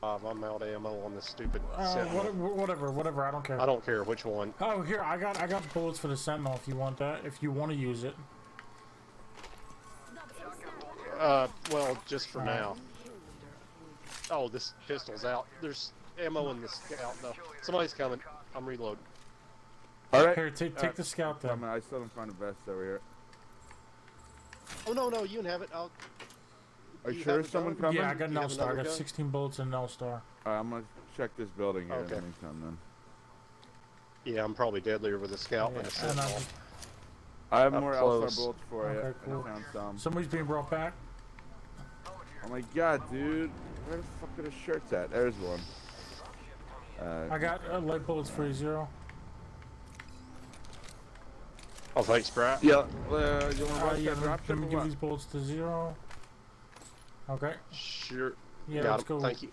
I'm out of ammo on this stupid Whatever. I don't care. I don't care which one. Oh, here I got bullets for the Sentinel. If you want that, if you want to use it. Well, just for now. Oh, this pistol's out. There's ammo in the scout though. Somebody's coming. I'm reloading. All right. Here, take the scout then. I still don't find a vest over here. Oh no, you can have it. Are you sure someone coming? Yeah, I got an L-Star. I got 16 bullets and an L-Star. I'm gonna check this building here in the meantime then. Yeah, I'm probably deadlier with a scout than a Sentinel. I have more L-Star bullets for you. Okay, cool. I found some. Somebody's being brought back. Oh my god, dude. Where the fuck are the shirts at? There's one. I got light bullets for you, Zero. Oh, thanks, Brad. Yeah. You want to rush Yeah, that drop let me ship give or these bullets to Zero. Okay. Sure. Yeah, Got let's him. go. Thank you.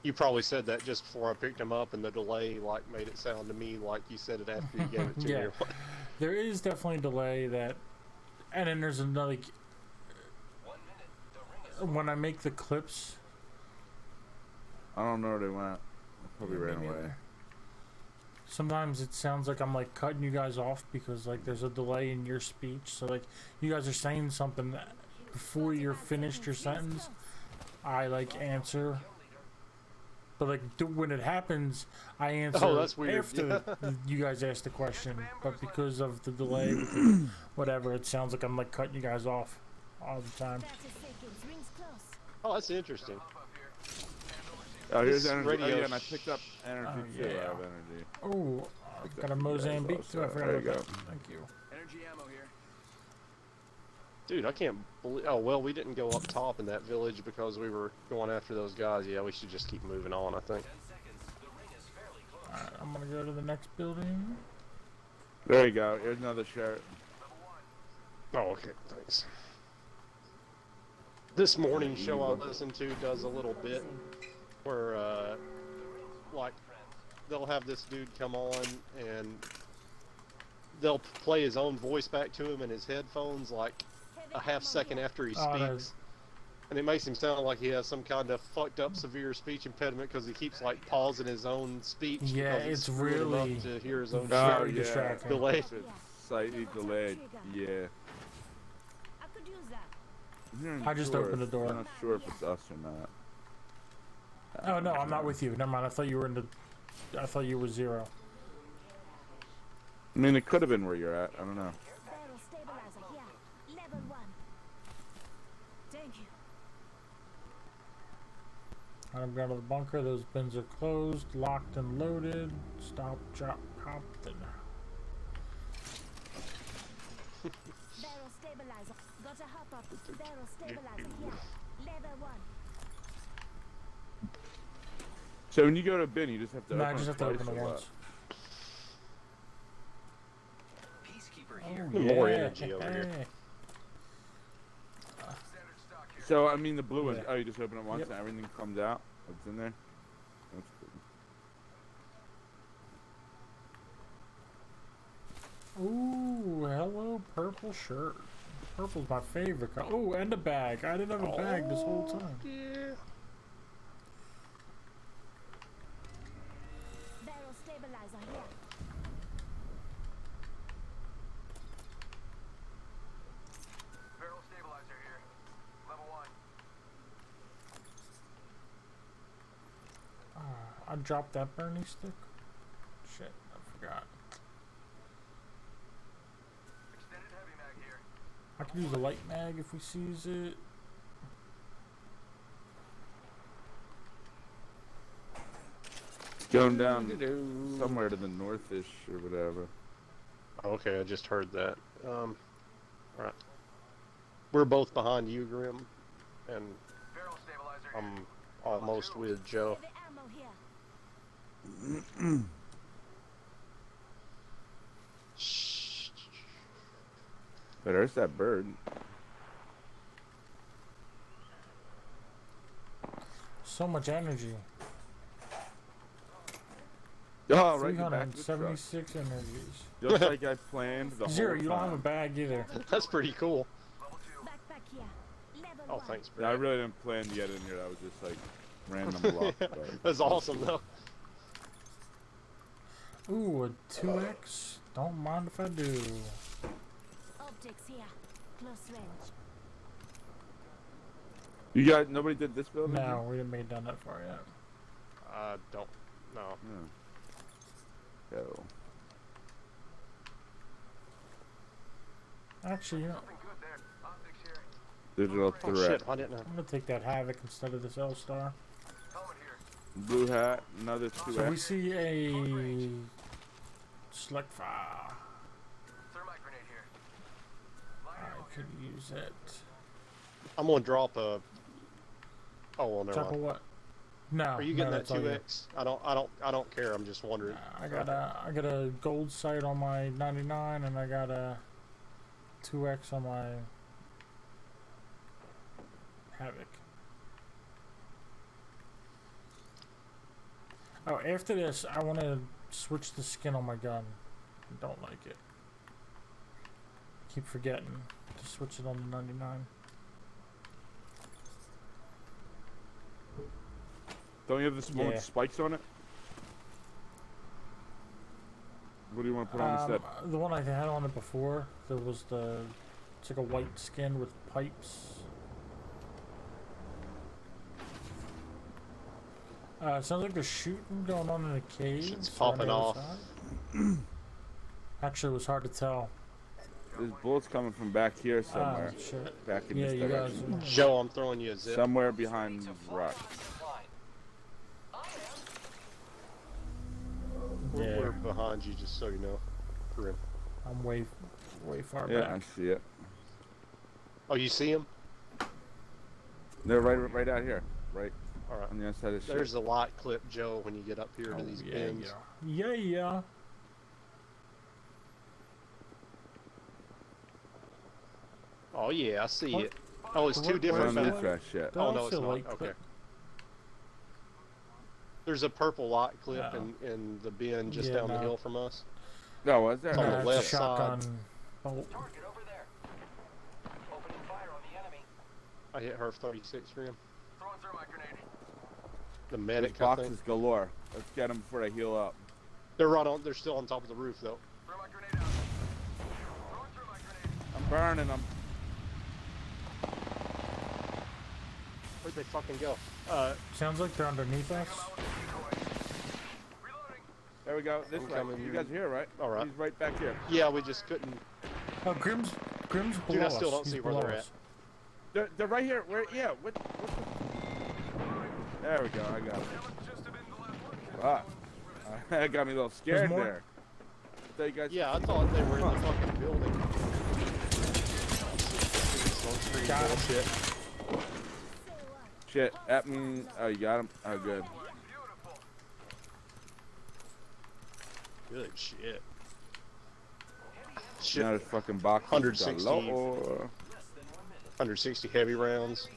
You probably said that just before I picked him up, and the delay like made it sound to me like you said it after you gave it to Yeah. me. There is definitely a delay that, and then there's another. When I make the clips. I don't know where they went. They probably ran away. Sometimes it sounds like I'm like cutting you guys off because like there's a delay in your speech. So like you guys are saying something that before you're finished your sentence, I like answer. But like when it happens, I answer that's weird. after you guys ask the question. But because of the delay, with the, whatever, it sounds like I'm like cutting you guys off all the time. Oh, that's interesting. Oh, here's This energy. radio Oh, yeah, and I picked up energy too. yeah. I have energy. Oh, I got a Mozambique too. I forgot There about you go. that. Thank you. Energy ammo here. Dude, I can't believe. Oh well, we didn't go up top in that village because we were going after those guys. Yeah, we should just keep moving on. I think. Alright, I'm gonna go to the next building. There you go. Here's another shirt. Oh, okay. Thanks. This morning show I listen to does a little bit where, like, they'll have this dude come on and they'll play his own voice back to him in his headphones, like a half second after he speaks, and it makes him sound like he has some kind of fucked up severe speech impediment because he keeps like pausing his own speech. Yeah, it's it's really enough to hear his own very shit. distracting. Delay. Slightly delayed. Yeah. I just opened the door. I'm not sure if it's us or not. Oh no, I'm not with you. Never mind. I thought you were in the. I thought you were Zero. I mean, it could have been where you're at. I don't know. I'm going to the bunker. Those bins are closed, locked, and loaded. Stop, drop, pop, then. Barrel stabilizer. Got a hop up. Barrel stabilizer here. Level 1. So when you go to a bin, you just have to No, open I just have to twice open it or what? once. Peacekeeper here. More energy over here. Hey. So, I mean, the blue one, Yeah. oh, you just open it once Yep. and everything comes out? What's in there? That's cool. Ooh, hello, purple shirt. Purple's my favorite color. Oh, and a bag. I didn't have a bag this whole time. Yeah. Barrel stabilizer here. Barrel stabilizer here. Level 1. I dropped that Bernie stick. Shit, I forgot. Extended heavy mag here. I can use a light mag if we seize it. It's going down somewhere to the northish or whatever. Okay, I just heard that. Right. We're both behind you, Grim, and Barrel stabilizer here. I'm almost with Joe. Heavy ammo here. Shh. But there's that bird. So much energy. Oh, right, you're back to the truck. 376 energies. Just like I planned the Zero, whole you don't have a time. bag either. That's pretty cool. Level 2. Backpack here. Level Oh, thanks, Yeah, I Brad. really didn't plan to get in here. That was just like random luck. But That's awesome, though. Ooh, a 2x. Don't mind if I do. Optics here. Close range. you got nobody did this building? No, we haven't made done that far yet. Don't. No. Yeah. Yo. Actually, you know, Something good there. Optics here. Digital Oh, threat. shit. I didn't know. I'm gonna take that Havoc instead of this L-Star. Helmet here. Blue hat. Another So 2x. we see a select fire. Thermite grenade here. I Lighter here. could use it. I'm gonna drop a. Oh, well, never Chopper mind. what? No. Are you no, getting that's that all you. 2x? I don't care. I'm just wondering. I got a gold sight on my 99, and I got a 2x on my Havoc. Oh, after this, I want to switch the skin on my gun. I don't like it. Keep forgetting to switch it on the 99. Don't you have the small Yeah. spikes on it? What do you want to put on instead? The one I had on it before, there was it's like a white skin with pipes. Sounds like there's shooting going on in a cave. Shit's so on the popping other off. side. Actually, it was hard to tell. There's bullets coming from back here somewhere. Oh, shit. Back in Yeah, this you guys. direction. Joe, I'm throwing you a zip. Somewhere behind these rocks. Yeah, We're behind you, just so you know. We're in. I'm way far Yeah, I back. see it. Oh, you see him? They're right out here. Right All right. on the other side of the ship. There's the light clip, Joe, when you get up here Oh, to these yeah, pins. yeah. Oh, yeah, I see What? it. Oh, it's two What- different. We're on where's this that? trash shit. Did Oh, I no, it's see a not. light Okay. clip? There's a purple light clip Oh. in the bin just Yeah, down the no. hill from us. No, was there? It's on the Nah, left it's a side. shotgun bolt. Target over there. Opening fire on the enemy. I hit her 36 for him. Throwing thermite grenade. The There's medic, I boxes think. galore. Let's get them before they heal up. They're right on. They're still on top of the roof, though. Thermite grenade out. Throwing thermite grenade. I'm burning them. Where'd they fucking go? Sounds like they're underneath us. Out with the decoy. Reloading. There we go. This I'm way. coming. You guys are here, right? All right. He's right back here. Yeah, we just couldn't. Oh, Grim's below Dude, I still us. don't He's see where below they're us. They're right here. Where? Yeah. What there we go. I got it. That was just about the last one. Ah. That got me a little scared more? there. Thought you guys. Yeah, I thought they were in the fucking building. Sunscreen Got 'em. bullshit. So what? Shit. At me. Oh, you got him. Oh, good. Beautiful. Good shit. Now Shit. there's fucking boxes 160. galore. 160 heavy rounds.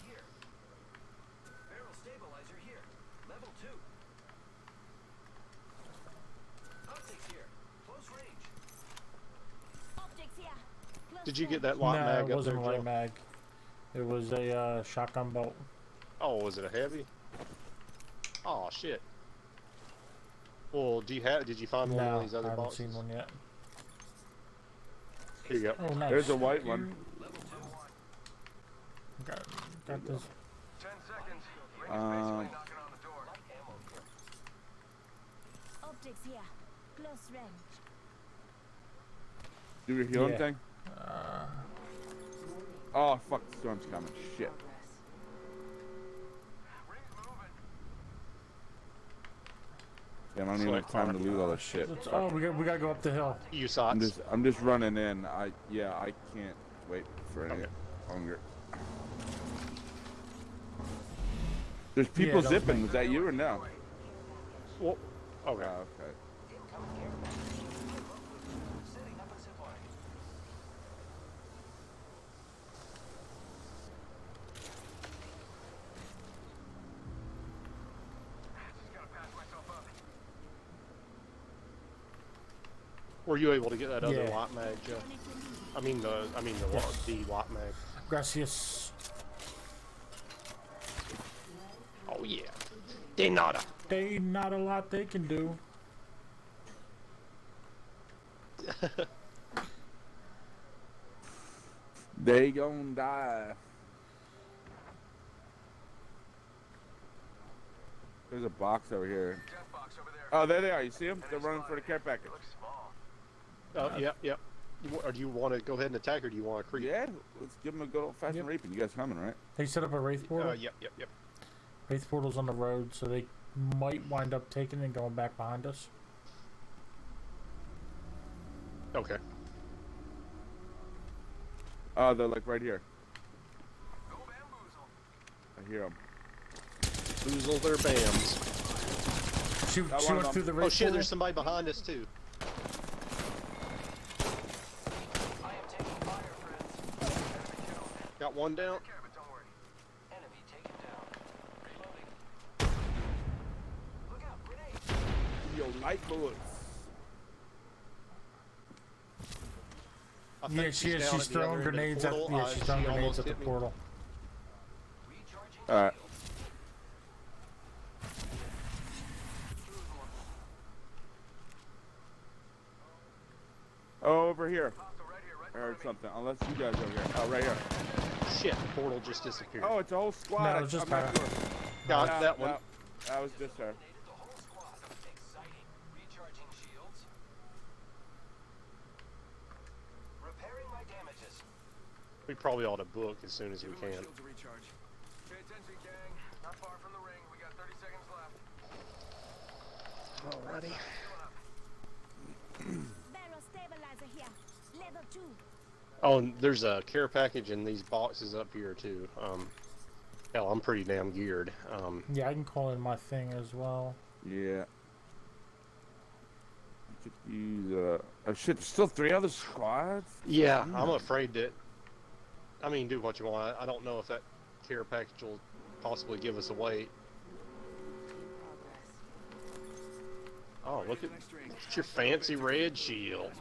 Barrel stabilizer here. Level 2. Optics here. Close range. Optics here. Close Did you get range. that light No, mag it up there, wasn't a light Joe? mag. It was a shotgun bolt. Oh, was it a heavy? Oh shit. Well, did you find one No, of these I other haven't boxes? seen one yet. Here you go. Oh, nice. There's a white one. Got this. 10 seconds. Ring is basically Um, knocking on the door. Optics here. Close range. Do your healing Yeah. thing. Oh fuck! The storm's coming. Shit. Ring's moving. Damn, I don't even have time to loot all this shit. Oh, we gotta go up the hill. You saw I'm it. just running in. I can't wait for any longer. There's people don't zipping. make- Was that you or no? Well, Oh, okay. okay. Setting up a zip line. Just gotta patch myself up. Were you able to get that other Yeah. light mag, Joe? Turn it to me. I mean the Yes. the light mag. Gracias. De nada. They not a lot they can do. They gon' die. There's a box over here. Death box over there. Oh, there they are. You see them? They're running for the care package. Looks small. Oh, yep, yep. Or do you want to go ahead and attack, or do you want to creep? Yeah, let's give them a good old-fashioned Yep. raping. You guys coming, right? They set up a wraith portal. Yep, yep, yep. Wraith portal's on the road, so they might wind up taking and going back behind us. Okay. Oh, they're like right here. Go bamboozle. I hear them. Boozle their bams. She That one went of them. through the Oh wraith shit, portal. there's somebody behind us too. I am taking fire, friends. Enemy kill. Got one down. Take care of it, don't worry. Enemy taken down. Reloading. Look out, grenade. Yo, light bullets. I think Yeah, she is. down She's at the other throwing end of the grenades at. portal. Yeah, she's throwing she grenades almost at the hit me. portal. Recharging All right. shields. Oh, over here. Hostile right here, right I in heard front of me. something. Unless you guys over here. Oh, right here. Shit, the portal just disappeared. Oh, it's a whole squad. No, it's just I'm not her. sure. Got No, that one. no, that was just her. Eliminated the whole squad. Exciting. Recharging shields. Repairing my damages. We probably ought to book as soon as we can. Shield to recharge. Pay attention, gang. Not far from the ring. We got 30 seconds left. Alrighty. Barrel stabilizer here. Level 2. Oh, and there's a care package in these boxes up here too. Hell, I'm pretty damn geared. Yeah, I can call in my thing as well. Yeah. I could use, oh shit, there's still 3 other squads? Yeah, I'm afraid that. I mean, do what you want. I don't know if that care package will possibly give us away. Oh, look at your fancy red shield.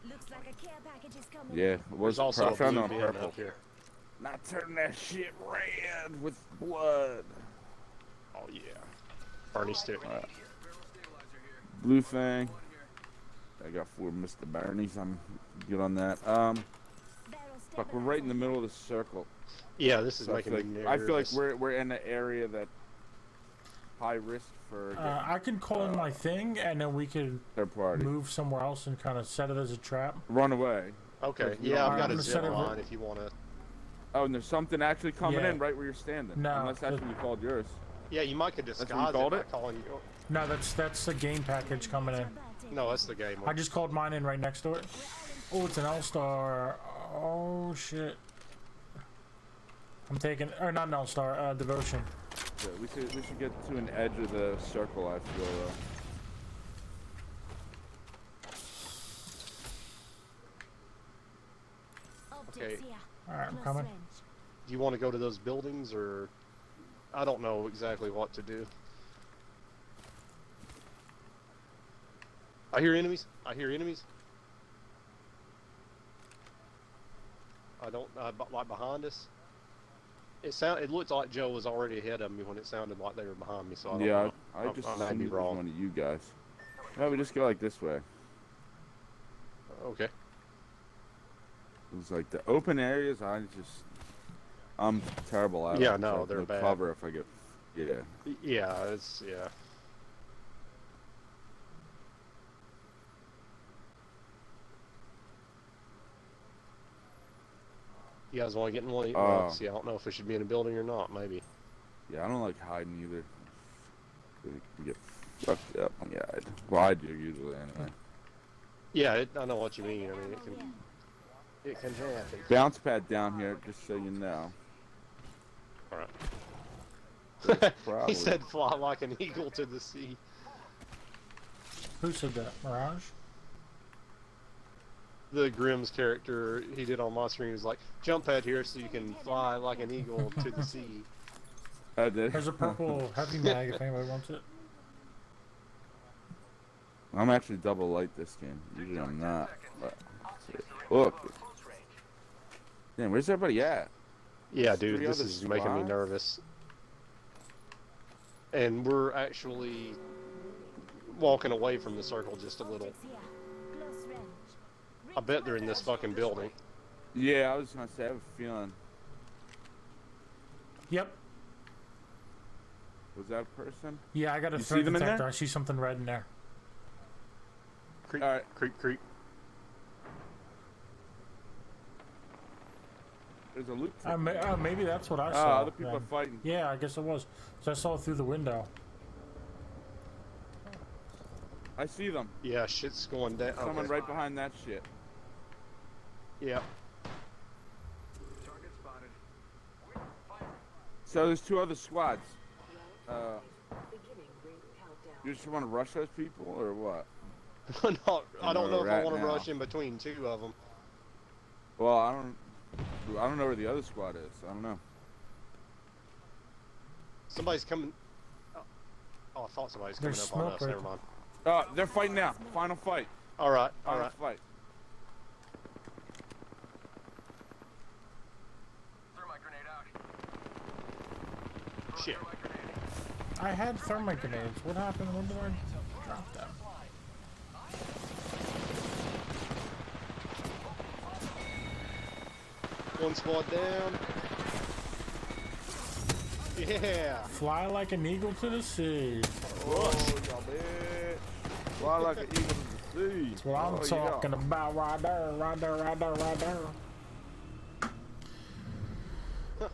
Looks like a care package is coming. Yeah, it was There's also I a found blue it on bin purple. up here. Not turn that shit red with blood. Oh yeah, Barney stick. Alright. Blue thing. I got 4 Mr. Barneys. I'm good on that. Barrel Fuck, we're right in the stabilizer middle of the circle. Yeah, this is So I making feel me like, I feel like nervous. we're in an area that high risk for I can call in my thing, and then we can third party. move somewhere else and kind of set it as a trap. Run away. Okay, You yeah, don't I've got mind a the zip center of line if you want to. Oh, and there's something actually coming Yeah. in right where you're standing. No, Unless that's the- when you called yours. Yeah, you might could what you disguise called it it? by calling you. No, that's the game package coming in. No, that's the game I one. just called mine in right next to it. Oh, it's an L-Star. Oh, shit. I'm taking, or not an L-Star, Devotion. Yeah, we should get to an edge of the circle. I feel. Okay. Alright, I'm coming. Do you want to go to those buildings, or I don't know exactly what to do. I hear enemies. I hear enemies. I don't like behind us. It looks like Joe was already ahead of me when it sounded like they were behind me. So I don't Yeah, know. I just I might assumed be it was wrong. one of you guys. No, we just go like this way. Okay. It was like the open areas. I'm terrible at. Yeah, it. no, So they're no bad. cover if I get. Yeah. Yeah, it's yeah. You guys want to get in one? Well, see, I don't know if we should be in a building or not. Maybe. Yeah, I don't like hiding either. You can get fucked up when you hide. Well, I do usually anyway. Yeah, I know what you mean. I mean, it can happen. Bounce pad down here, just so you know. All right. Probably. He said, "Fly like an eagle to the sea." Who said that? Mirage? The Grimm's character he did on my screen was like, "Jump pad here so you can fly like an eagle to the sea." I did. There's a purple heavy mag if anybody wants it. I'm actually double light this game. Usually I'm not. But, look. Damn, where's everybody at? Yeah, dude, Three this other is making me squads? nervous. And we're actually walking away from the circle just a little. Optics here. Close range. I bet they're in this fucking building. Yeah, I was gonna say, I have a feeling. Yep. Was that a person? Yeah, I got a You see threat them in detector. there? I see something red in there. Creep, Alright. creep, creep. There's a loot. Maybe that's what I Ah, saw. other people then. are fighting. Yeah, I guess it was. So I saw it through the window. I see them. Yeah, shit's going down. Someone Okay. right behind that shit. Yeah. Target spotted. So there's two other squads. Beginning ring countdown. You just want to rush those people or what? Not, I don't know if I Right want to now. rush in between two of them. Well, I don't know where the other squad is. I don't know. Somebody's coming. Oh, I thought somebody's coming There's up on smoke us. right Never mind. They're fighting now. Final fight. All right, all Final right. fight. Thermite grenade out. Throw a Shit. thermite grenade. I had thermite grenades. What happened? When did I drop them? One squad down. Yeah. Fly like an eagle to the sea. Oh, y'all bitch. Fly like an eagle to the sea. That's what I'm Oh, talking about right there, right there, right there, right there. You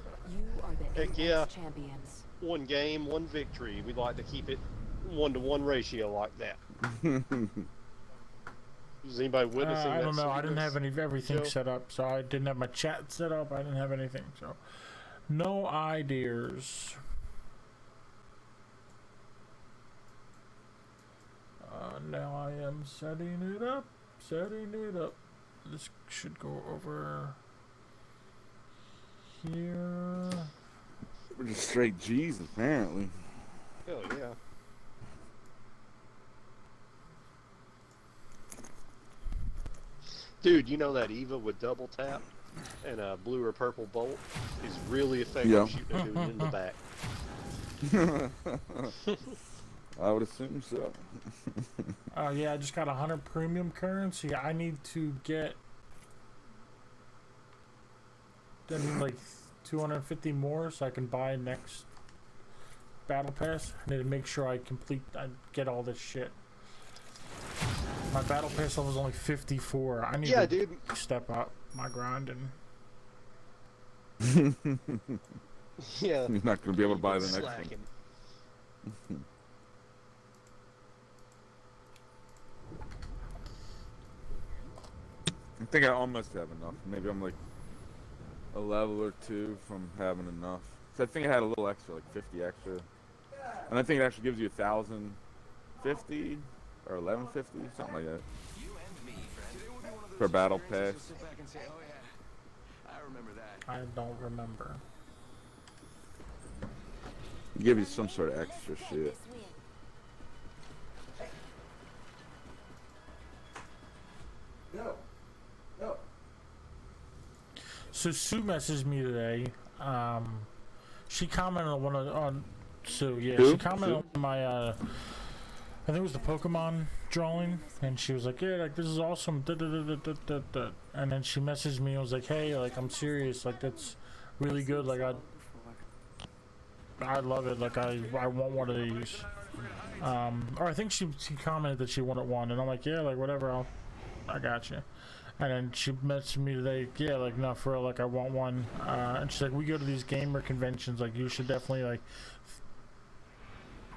are the Heck AX yeah. champions. One game, one victory. We'd like to keep it 1-to-1 ratio like that. Is anybody witnessing that? I don't know. I didn't have everything Joe? set up, so I didn't have my chat set up. I didn't have anything, so no ideas. Now I am setting it up. Setting it up. This should go over here. We're just straight G's apparently. Hell yeah. Dude, you know that Eva with double tap and a blue or purple bolt is really effective Yeah. shooting a dude in the back. I would assume so. Yeah, I just got 100 premium currency. I need to get like 250 more so I can buy next battle pass. I need to make sure I get all this shit. My battle pass level is only 54. I need Yeah, to dude. step up my grinding. Yeah. He's not going to be able to buy the next one. Slacking. I think I almost have enough. Maybe I'm like a level or two from having enough. So I think I had a little extra, like 50 extra. And I think it actually gives you 1,050 or 1,150, something like that. Today will be one of those For battle experiences pass. you'll sit back and say, oh yeah, I remember that. I don't remember. Give you some sort of extra shit. This win. So Sue messaged me today. She commented on Sue. Yeah, Who? she commented Sue? on my I think it was the Pokemon drawing, and she was like, "Yeah, like this is awesome." Da, da, da, da, da, da, da. And then she messaged me and was like, "Hey, like I'm serious. Like that's really good. Like I love it. Like I want one of these." Or I think she commented that she wanted one, and I'm like, "Yeah, like whatever. I got you." And then she messaged me today, yeah, like, no, for real, like, I want one. And she's like, we go to these gamer conventions, like, you should definitely, like,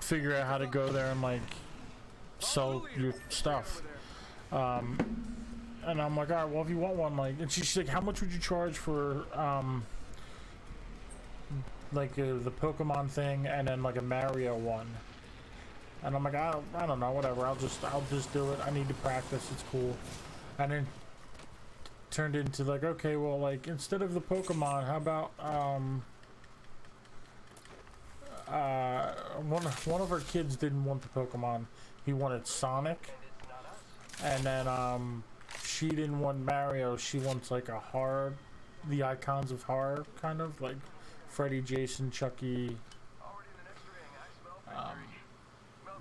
figure out how to go there and, like, sell your stuff. And I'm like, all right, well, if you want one, like, and she's like, how much would you charge for, like, the Pokemon thing and then, like, a Mario one? And I'm like, I don't know, whatever, I'll just do it. I need to practice, it's cool. And then turned into like, okay, well, like instead of the Pokemon, how about one of our kids didn't want the Pokemon, he wanted Sonic, and then she didn't want Mario, she wants like a hard the icons of horror, kind of like Freddy, Jason, Chucky.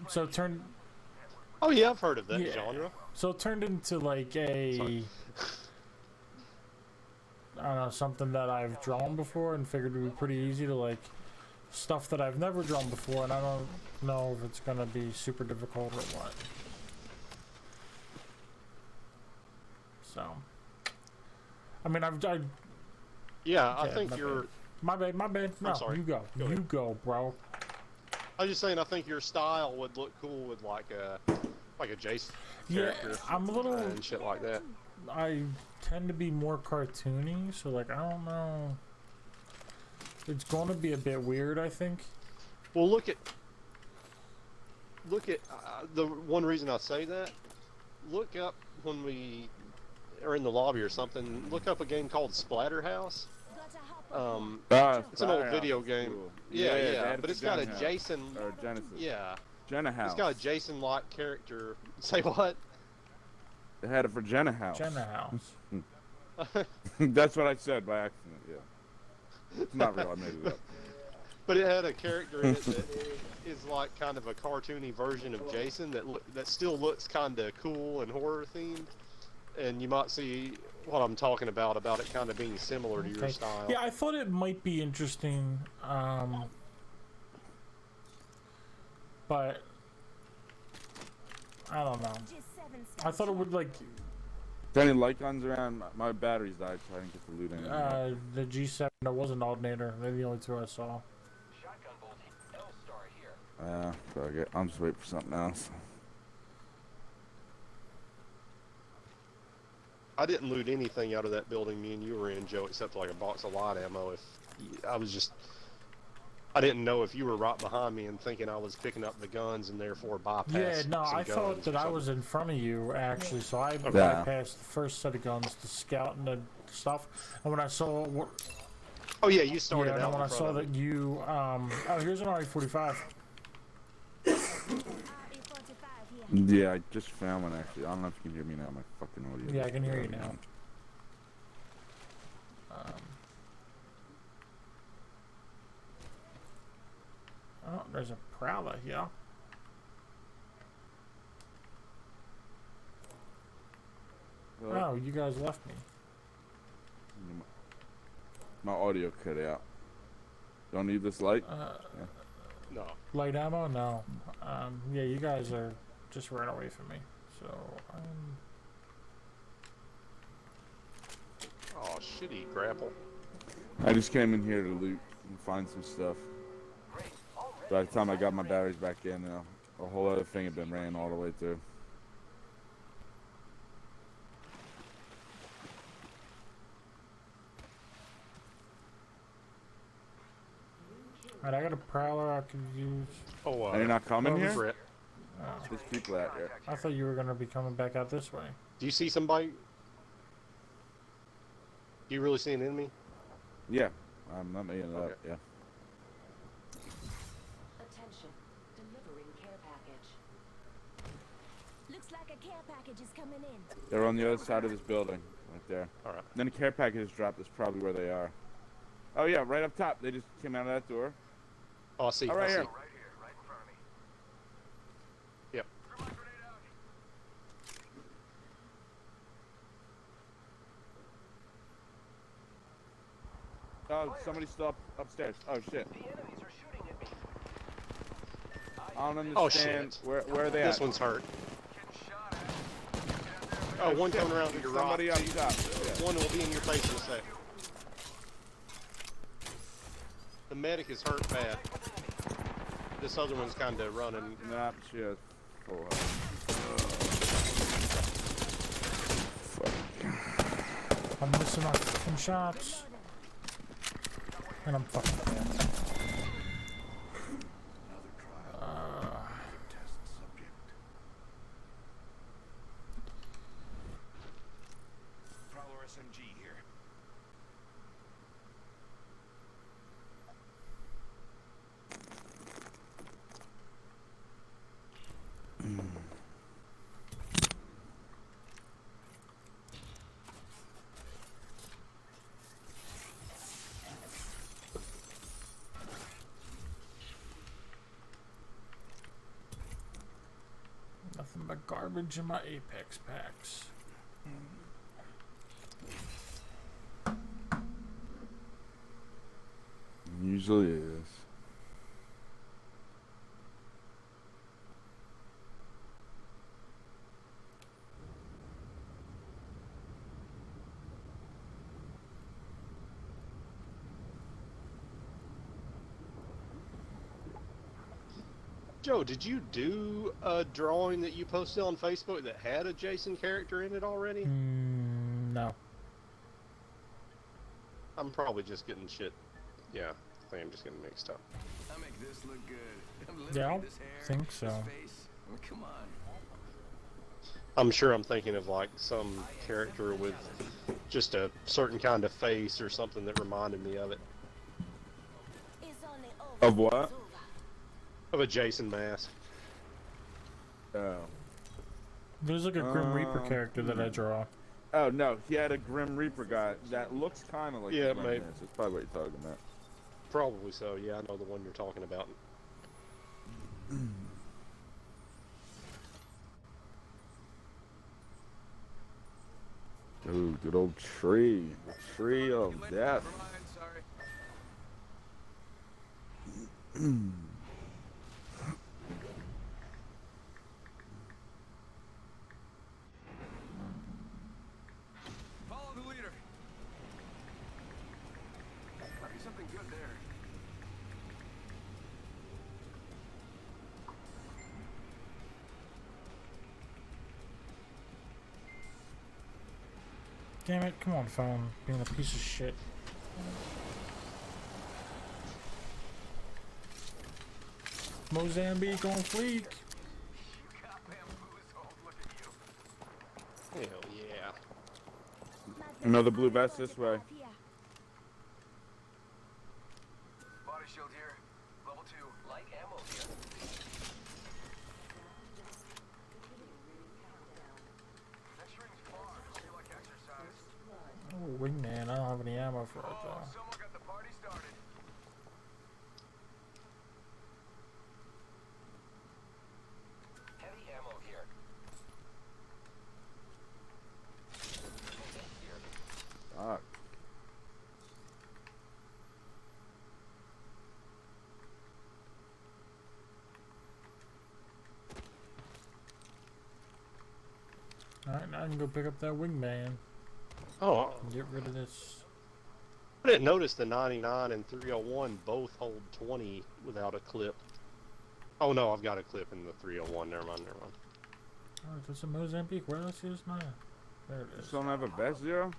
So it turned. Oh yeah, I've heard of that Yeah. genre. So it turned into like a. Sorry. I don't know, something that I've drawn before and figured it would be pretty easy to like stuff that I've never drawn before, and I don't know if it's gonna be super difficult or what. So, I mean, Yeah, I Yeah, think my you're. my bad. No, sorry. you go. Go You ahead. go, bro. I was just saying, I think your style would look cool with like a Jason Yeah, character I'm a little. and shit like that. I tend to be more cartoony, so like I don't know. It's going to be a bit weird, I think. Well, look at the one reason I say that. Look up when we are in the lobby or something. Look up a game called Splatterhouse. Gotta hop up. It's an old Splatterhouse video is game. cool. Yeah, they yeah, had it but for it's got a Genesis. Jason. Or Genesis. Yeah, Jenna House. it's got a Jason-like character. Say what? They had it for Jenna House. Jenna House. That's what I said by accident. Yeah. It's not real. I made it up. But it had a character in it that is like kind of a cartoony version of Jason that still looks kind of cool and horror themed. And you might see what I'm talking about it kind of being similar to your Okay. style. Yeah, I thought it might be interesting, but I don't know. Just 7 I thought it would like Is there any light guns around? My batteries died, so I didn't get to loot any. the G7. There was an alternator. They're the only two I saw. Shotgun bolt L-Star here. So I'm just waiting for something else. I didn't loot anything out of that building me and you were in, Joe, except like a box of light ammo. I didn't know if you were right behind me and thinking I was picking up the guns and therefore bypassed. Yeah, no, some I thought guns that or I was in front of you actually, so I Yeah. bypassed the first set of guns to scout and the stuff. And when I saw, something. Oh yeah, you started yeah, and out when I in front saw of that me. you, oh, here's an RE45. RE45 here. Yeah, I just found one actually. I don't know if you can hear me now. My fucking audio. Yeah, I can hear you now. Oh, there's a Prowler here. Well, Oh, you guys left me. my audio cut out. Don't need this light. No. Light ammo? No. Yeah, you guys are just ran away from me. So, Oh, shitty grapple. I just came in here to loot and find some stuff. By the time I got my batteries back in, a whole other thing had been ran all the way through. alright, I got a Prowler I could use. Oh, Are you not coming well, here? Brett, There's people out here. I thought you were gonna be coming back out this way. do you see somebody? Do you really see an enemy? Yeah, I'm not making it up. Okay. Yeah. Attention. Delivering care package. Looks like a care package is coming in. They're on the other side of this building, right there. All right. Then the care package dropped. That's probably where they are. Oh yeah, right up top. They just came out of that door. Oh, I see. Oh, right I see. here. Right here, right in front of me. Yep. Threw my grenade out. Oh, somebody's still upstairs. Oh shit. The enemies are shooting at me. I don't Oh, understand. shit. Where are they This at? one's hurt. Getting shot at. Get out there, Oh, one shit. coming around to your right. Somebody up top. Yeah. One will be in your face in a sec. The medic is hurt bad. This other one's kind of running. Nah, she has full health. Fuck. I'm missing my fucking shots. And I'm fucking dead. Prowler SMG here. my garbage and my Apex packs. Usually is. Joe, did you do a drawing that you posted on Facebook that had a Jason character in it already? No. I'm probably just getting shit. Yeah, I think I'm just getting mixed up. I make this look good. Yeah, I This hair, think so. this face. I mean, come on. I'm sure I'm thinking of like some character with just a certain kind of face or something that reminded me of it. It's only over. Of what? It's over. Of a Jason mask. Oh. There's like a Grim Reaper character that I draw. Oh no, he had a Grim Reaper guy that looks kind of like Yeah, Grim maybe. Reaper. That's probably what you're talking about. Probably so, yeah, I know the one you're talking about. Ooh, good old tree. The tree of You late? death. Never mind, sorry. Follow the leader. Might be something good there. Damn it, come on, phone. Being a piece of shit. Mozambique on fleek. You got bamboozled. Look at you. Hell yeah. Another blue vest this way. Here. Body shield here. Level 2. Light ammo here. Next ring's far. It'll feel like exercise. Oh, wingman. I don't have any ammo for it Oh, though. someone got the party started. Heavy ammo here. Fuck. Alright, now I can go pick up that wingman. Oh, And get rid of this. I didn't notice the 99 and 301 both hold 20 without a clip. Oh no, I've got a clip in the 301. Never mind, never mind. Oh, there's a Mozambique. Where else is mine? There it is. Just don't have a vest, Zero?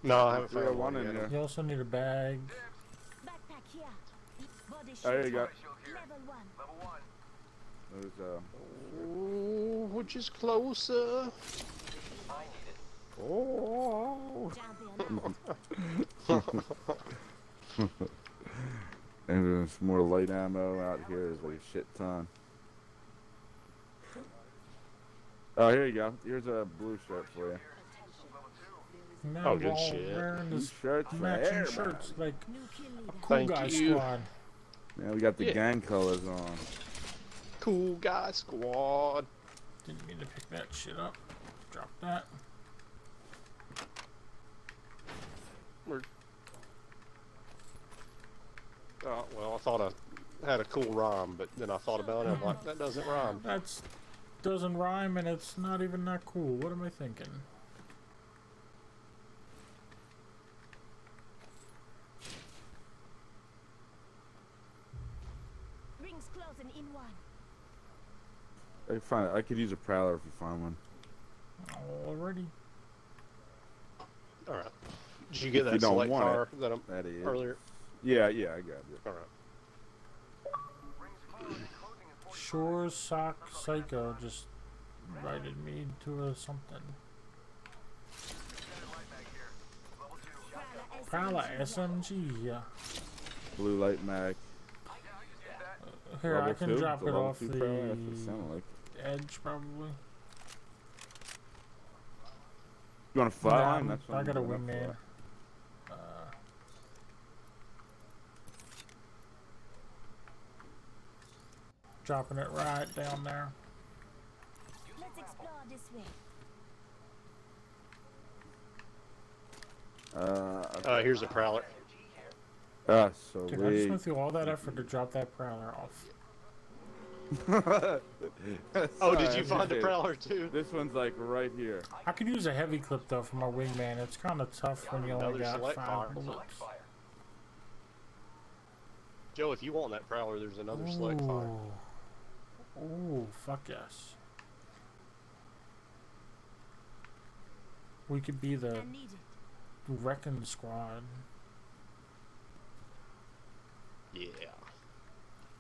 No, I haven't found 301 one in yet. there. You also need a bag. Backpack here. Body shield. There you go. Body shield here. Level 1. Level 1. There's Ooh, which is closer? Oh. Champion. and there's more light ammo out here. There's like a shit ton. Oh, here you go. Here's a blue shirt for you. Now Oh, we're good all shit. wearing Blue this shirts for matching everybody. shirts like New kill leader. Cool Thank Guy you. Squad. Yeah, we got the Yeah. gang colors on. Cool guy squad. Didn't mean to pick that shit up. Drop that. Oh, well, I thought I had a cool rhyme, but then I thought about it. I'm like, that doesn't rhyme. That's doesn't rhyme and it's not even that cool. What am I thinking? Rings closing in 1. I could use a prowler if you find one. Already. All right. Did you get If you that don't select want it. car that I'm That is. earlier? Yeah, yeah, I got it. All right. Shore Sock Psycho just invited me to a something. Prowler SMG, yeah. Blue light mag. Here, I Level can 2? drop The it level off 2 the prowler? That's what it sounded like. edge, probably. You want a flatline? Nah, That's what I I'm got a going wingman. for. Dropping it right down there. this way. Here's a prowler. So Dude, I just went through all that effort to drop that prowler off. Oh, did you find a prowler too? This one's like right here. I could use a heavy clip though for my wingman. It's kind of tough when you only Another got select 5 fire. bullets. Joe, if you want that prowler, there's another select fire. Ooh, fuck yes. We could be the I need it. wrecking squad. Yeah.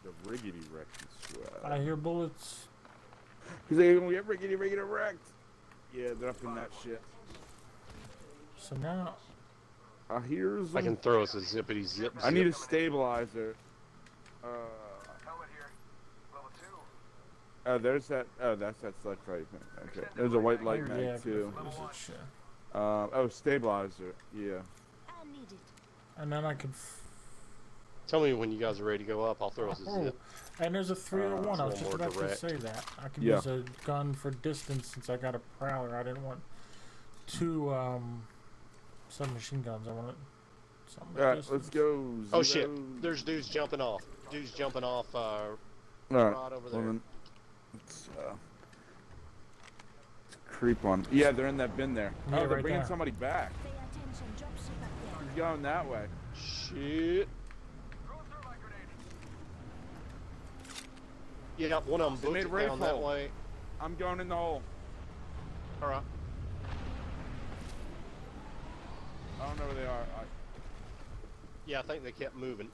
The riggedy wrecking squad. I hear bullets. Cause they gonna get riggedy wrecked. Yeah, they're up in that shit. So now, I hear I can throw us a zippity zip. I need a stabilizer. Helmet here. Level 2. There's that. Oh, that's that select right thing. Okay. There's a white light mag yeah, too. is it shit? Oh, stabilizer. Yeah. I need it. And then I could. Tell me when you guys are ready to go up. I'll throw us a zip. And there's a 301. I was it's just a little about more to say that. I could Yeah. use a gun for distance since I got a prowler. I didn't want 2 submachine guns. I wanted something. All right, let's go. Oh shit! zero. There's dudes jumping off. Dudes jumping off. All right. Right over well there. then, let's creep on. Yeah, they're in that bin there. Yeah, Oh, they're right bringing there. somebody back. Pay attention. Dropship up there. He's going that way. Shit. Throw a thermite grenade. Yeah, one of them They booked made it down that rifle. way. I'm going in the hole. All right. I don't know where they are. Yeah, I think they kept moving.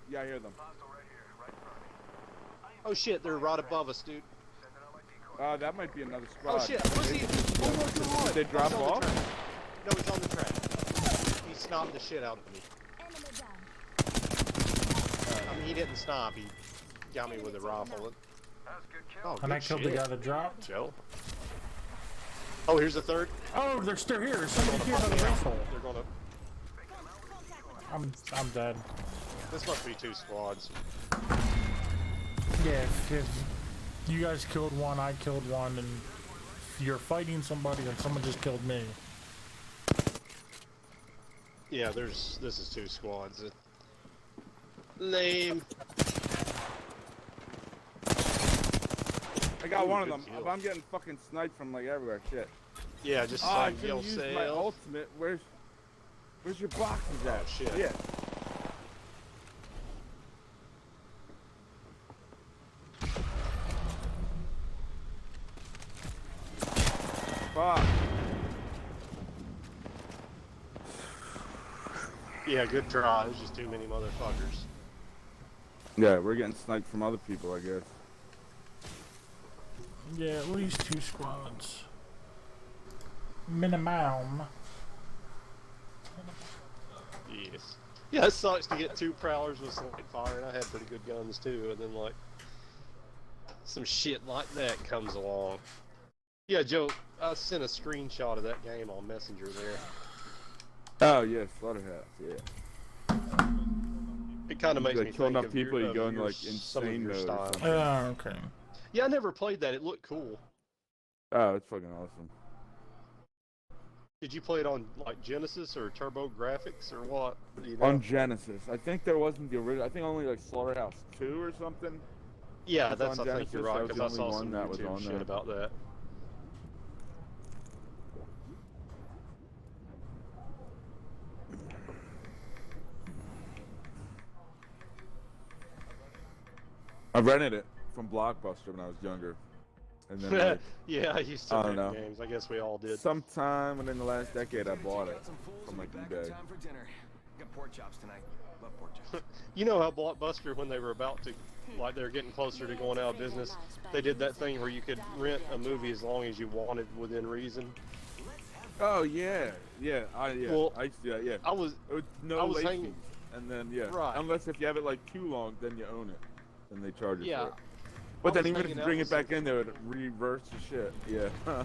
Yeah, I hear them. Hostile right here, right in front of me. Oh shit! They're right above us, dude. Sending out my decoy. That might be another squad. Oh shit! Where's he? Oh my god! They drop He's on the off? track. No, he's on the track. He sniped the shit out of me. Enemy down. I mean, he didn't snipe. He got me with a rifle. That was a good kill. Oh, And good I killed shit, the guy that dropped. Joe. Oh, here's the third. Oh, they're still here. Somebody here by the rifle. They're gonna. I'm dead. This must be 2 squads. Yeah, if you guys killed one, I killed one, and you're fighting somebody and someone just killed me. Yeah, this is 2 squads. Lame. I got Ooh, one of good them. kill. I'm getting fucking sniped from like everywhere. Shit. Yeah, just I like couldn't yell use my sale. ultimate. Where's your boxes at? Oh, shit. Yeah. Fuck. Yeah, good try. There's just too many motherfuckers. Yeah, we're getting sniped from other people, I guess. Yeah, at least 2 squads. Minimum. Yes. Yeah, it sucks to get 2 prowlers with select fire, and I had pretty good guns too, and then like some shit like that comes along. Yeah, Joe, I sent a screenshot of that game on Messenger there. Oh yeah, Slaughterhouse. Yeah. It kind of makes Like me kill think enough of people, your, you of go into your- like some of insane your mode. Or style. something. Okay. Yeah, I never played that. It looked cool. Oh, it's fucking awesome. Did you play it on like Genesis or Turbo Graphics or what? Do you know? On Genesis, I think there wasn't the original. I think only like Slaughterhouse 2 or something. Yeah, It's that's. on I think you're Genesis, right that was because I the only saw some one that was YouTube on shit there. about that. I rented it from Blockbuster when I was younger, and then like, Yeah, I used to I don't rent know. games. I guess we all did. sometime within the last decade, I bought it from like Back in eBay. time for dinner. Got pork chops tonight. Love pork chops. You know how Blockbuster, when they were about to, like they're getting closer to going out of business, they did that thing where you could rent a movie as long as you wanted within reason. Oh yeah, yeah, Well, I used to do that. Yeah, I was, With no I was late hanging- fees. And then yeah, Right. unless if you have it like too long, then you own it, and they charge you Yeah. for it. But then was even if hanging you out bring with it back in, they would reverse the shit. Yeah,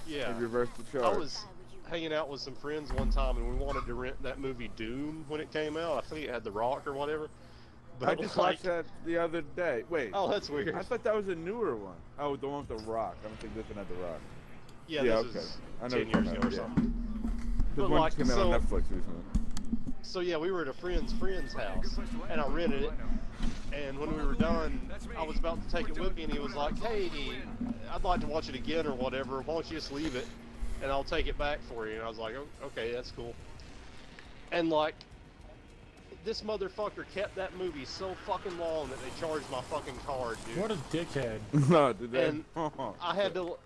yeah. they reverse the I charge. was hanging out with some friends one time, and we wanted to rent that movie Doom when it came out. I think it had The Rock or whatever. But I just like, watched that the other day. Wait. oh, that's weird. I thought that was a newer one. Oh, the one with the Rock. I don't think this one had the Rock. Yeah, Yeah, this okay. is I know 10 what years you're ago or talking about, something. The But one like, came out so, on Netflix recently. so yeah, we were at a friend's house, and I rented it. And when we were done, I was about to take it with me, and he was like, "Hey, I'd like to watch it again or whatever. Why don't you just leave it, and I'll take it back for you?" And I was like, "Oh, okay, that's cool." And like, this motherfucker kept that movie so fucking long that they charged my fucking card, dude. What a dickhead. No, did they? And I had to,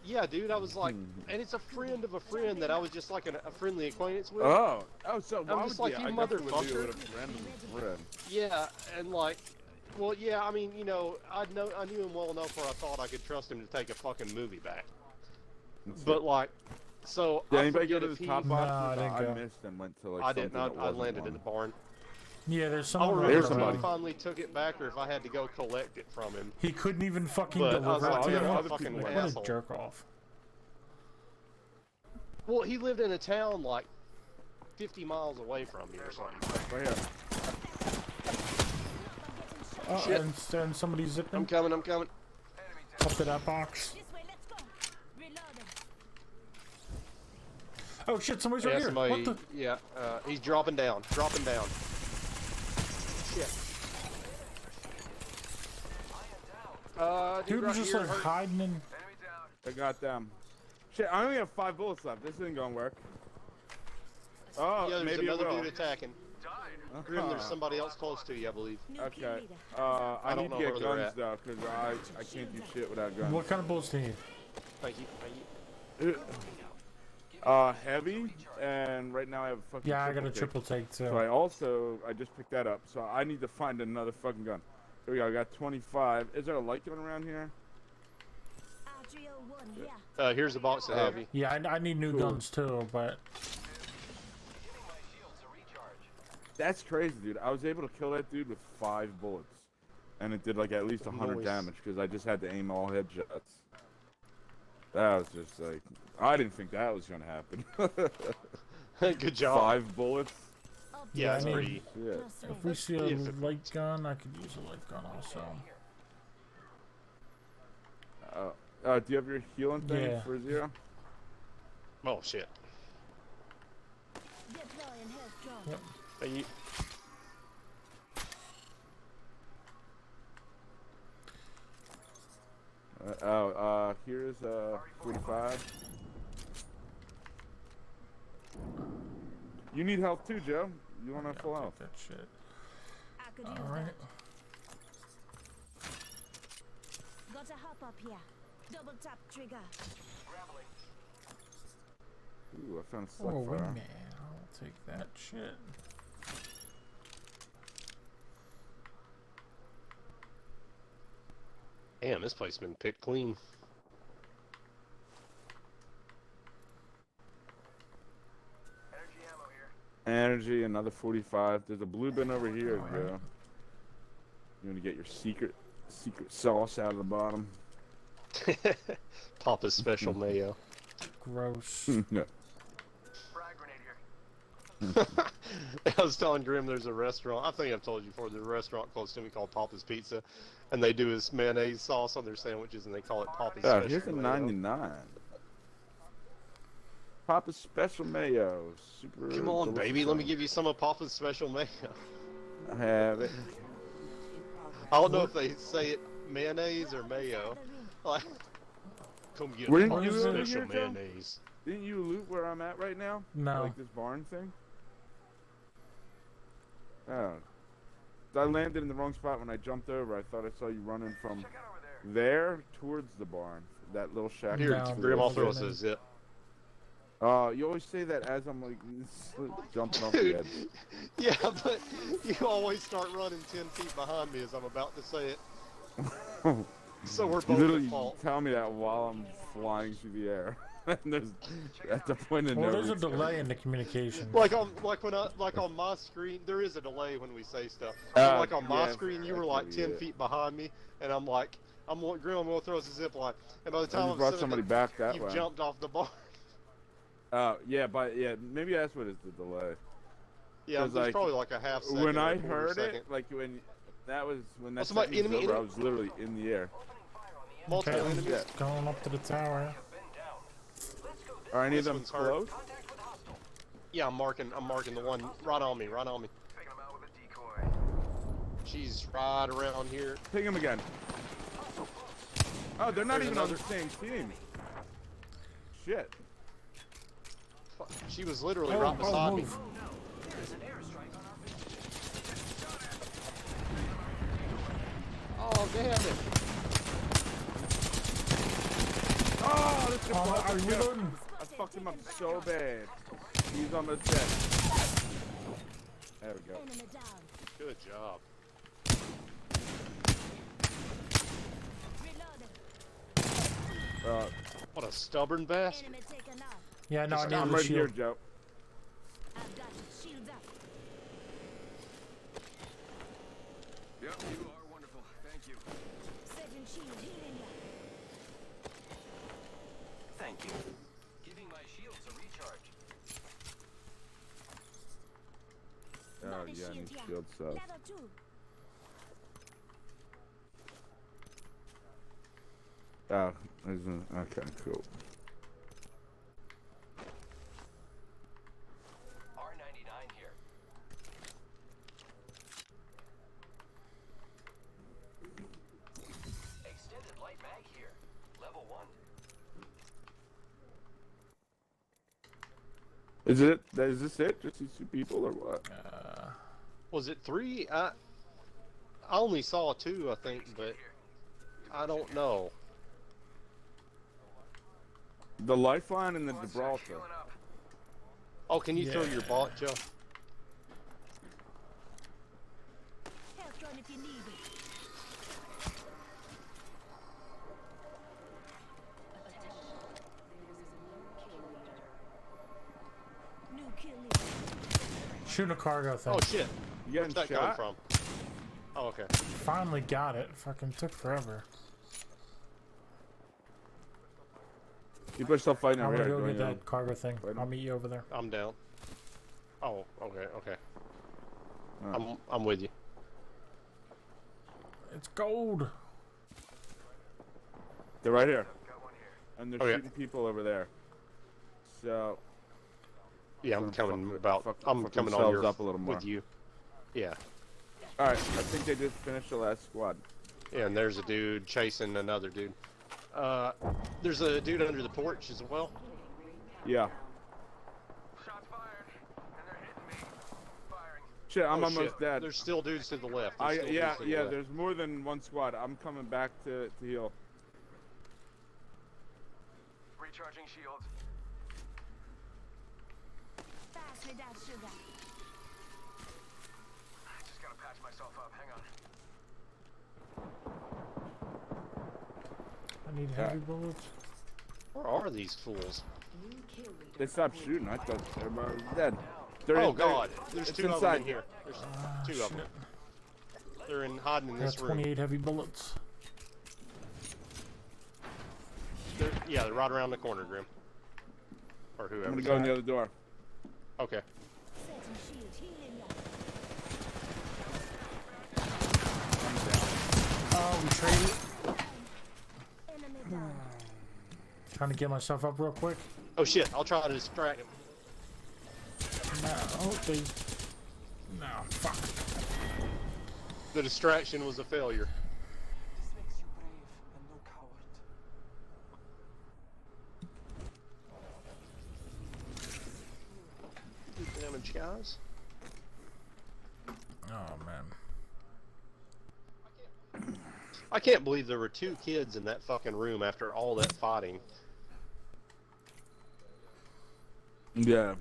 yeah, dude. I was like, and it's a friend of a friend that I was just like a friendly acquaintance with. Oh, so why just would like, you? you I definitely would do motherfucker. it with a random friend. Yeah, and like, well, yeah. I mean, you know, I knew him well enough where I thought I could trust him to take a fucking movie back. But like, so Did I anybody go forget to if the he- top No, box? I didn't go. missed and went to like I didn't. something that I wasn't landed one. in the barn. Yeah, there's I'll someone remember There's if somebody. I finally took it back or if I had to go collect it from him. He couldn't even fucking But I was deliver like, it to "Yeah, you. what a Other fucking people- Like, What what asshole." a jerk off. Well, he lived in a town like 50 miles away from me or something. Right here. Oh, Shit. and somebody's zipping I'm coming. I'm coming. up to that box. This way, let's go. Reloading. Oh shit, somebody's right Yeah, here. somebody. What the? Yeah, he's dropping down. Dropping down. Shit. Dude was right just here like hurt. hiding in. I got them. Shit, I only have 5 bullets left. This isn't gonna work. Oh, Yeah, there's maybe it another will. dude attacking. Grim, there's somebody else close to you, I believe. New kill Okay. leader. I I don't need to know get where they're guns at. though, cause I can't do shit without guns. What kind of bullets do you need? Thank you. Thank you. Heavy, and right now I have a fucking. Yeah, I got a take. triple take too. So I just picked that up. So I need to find another fucking gun. Here we go. I got 25. Is there a light gun around here? R301 here. Here's a box of heavy. Yeah, I need new Cool. guns too, but That's crazy, dude. I was able to kill that dude with 5 bullets, and it did like at least 100 Nice. damage because I just had to aim all headshots. That was just like I didn't think that was gonna happen. Good job. 5 bullets. Up Yeah, I it's mean- pretty. Yeah. plus if we range. see a Yeah, if- light gun, I could use a light gun also. Do you have your healing thing Yeah. for 0? Oh shit. Deploying health drone. Yep. Thank you. Here's 45. You need help too, Joe. You want to Yeah, full I'll health? take that shit. I could use Alright. that. Got to hop up here. Double tap trigger. Ooh, I found a Oh, slug fire. wingman. I'll take that shit. Damn, this place been picked clean. Energy, another 45. There's a blue bin over here, Alright. Joe. You want to get your secret sauce out of the bottom? Papa's special mayo. Gross. No. Frag grenade here. I was telling Grim there's a restaurant. I think I've told you before. There's a restaurant close to me called Papa's Pizza, and they do this mayonnaise sauce on their sandwiches, and they call it Papa's Oh, special here's a mayo. 99. Papa's Special Mayo. Super. Come on, delicious baby. Let me sauce. give you some of Papa's special mayo. I have it. I don't know if they say it mayonnaise or mayo. Like, come get Wouldn't Papa's you over special here, Joe? mayonnaise. Didn't you loot where I'm at right now? No. Like this barn thing? Oh. I landed in the wrong spot when I jumped over. I thought I saw you running from Check out over there. there towards the barn. That little shack. Here, No. Grim, I'll throw Yeah. us a zip. You always say that as I'm like jumping off the Dude, edge. yeah, but you always start running 10 feet behind me as I'm about to say it. So we're You both literally at fault. tell me that while I'm flying through the air. And there's at the point of Well, no there's a return. delay in the communication. Like on my screen, there is a delay when we say stuff. Like on my yeah, screen, you that's were like what 10 it is. feet behind me, and I'm like, Grim, I'm gonna throw us a zip line, and by the I time just I'm brought sitting somebody there, back that you've way. jumped off the bar. Yeah, but yeah, maybe that's what is the delay. Yeah, 'Cause, there's like, probably like a half second. When or I a quarter heard second. it, like when That was when that Oh, somebody- second was enemy, over. I enemy. was literally in the air. Multiple Okay, I'm enemies. Yeah. going up to the tower. Are any of This them one's hard. close? Yeah, I'm marking the one right on me, right on me. Taking him out with a decoy. She's right around here. Ping him again. Oh, they're not There's even on another- the same team. Shit. Fuck, she was literally Oh, right beside me. move. Oh, damn it. Oh, this is Oh, I'm reloading. I fucked him up so bad. He's almost dead. There we go. Enemy down. Good job. Reloaded. What a stubborn bastard. Enemy taken out. Yeah, no, I need I'm the right here, shield. Joe. I've got it. Shields up. Yep, you are wonderful. Thank you. Setting shield. Healing you. Thank you. Giving my shields a recharge. Oh Body yeah, I shield need here. shield stuff. Level 2. Oh, okay, cool. R99 here. Extended light mag here. Level 1. Is it? Is this it? Just these two people or what? Was it 3? I only saw 2, I think, but I don't know. The lifeline and the One sec, Gibraltar. healing up. Oh, can you throw Yeah. your bot, Joe? Health run if you need it. New kill leader. Shooting a cargo thing. Oh, shit. You Where's getting that coming shot? from? Oh, okay. Finally got it. Fucking took forever. You put yourself fighting I'm over gonna here. go doing get your- that cargo thing. Right. I'll meet you over there. I'm down. Oh, okay, okay. Oh. I'm with you. It's gold. They're right here, Got one here. and they're Oh, yeah. shooting people over there. So Yeah, I'm Fuck- coming fuck- about. fuck- I'm fuck coming on themselves your up a little more. with you. Yeah. all right, I think they just finished the last squad. Yeah, and there's a dude chasing another dude. There's a dude under the porch as well. Yeah. Shots fired, and they're hitting me. Firing. Shit, I'm Oh, almost shit. dead. There's still dudes to the left. There's still Yeah, dudes to the yeah. left. There's more than one squad. I'm coming back to heal. Recharging shields. Pass me that sugar. I just gotta patch myself up. Hang on. I need heavy bullets. Where are these fools? New kill leader. They stopped shooting. I thought everybody was dead. They're Oh in- they're- God! There's it's 2 of them inside in here. There's 2 of Shit. them. They're hiding in I got this room. 28 heavy bullets. Yeah, they're right around the corner, Grim. Or I'm whoever. gonna go in the other door. Okay. Setting shield. Healing you. Oh, we traded. Enemy down. Trying to get myself up real quick. Oh shit! I'll try to distract him. No, they. No, fuck. The distraction was a failure. This makes you brave and no coward. Good damage, guys. Oh man. I can't believe there were 2 kids in that fucking room after all that fighting. Yeah.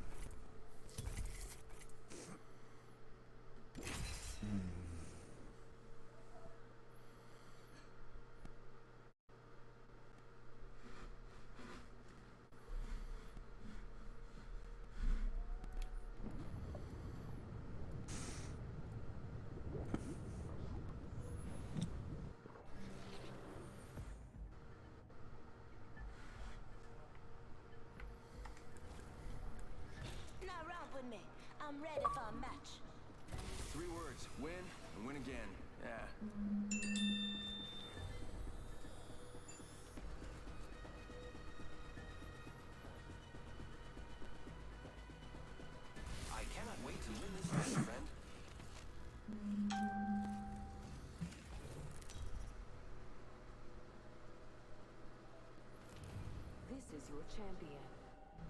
Now romp with me. I'm ready for a match. 3 words. Win and win again. Yeah. I cannot wait to win this match, friend. This is your champion.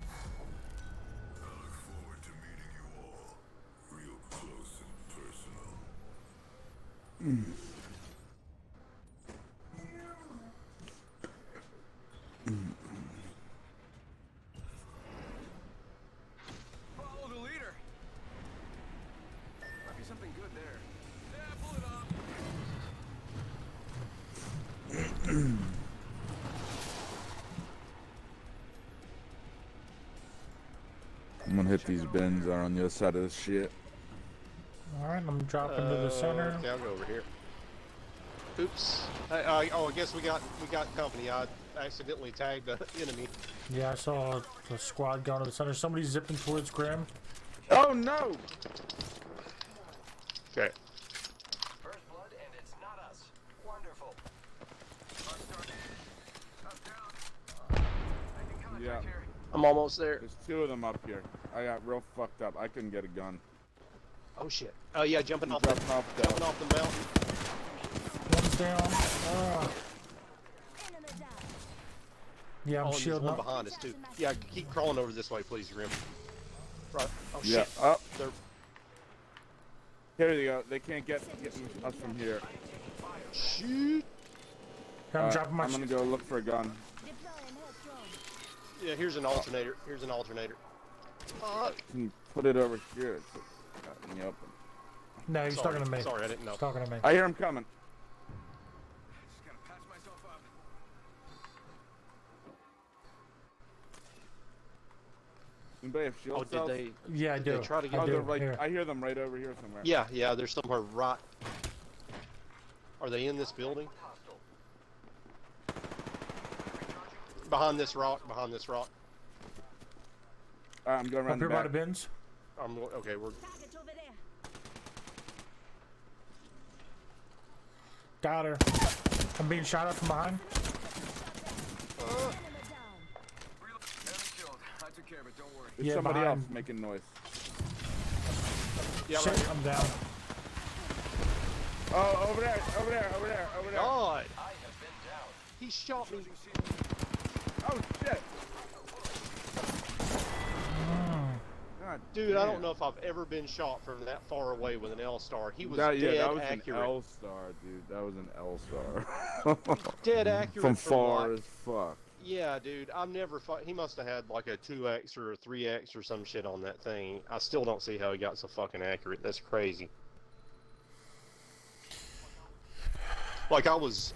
I look forward to meeting you all, real close and personal. Follow the leader. Might be something good there. Yeah, pull it up. I'm gonna hit these bins that are on the other side of this shit. Alright, I'm dropping to the center. Okay, I'll go over here. Oops. Oh, I guess we got company. I accidentally tagged the enemy. Yeah, I saw the squad going to the center. Somebody's zipping towards Graham. Oh no! Okay. First blood, and it's not us. Wonderful. Up, down. Making contact Yeah. here. I'm almost there. There's two of them up here. I got real fucked up. I couldn't get a gun. Oh shit. Oh yeah, jumping off Dropping off the- jumping off the mountain. One's down. Ah. Enemy down. Yeah, I'm Oh, and there's shielding one up. behind us too. Yeah, keep crawling over this way, please, Grim. Right. Oh Yeah. shit. Up. They're Here they go. They can't get us from here. shoot. I'm dropping my I'm gonna go look for a gun. Deploying head drone. Yeah, here's an alternator. Here's an alternator. Can you put it over here? It's out in the open. No, he's Sorry. talking to me. Sorry, I didn't know. He's talking to me. I hear him coming. Just gotta patch myself up. Anybody have shield Oh, did cells? they? Yeah, I Did do. they try to I get- Oh, do. they're right. Here. I hear them right over here somewhere. Yeah, yeah. There's somewhere right. Are they in this building? Behind this rock. Behind this rock. All right, I'm going Up around here the by back. the bins. Okay. We're Target over there. Got her. I'm being shot at from behind. Enemy down. Reload. Enemy killed. I took care of it, don't worry. There's Yeah, somebody behind. else making noise. yeah. Shit, Right here. I'm down. Oh, over there, over there, over there, over there. God, I have been down. he shot me. Oh shit. God Dude, I damn. don't know if I've ever been shot from that far away with an L-star. He was That, yeah, dead that was accurate. an L star, dude. That was an L star. Dead accurate From far like, as fuck. yeah, dude. I've never fought. He must have had like a 2x or a 3x or some shit on that thing. I still don't see how he got so fucking accurate. That's crazy. Like I was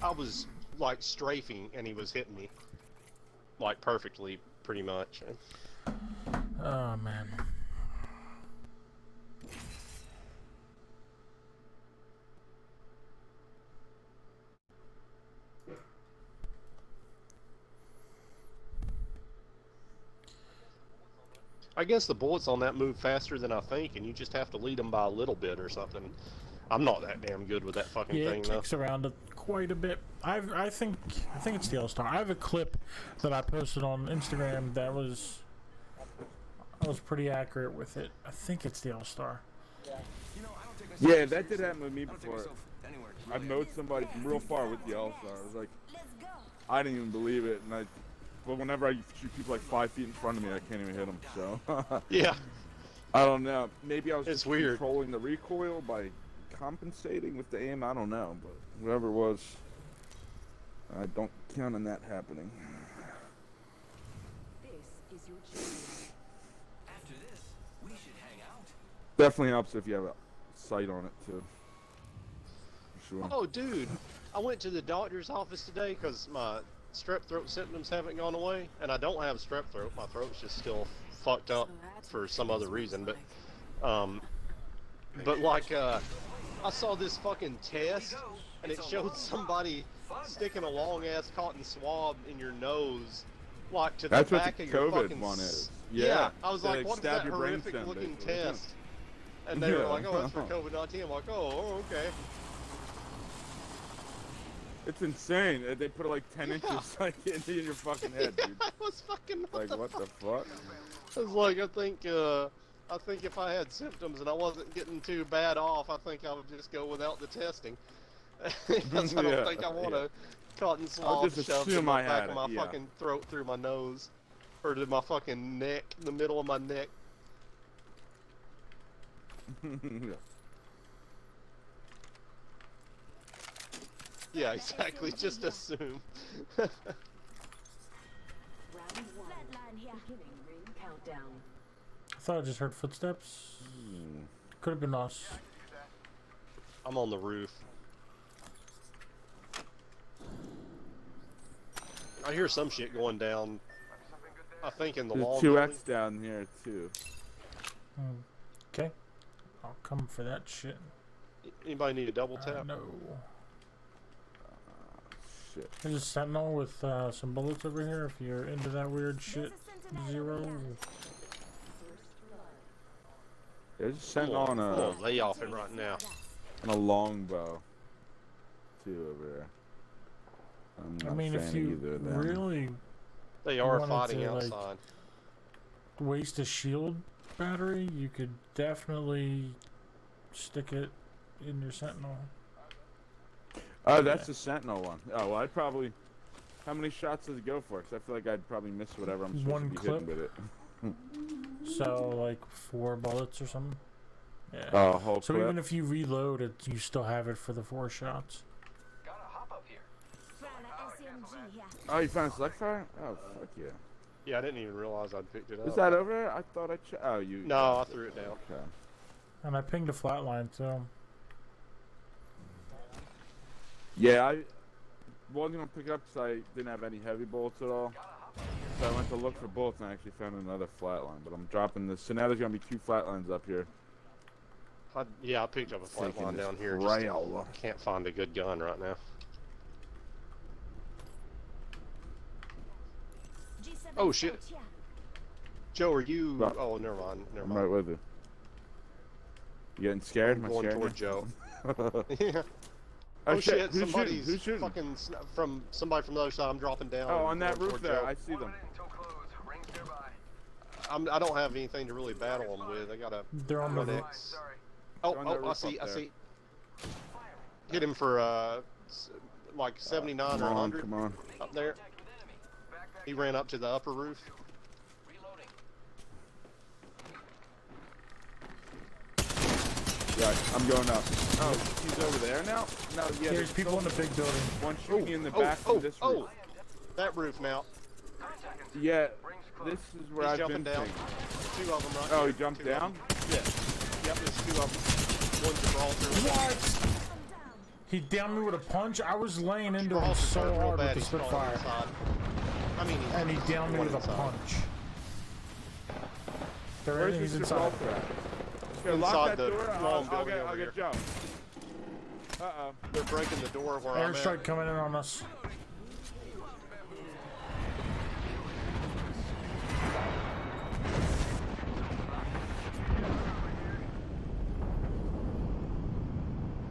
like strafing and he was hitting me like perfectly, pretty much. Oh, man. I guess the bullets on that move faster than I think, and you just have to lead them by a little bit or something. I'm not that damn good with that fucking Yeah, thing it though. kicks around quite a bit. I think it's the L-Star. I have a clip that I posted on Instagram that was I was pretty accurate with it. I think it's the L-Star. You know, I don't take myself Yeah, too that did seriously. happen with me I don't take before. myself anywhere. I mowed somebody from real far with the L star. I was like, Let's go. I didn't even believe it, and but whenever I shoot people like 5 feet in front of me, I can't even hit them. So Yeah. I don't know. Maybe I was It's just weird. controlling the recoil by compensating with the aim. I don't know, but whatever it was, I don't count on that happening. This is your champion. After this, we should hang out. Definitely helps if you have a sight on it too. For sure. Oh, dude, I went to the doctor's office today because my strep throat symptoms haven't gone away, and I don't have strep throat. My throat's just still fucked up for some other reason, but like, I saw this fucking test, and it showed somebody sticking a long ass cotton swab in your nose, like to the That's what back the of your COVID fucking one is. Yeah, Yeah, I was they like, what is stab that your brain horrific stem, looking basically. test? And they were Yeah. like, oh, that's for COVID-19. I'm like, oh, okay. It's insane. They put it like 10 inches like in your fucking head, dude. I was fucking Like, what the fuck? I was like, I think if I had symptoms and I wasn't getting too bad off, I think I would just go without the testing. Because I don't Yeah, think I want yeah. a cotton I'll swab just shoved in assume the I back had of my it, yeah. fucking throat through my nose. Or to my fucking neck, the middle of my neck. Yeah, exactly. Just assume. Round 1. Flatline here. Beginning ring countdown. I thought I just heard footsteps. Could have been us. I'm on the roof. I hear some shit going down. I think in the There's long 2x down here, too. Okay. I'll come for that shit. Anybody need a double tap? No. Shit. There's a sentinel with some bullets over here if you're into that weird shit. There's a sentinel over 0. here. There's a sentinel on I'm a, gonna lay off it right now. on a longbow, too, over there. I'm not I mean, a fan if of you either of them. They really are wanted fighting to, like, outside. waste a shield battery, you could definitely stick it in your sentinel. Oh, that's the sentinel one. Oh, well, I'd probably... How many shots does it go for? Because I feel like I'd probably miss whatever I'm supposed One to be clip. hitting with it. So, like, 4 bullets or something. Yeah. Oh, a whole So clip? even if you reload it, you still have it for the 4 shots. Gotta hop up here. Frana SMG here. Oh, you found a select fire? Oh, fuck yeah. Yeah, I didn't even realize I'd picked it up. Is that over there? I thought I oh, you... No, I threw it down. Okay. And I pinged a flatline too. Yeah, I wasn't going to pick it up because I didn't have any heavy bullets at all. So I went to look for bullets and I actually found another flatline. But I'm dropping this. So now there's going to be 2 flatlines up here. Yeah, I picked up a flat Taking line this down here. rail. Just can't find a good gun right now. G7 Oh, shit. out here. Joe, are you? Right. Oh, never mind. Never I'm mind. right with you. You getting scared? I'm Am I going scared toward you? Joe. Yeah. Oh shit! Who's Somebody's shooting? Who's shooting? fucking from somebody from the other side. I'm dropping down. Oh, and on that going roof toward there. Joe. I see them. Until close. Rings nearby. I don't have anything to really battle them with. I got a They're on the Run roof. it. Sorry. Oh, They're on that I roof see. up I there. see. Hit him for like 79 Come or on, 100 come on. up there. He ran up to the upper roof. Right, I'm going up. Oh, he's over there now? No, yeah. There's people in the big building. One shooting in the Oh, back from this roof. oh! That roof now. Yeah, this is where He's I've jumping been down. thinking. 2 of them right Oh, there. he jumped 2 of down? them. Yeah. Yep, there's 2 of them. One's Gibraltar. What? I'm down. He downed me with a punch. I was laying into him Gibraltar's so hurt real hard with bad. the He's crawling Spitfire. inside. I mean, And he downed me one with a inside. punch. There Where's he's this inside. Gibraltar at? Here, lock Inside that the door. long I'll building get over here. Joe. Uh-oh. They're breaking the door where I'm Airstrike at. coming in on us.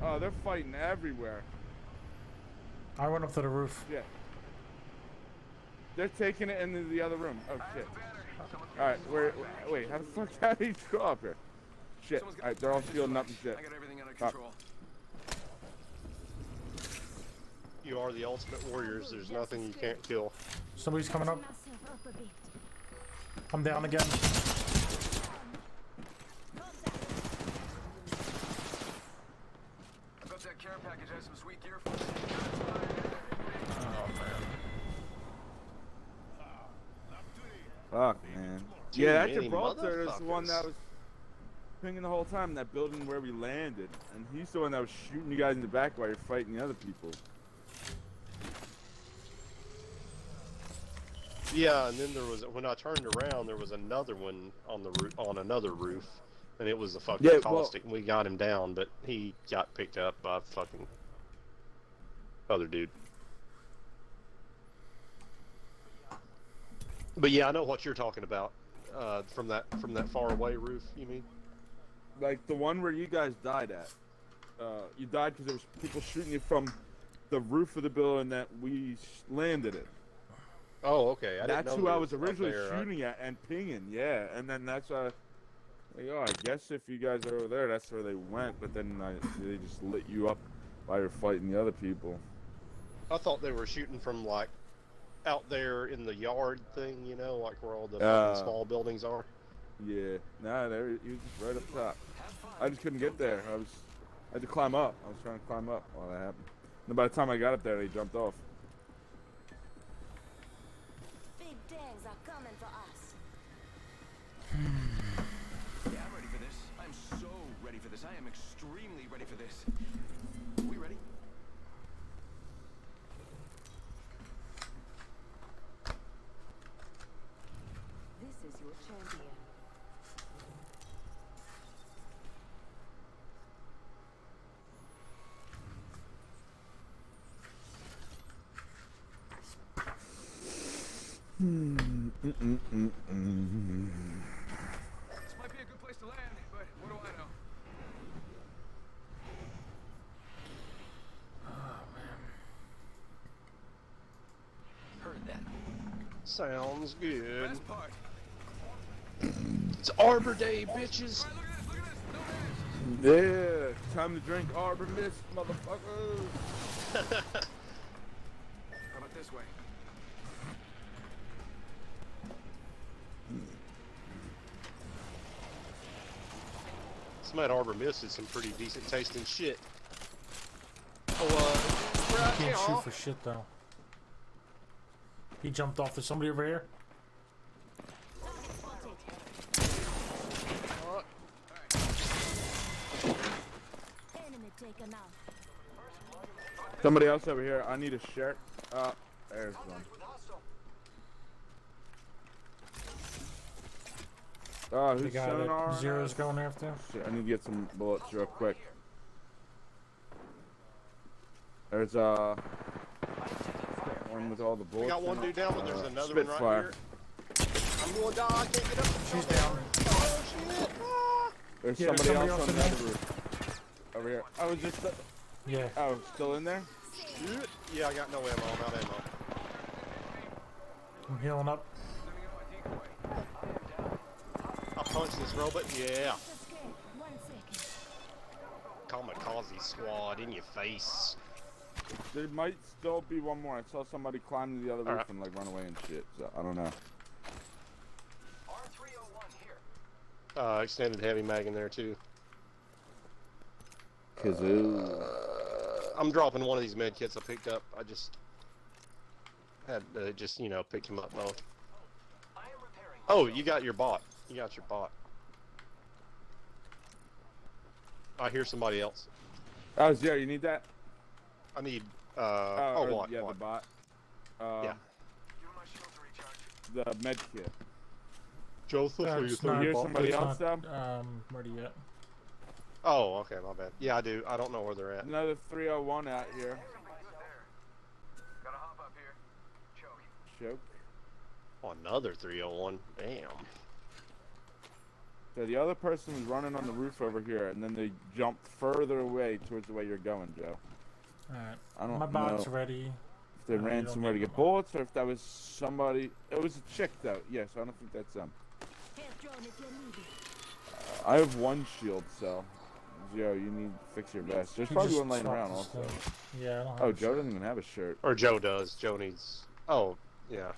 Oh, they're fighting everywhere. I went up to the roof. Yeah. They're taking it into the other room. Oh, shit. Alright, wait, how the fuck how did he go up here? Shit. Alright, they're all shielding up and shit. I got everything under Up. control. You are the ultimate warriors. There's nothing you can't kill. Somebody's coming up. Myself up a bit. I'm down again. I bet that care package has some sweet gear for us. Fuck, man. Too Yeah, that many Gibraltar is the one that motherfuckers. was pinging the whole time, that building where we landed. And he's the one that was shooting you guys in the back while you're fighting the other people. Yeah, and then there was when I turned around, there was another one on the on another roof, and it was a fucking Yeah, well- caustic. And we got him down, but he got picked up by a fucking other dude. But yeah, I know what you're talking about. From that far away roof, you mean? Like the one where you guys died at. You died because there was people shooting you from the roof of the building that we landed in. Oh, okay. I didn't That's know who I there was up originally there. shooting at and pinging, yeah. And then that's like, oh, I guess if you guys are over there, that's where they went. But then they just lit you up while you're fighting the other people. I thought they were shooting from like out there in the yard thing, you know, like where all the Uh, fucking small buildings are. Yeah, nah, he was just right up top. I just couldn't get there. I had to climb up. I was trying to climb up while that happened. And by the time I got up there, they jumped off. Big things are coming for us. Yeah, I'm ready for this. I'm so ready for this. I am extremely ready for this. We ready? This is your champion. This might be a good place to land, but what do I know? Heard that. Sounds good. Best part. It's Arbor Day, bitches. All right, look at this. Look at this. Yeah, time to drink Arbor Mist, motherfuckers. How about this way? Some of that Arbor Mist is some pretty decent tasting shit. Oh, right Can't here. shoot for shit though. He jumped off. There's somebody over here. Enemy taken out. Somebody else over here. I need a shirt. There's one. The Who's guy sonar? that Zero's going after. Shit, I need to get some bullets real quick. There's one with all the bullets. We got one in it. dude down, but there's another one right Spitfire. here. I'm gonna die. I can't get up. She's down. Oh shit! Ah! There's Yeah, somebody somebody else else on in the there. other roof. Over here. I was just. Yeah. Oh, still in there? Shit. Yeah, I got no ammo. I'm out of ammo. I'm healing up. I punched this robot. Yeah. Escape. 1 second. Kamikaze squad in your face. There might still be one more. I saw somebody climb to the other roof Alright. and like run away and shit. So I don't know. R301 here. Extended heavy mag in there too. Kazoo. I'm dropping one of these med kits I picked up. I just had to pick him up though. I am repairing. Oh, you got your bot. You got your bot. I hear somebody else. Oh, Zero, you need that? I need. or, What? Yeah, What? the bot. Yeah. Give my shield to recharge. The med kit. Joseph, Uh, are you it's through not- your hear bot? somebody it's else not, down? ready yet. Oh, okay, my bad. Yeah, I do. I don't know where they're at. Another 301 out here. Gotta hop up here. Choke. Choke. Oh, another 301. Damn. So the other person was running on the roof over here, and then they jumped further away towards the way you're going, Joe. Alright. I don't My bot's know ready. if they you ran don't somewhere to need get my bot. bullets, or if that was somebody. It was a chick, though. Yes, I don't think that's them. Health drone if you need it. I have one shield cell. Zero, you need to fix your vest. There's You probably just one laying swap around the also. stuff. Yeah, I don't have Oh, a Joe shirt. doesn't even have a shirt. Or Joe does. Joe needs. Oh, yeah.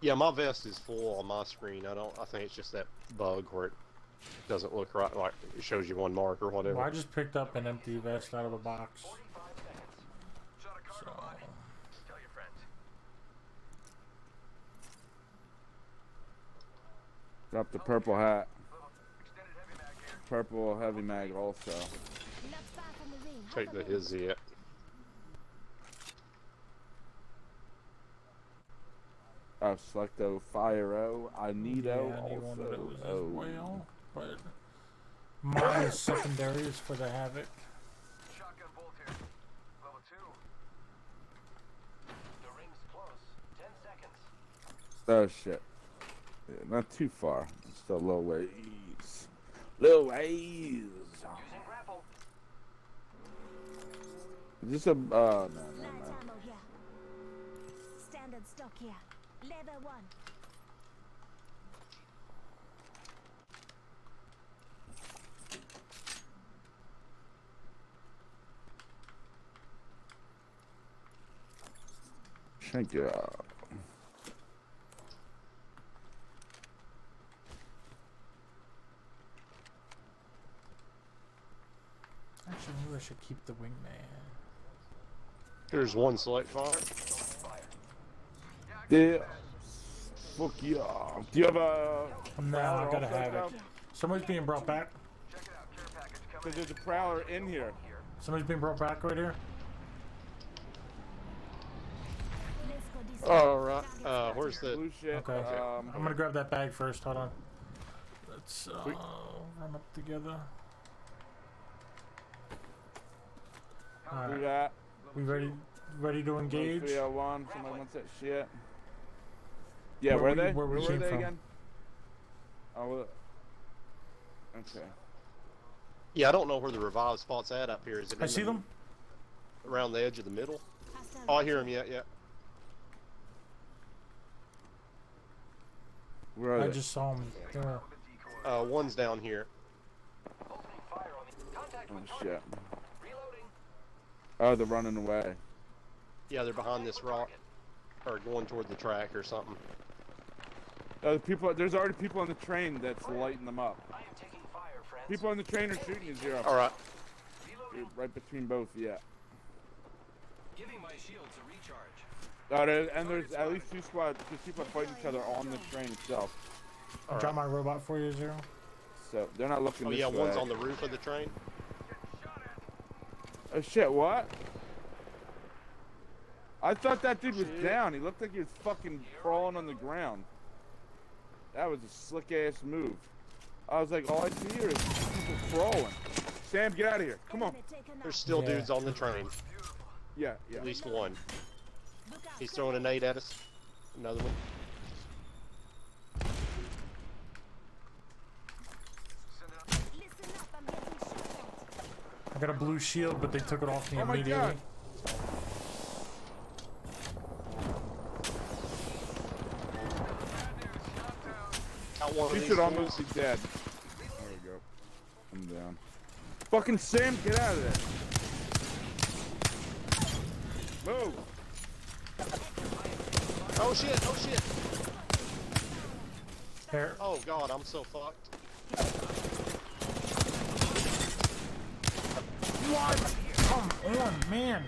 Yeah, my vest is full on my screen. I think it's just that bug where it doesn't look right, like it shows you one mark or whatever. Well, I just picked up an empty vest out of a box. 45 seconds. Shot a So, cargo body. Tell your friends. Drop the purple hat. Extended heavy mag here. Purple heavy mag also. Not far from the ring. Take the his it. Oh, Selecto Fire-O. yeah, I need Anito one of those also. as Oh. well. But mine is secondary is for the Havoc. Shotgun bolt here. Level 2. The ring's close. 10 seconds. Oh shit. Yeah, not too far. Still a little ways. Little ways. Using grapple. Is this a no, never Light mind. ammo here. Standard stock here. Level 1. Thank you. Actually, maybe I should keep the wingman. Here's one select fire. Yeah. Fuck yeah. Do you have a? No, I gotta have it. out? Somebody's being brought back. Cause there's a prowler in here. Somebody's being brought back right here. Let's go this way. All right. Where's the? Blue shit. Okay. I'm gonna grab that bag first. Hold on. Let's Sweet. run up together. Do Alright. that. We ready to engage? 301. Somebody wants that shit. Yeah, Where where are we- they? where we Where were came they from. again? Oh, well, okay. Yeah, I don't know where the revived spot's at up here. Is it? I in see the- them. around the edge of the middle. Hostile Oh, I hear him. Yeah, yeah. Where are I they? just saw them. There. One's down here. Oh shit. Oh, they're running away. Yeah, they're behind this rock, or going toward the track or something. The people. There's already people on the train that's lighting them up. People on the train are shooting you, Zero. All right. You're right between both. Yeah. Giving my shields a recharge. And there's at least two squads, because people are fighting each other on the train itself. I'll drop my robot for you, Zero. So they're not looking Oh this yeah, way. one's on the roof of the train. Oh shit, what? I thought that dude was down. He looked like he was fucking crawling on the ground. That was a slick ass move. I was like, all I see here is people crawling. Sam, get out of here. Come on. enemy taken out. There's still Yeah. dudes on the train. Yeah, yeah. At least one. Look out. He's throwing a nade at us. Another one. Listen up, I'm getting shot at. I got a blue shield, but they took it off me Oh my immediately. God. Got one of He these should fools. almost be dead. There we go. I'm down. Fucking Sam, get out of there. Move. Oh shit! Oh shit! There. Oh god, I'm so fucked. What? Come on, man.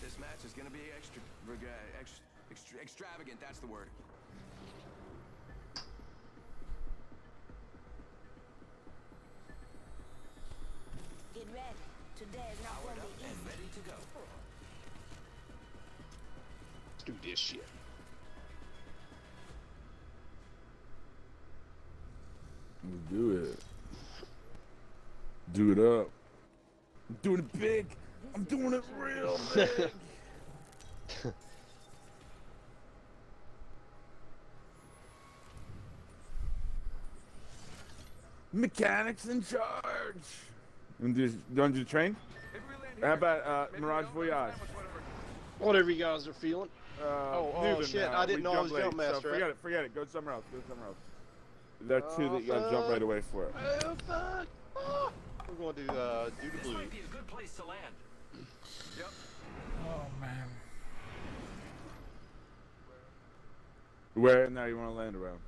This match is gonna be extravagant. That's the word. Get ready. Today is not going to be easy. Ready to go. Let's do this shit. Let's do it. Do it up. I'm doing it big. I'm doing it real big. Mechanics in charge. You want to do the train? How about Mirage Voyage? Whatever you guys are feeling. Oh shit, I didn't know I was jump master. So forget it. Go somewhere else. There are two that you gotta jump right away for. Oh fuck! Oh. We're going to do the This blue. might be a good place to land. Yep. Oh man. Where now you want to land around?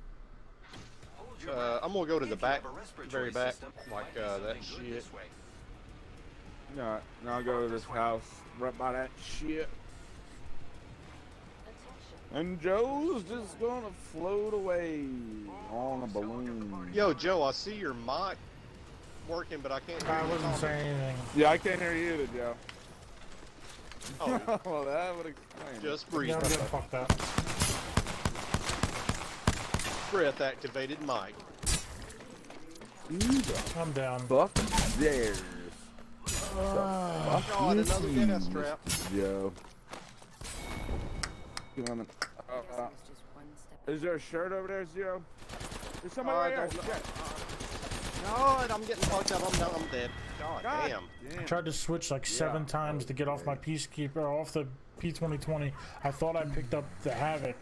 Hold your breath. I'm gonna go to the If you back, have a respiratory very back, system, like might be that something good shit. this way. No, now I'll go to this house right by that shit. And Joe's just gonna float away on a balloon. Yo, Joe, I see your mic working, but I can't hear I you wasn't talking. saying anything. Yeah, I can't hear you either, Joe. Oh, Well, that would explain. just breathe. Yeah, I'm gonna fuck that. Breath activated mic. I'm down. Fuck theirs. God, another gas trap. Joe. Is there a shirt over there, Zero? There's somebody right don't here. know. Shit. God, I'm getting fucked up. I'm dead. God, God damn. I tried to switch like 7 times to get off my Peacekeeper, off the P2020. I thought I picked up the Havoc,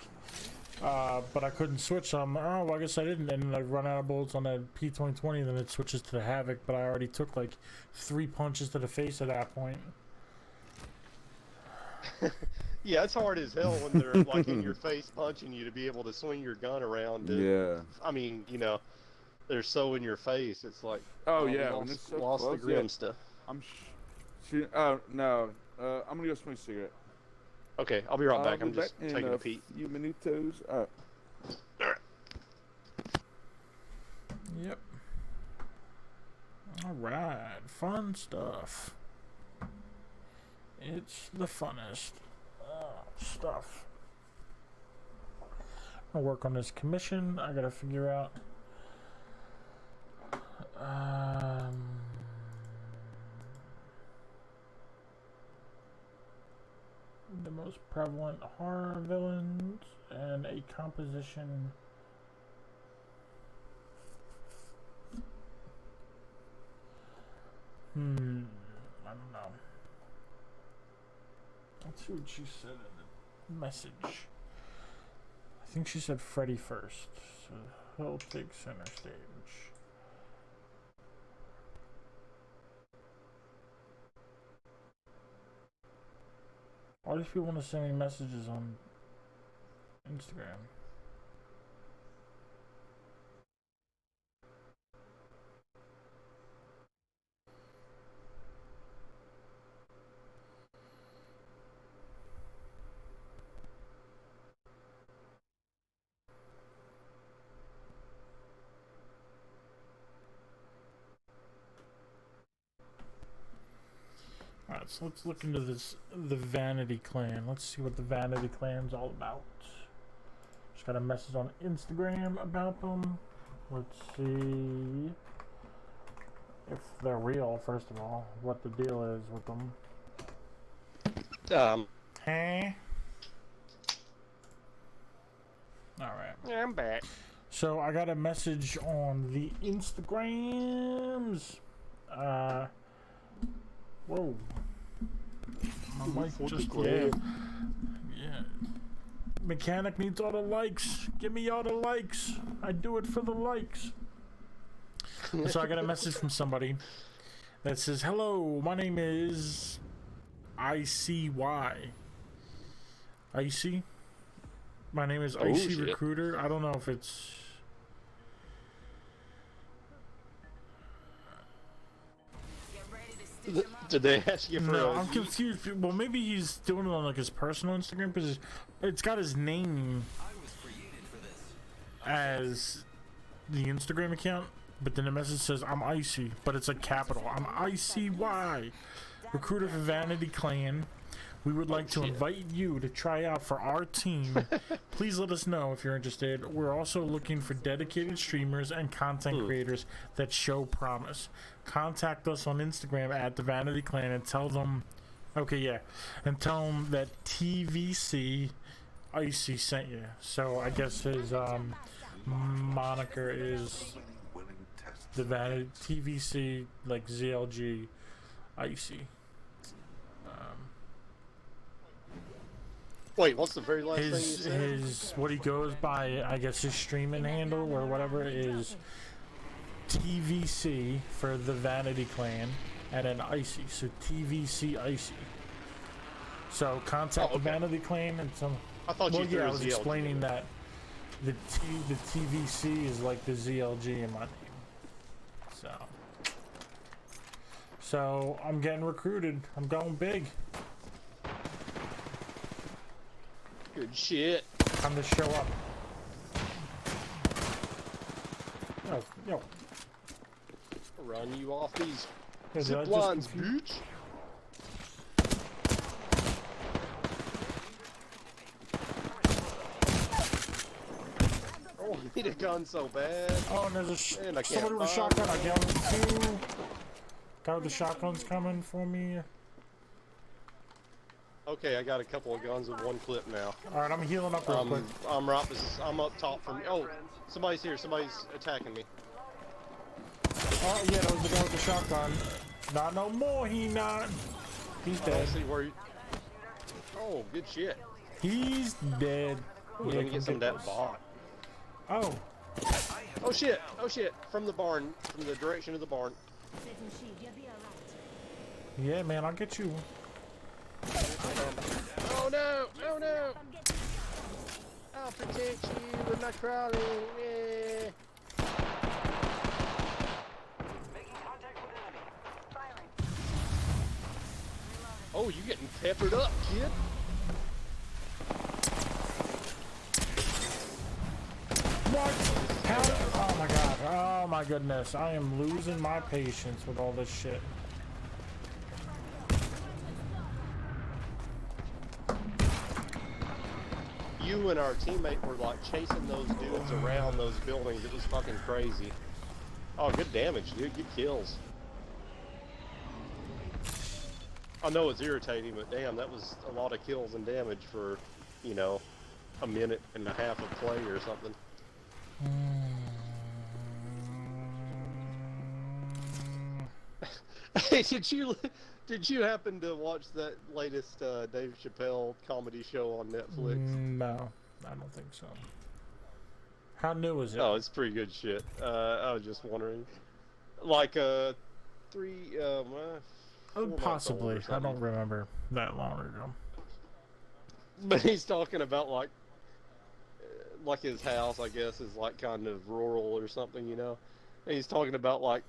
but I couldn't switch. So I'm like, oh, well, I guess I didn't. And then I run out of bullets on the P2020, then it switches to the Havoc. But I already took like 3 punches to the face at that point. Yeah, it's hard as hell when they're like in your face punching you to be able to swing your gun around. Yeah. I mean, you know, they're so in your face. It's like, Oh, yeah. When lost, it's so lost the close, grim yeah. stuff. I'm shooting. Oh, no. I'm gonna go smoke a cigarette. Okay, I'll be right back. I'll I'm be just back in taking a peek. few minutos. Alright. Yep. Alright, fun stuff. It's the funnest stuff. I'll work on this commission. I gotta figure out the most prevalent horror villains and a composition. I don't know. Let's see what she said in the message. I think she said Freddy first, so he'll take center stage. Why do people want to send me messages on Instagram? Alright, so let's look into this, the Vanity Clan. Let's see what the Vanity Clan's all about. Just got a message on Instagram about them. Let's see if they're real, first of all. What the deal is with them. Huh? Alright. I'm back. So I got a message on the Instagrams. Whoa. My mic just, yeah. Mechanic needs all the likes. Give me all the likes. I do it for the likes. So I got a message from somebody that says, hello, my name is ICY. Icy? My name is Icy shit. Recruiter. I don't know if it's... Did they ask you for No, a I'm confused. Well, maybe he's doing it on like his personal Instagram because it's got his name as the Instagram account, but then the message says I'm Icy, but it's a capital. I'm ICY, recruiter for Vanity Clan. We would like to invite you to try out for our team. Please let us know if you're interested. We're also looking for dedicated streamers and content creators that show promise. Contact us on Instagram at the Vanity Clan and tell them, and tell them that TVC Icy sent you. So I guess his moniker is the Vanity TVC like ZLG Icy. Wait, what's the very last thing you His said? his what he goes by, I guess his streaming handle or whatever is TVC for the Vanity Clan, and then Icy. So TVC Icy. So contact the Vanity Clan and some. I thought you Well, threw yeah, a I was ZLG explaining in there. that the TVC is like the ZLG in my name. So I'm getting recruited. I'm going big. Good shit. Time to show up. Yo. Run you off these Is zip that just lines, confused? bitch. Oh, I need a gun so bad. Oh, and there's Man, I can't somebody with a find shotgun. I one. downed two. Guy with the shotgun's coming for me. Okay, I got a couple of guns with one clip now. All right, I'm healing up real quick. I'm up top from. Oh, somebody's here. Somebody's attacking me. Oh yeah, that was the guy with the shotgun. Not no more. He not. He's I dead. don't see where. Oh, good shit. He's dead. Ooh, let me get some of that bot. Oh. Oh shit! Oh shit! From the barn, from the direction of the barn. Setting shield, you'll be alright. Yeah, man, I'll get you. Oh no! Oh no! I'm getting I'll protect you with my crawling. Yeah. Oh, you getting peppered up, kid? What? How? Oh my god. Oh my goodness. I am losing my patience with all this shit. You and our teammate were like chasing those dudes around those buildings. It was fucking crazy. Oh, good damage, dude. Good kills. I know it's irritating, but damn, that was a lot of kills and damage for, you know, a minute and a half of play or something. Hey, did you happen to watch that latest Dave Chappelle comedy show on Netflix? No, I don't think so. How new is it? Oh, it's pretty good shit. I was just wondering, like 4 months Possibly. old or I something. don't remember that long ago. But he's talking about like his house, I guess, is like kind of rural or something, you know. And he's talking about like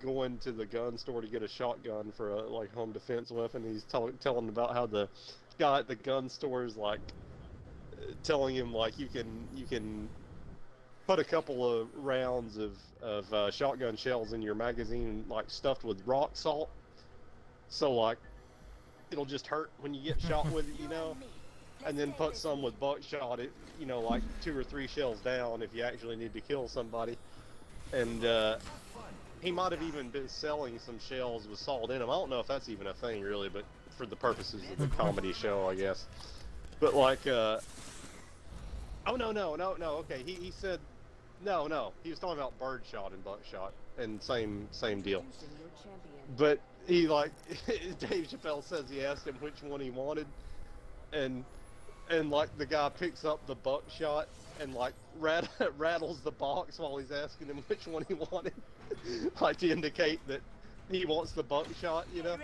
going to the gun store to get a shotgun for a like home defense weapon. He's telling about how the guy at the gun store is like telling him like you can put a couple of rounds of shotgun shells in your magazine like stuffed with rock salt, so like it'll just hurt when you get shot with it, you know. And then put some with buckshot, it, you know, like 2 or 3 shells down if you actually need to kill somebody. And he might have even been selling some shells with salt in them. I don't know if that's even a thing really, but for the purposes of the comedy show, I guess. But like, oh no, okay, he said, no, he was talking about birdshot and buckshot, and same deal. Choosing your champion. But he like, Dave Chappelle says he asked him which one he wanted, and like the guy picks up the buckshot and like rattles the box while he's asking him which one he wanted, like to indicate that he wants the buckshot, you know.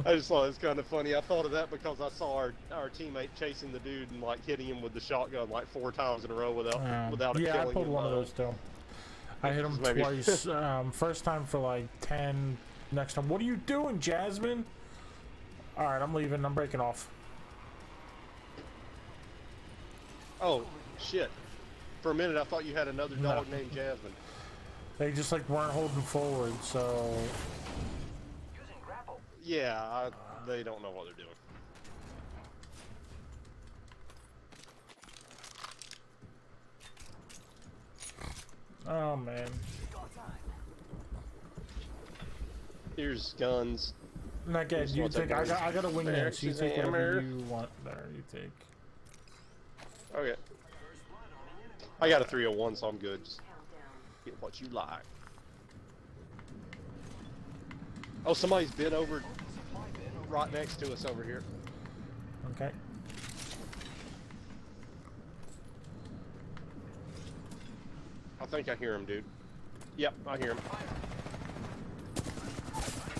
I just thought it was kind of funny. I thought of that because I saw our teammate chasing the dude and like hitting him with the shotgun like 4 times in a row without it Yeah, I killing pulled him. one of those too. I hit him Maybe. twice. First time for like 10. Next time, what are you doing, Jasmine? All right, I'm leaving. I'm breaking off. Oh shit! For a minute, I thought you had another No. dog named Jasmine. They just like weren't holding forward, so Yeah, they don't know what they're doing. oh man. Here's guns. Not good. Just You want that take. I got a wing There, it. So you she's take a whatever hammer. you want. There, you take. Okay. I got a 301, so I'm good. Just Get what you like. Oh, somebody's been over right next to us over here. Okay. I think I hear him, dude. Yep, I hear him.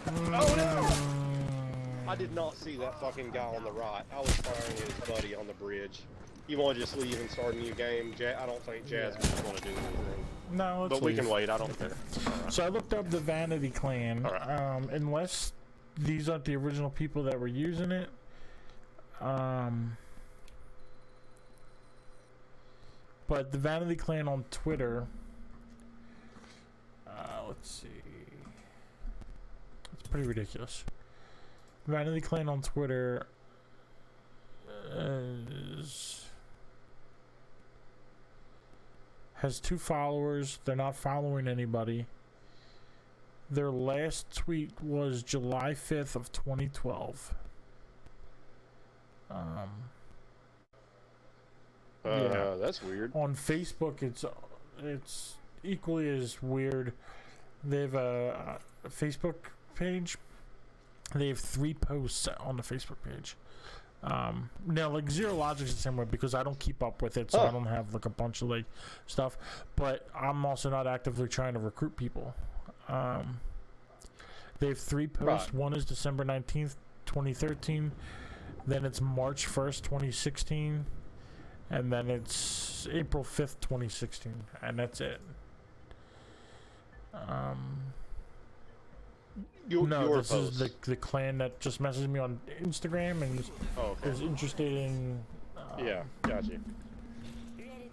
Oh no! I did not see that fucking guy on the right. I was firing at his buddy on the bridge. You want to just leave and start a new game? I don't think Jasmine's going to do anything. No, let's But we leave. can wait. I don't care. So I looked up the Vanity Clan. Alright. Unless these aren't the original people that were using it. But the Vanity Clan on Twitter. Let's see. It's pretty ridiculous. Vanity Clan on Twitter has 2 followers. They're not following anybody. Their last tweet was July 5th of 2012. Yeah. That's weird. On Facebook, it's equally as weird. They have a Facebook page. They have 3 posts on the Facebook page. Now, like, Zero Logic's the same way because I don't keep up with it, so I don't have like a bunch of like stuff. But I'm also not actively trying to recruit people. They have 3 posts. Right. One is December 19th, 2013. Then it's March 1st, 2016. And then it's April 5th, 2016. And that's it. No, your this is post. the clan that just messaged me on Instagram and Oh, okay. is interested in Yeah, gotcha.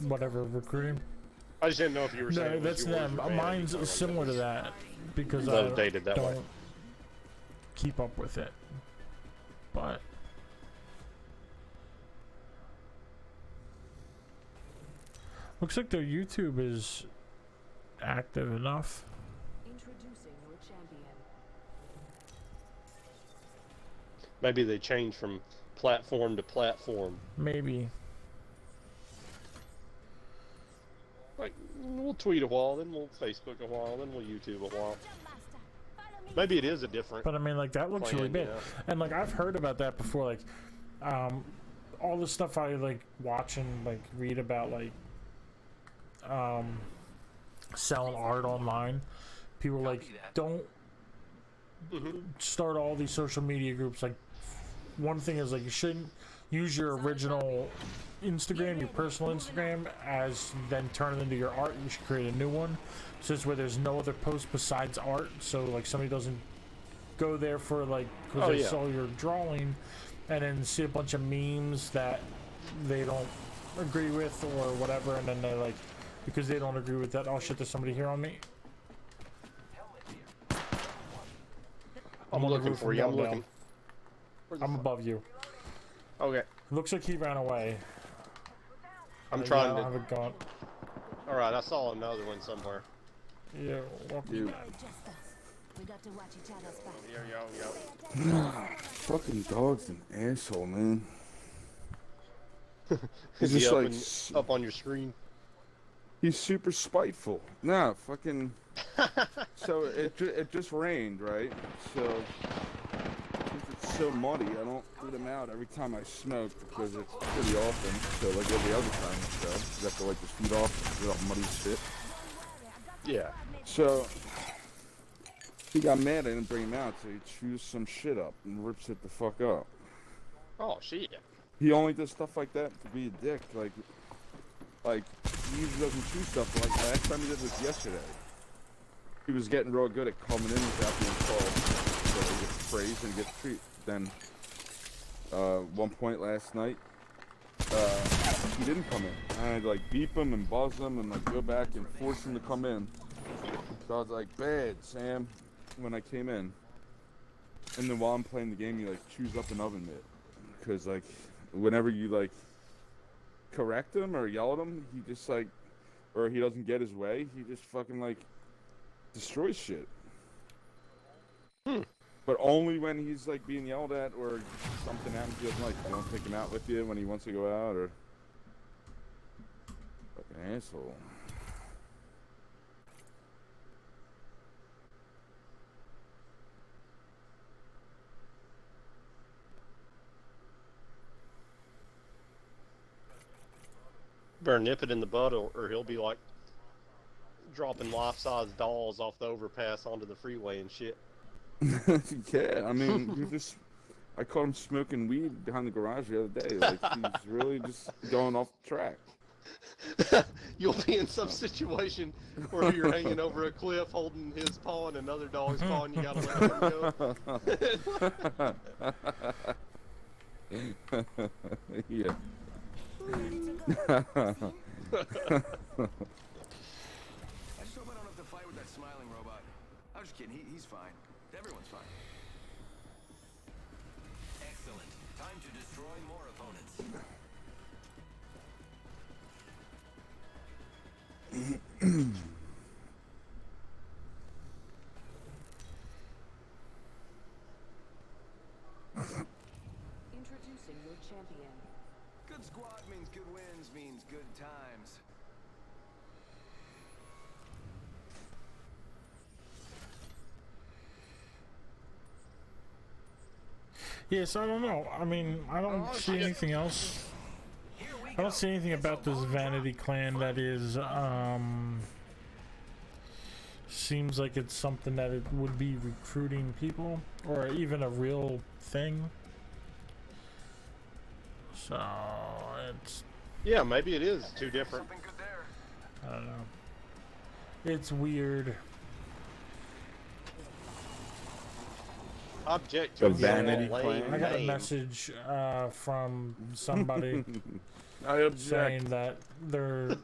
whatever recruiting. I just didn't know if you were saying No, it was that's yours them. or Mine's Vanity. similar to that because Those I dated that way. don't keep up with it. But looks like their YouTube is active enough. Introducing your champion. Maybe they changed from platform to platform. Maybe. Like, we'll tweet a while, then we'll Facebook a while, then we'll YouTube a while. Jump master. Follow me. Maybe it is a different But I mean, like, that looks plan, really big. yeah. And like, I've heard about that before. Like, all the stuff I like watch and like read about, like, selling art online. People like don't start all these social media groups. Like, one thing is like you shouldn't use your original Instagram, your personal Instagram, as then turn it into your art. You should create a new one, so it's where there's no other post besides art. So like somebody doesn't go there for like because Oh, they yeah. saw your drawing, and then see a bunch of memes that they don't agree with or whatever, and then they're like, because they don't agree with that. Oh shit! There's somebody here on me. I'm on the looking roof for in you. I'm Belldale. looking. I'm above you. Okay. Looks like he ran away. I'm Yeah, trying I don't to. have a gun. Alright, I saw another one somewhere. Yeah, welcome Dude. back. Just us. We got to watch each other's back. Yo. Fucking dog's an asshole, man. Is He's he just up, like up on your screen? he's super spiteful. Nah, fucking. So it just rained, right? So since it's so muddy, I don't let him out every time I smoke because it's pretty often. So like every other time, so you have to like just feed off, get all muddy shit. Yeah. So he got mad I didn't bring him out, so he chews some shit up and rips it the fuck up. Oh, shit. He only does stuff like that to be a dick. Like he usually doesn't chew stuff. Like last time he did this yesterday. He was getting real good at coming in without being called. So he gets praised and he gets treat. Then one point last night, he didn't come in. I had to like beep him and buzz him and like go back and force him to come in. So I was like, bad, Sam, when I came in. And then while I'm playing the game, he like chews up an oven mitt. Cause like, whenever you like correct him or yell at him, he just like, or he doesn't get his way, he just fucking like destroys shit. But only when he's like being yelled at or something happens he doesn't like. You don't take him out with you when he wants to go out or fucking asshole. Better nip it in the bud, or he'll be like dropping life-size dolls off the overpass onto the freeway and shit. Yeah, I mean, he just. I caught him smoking weed behind the garage the other day. Like, he's really just going off the track. You'll be in some situation where you're hanging over a cliff holding his paw and another dog's paw and you gotta let him go. Yeah. Ready to go. I just hope I don't have to fight with that smiling robot. I'm just kidding. He's fine. Everyone's fine. Excellent. Time to destroy more opponents. Introducing your champion. Good squad means good wins means good times. Yes, I don't know. I mean, I don't see anything else. I don't see anything about this Vanity Clan that is, seems like it's something that it would be recruiting people, or even a real thing. So, it's, Yeah, maybe it is two different. Something good there. I don't know. It's weird. Object The to Vanity lame Clan? I got a name. message from somebody I object. saying that they're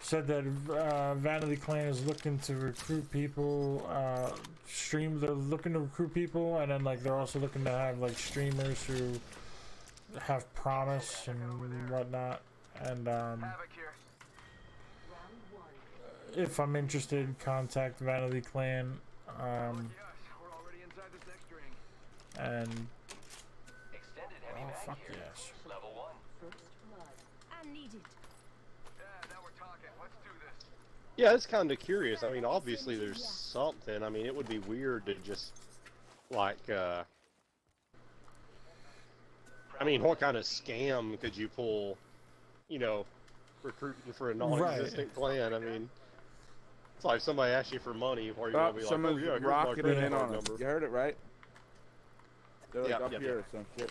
said that Vanity Clan is looking to recruit people. They're looking to recruit people, and then like they're also looking to have like streamers who have promise and whatnot. And Havoc here. Round one. if I'm interested, contact Vanity Clan. Yes, we're already inside this next ring. And Extended heavy oh mag fuck here. yes. Level 1. First blood. I need it. Yeah, now we're talking. Let's do this. Yeah, it's kind of curious. I mean, obviously there's something. I mean, it would be weird to just, like, I mean, what kind of scam could you pull, you know, recruiting for a non-existent clan? I mean, it's like somebody asks you for money, or you're gonna be like, oh someone's yeah, here's my rocketing credit in card on us. number. You heard it right? They're like Yeah, up yeah, here yeah. or some shit.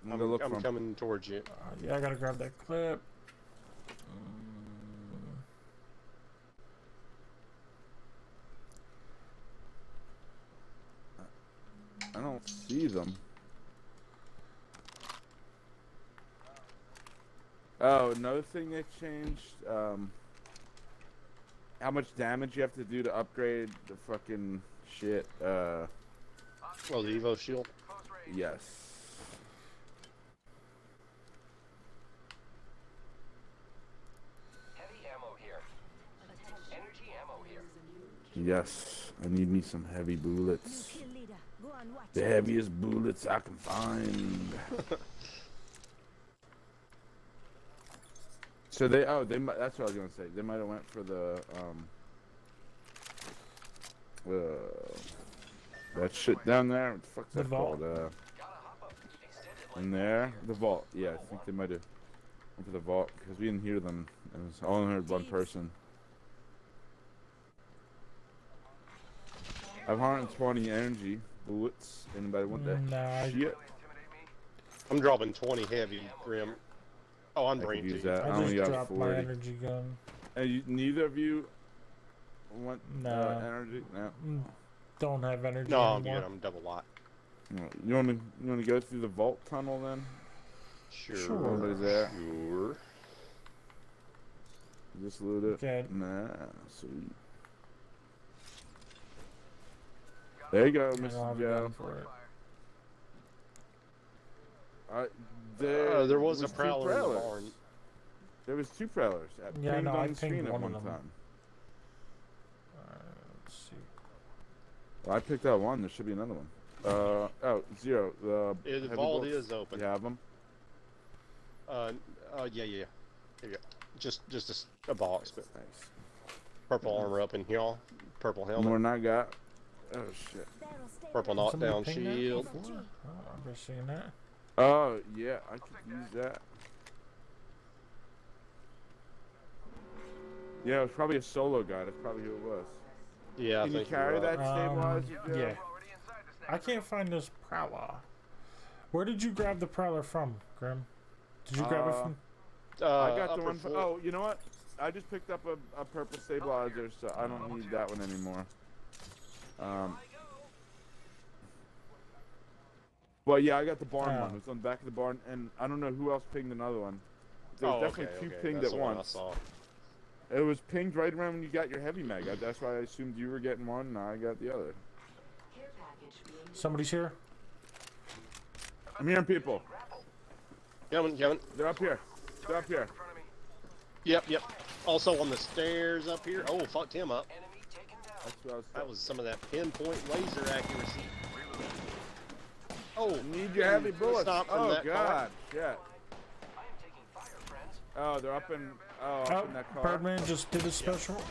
I'm gonna look for I'm 'em. coming towards you. Yeah, I gotta grab that clip. I don't see them. Oh, another thing they changed, how much damage you have to do to upgrade the fucking shit, Oh, the Evo shield. Close range. yes. Heavy ammo here. Energy ammo here. Yes, I need me some heavy New bullets. kill leader. Go on, watch. The heaviest bullets I can find. So they, that's what I was gonna say. They might have went for the, that shit down there. What the fuck's The that vault? called? Gotta hop up. Extended In there, the vault. Yeah, I think they might have went for the vault because we didn't hear them. It was, I only heard one person. 520 energy bullets. Anybody want that? Nah, Shit. Intimidate me. I'm dropping 20 heavy, Grim. Oh, I'm I could brain use too. that. I I only just got dropped my 40. energy gun. And neither of you want No. energy? No. Don't have energy No, I'm anymore. good. I'm double lot. No. You want to go through the vault tunnel then? Sure. Nobody's there. Sure. Just loot it. Okay. Nah, sweet. There you go, I don't have Mr. a Joe. gun for it. There was a two prowler in the prowlers. barn. There was two prowlers. Yeah, Pinged no, I on the screen pinged at one one of them. time. Let's see. Well, I picked out one. There should be another one. Oh, Zero. The The heavy vault bullets. is open. You have them? Yeah. Here you go. Just a box, but Thanks. purple armor up in here. Purple More helmet. than I got. Oh shit. Barrel Purple stabilizer. Somebody knockdown ping that shield. before? Oh, I've never seen that. Oh yeah, I could use that. Yeah, it was probably a solo guy. That's probably who it was. Yeah, Can I you think carry you're right. that stabilizer, Joe? Yeah. I can't find this Prowler. Where did you grab the Prowler from, Grim? Did you grab it from? I got the upper one. floor. Oh, you know what? I just picked up a purple stabilizer, so I don't need that one anymore. Well, yeah, I got the barn Oh. one. It was on the back of the barn, and I don't know who else pinged another one. There was Oh, definitely okay, two okay. pinged That's at the one I once. saw. It was pinged right around when you got your heavy mag. That's why I assumed you were getting one, and I got the other. Care package being Somebody's here. I'm hearing people. Coming. They're up here. They're up here. Yep. Also on the stairs up here. Oh, fucked him up. That's what I was That was some of that pinpoint laser accuracy. Oh, Need your heavy bullets. Stop from Oh that car. God, shit. Oh, they're up in. Oh, up Oh, in that car. Birdman just did a special.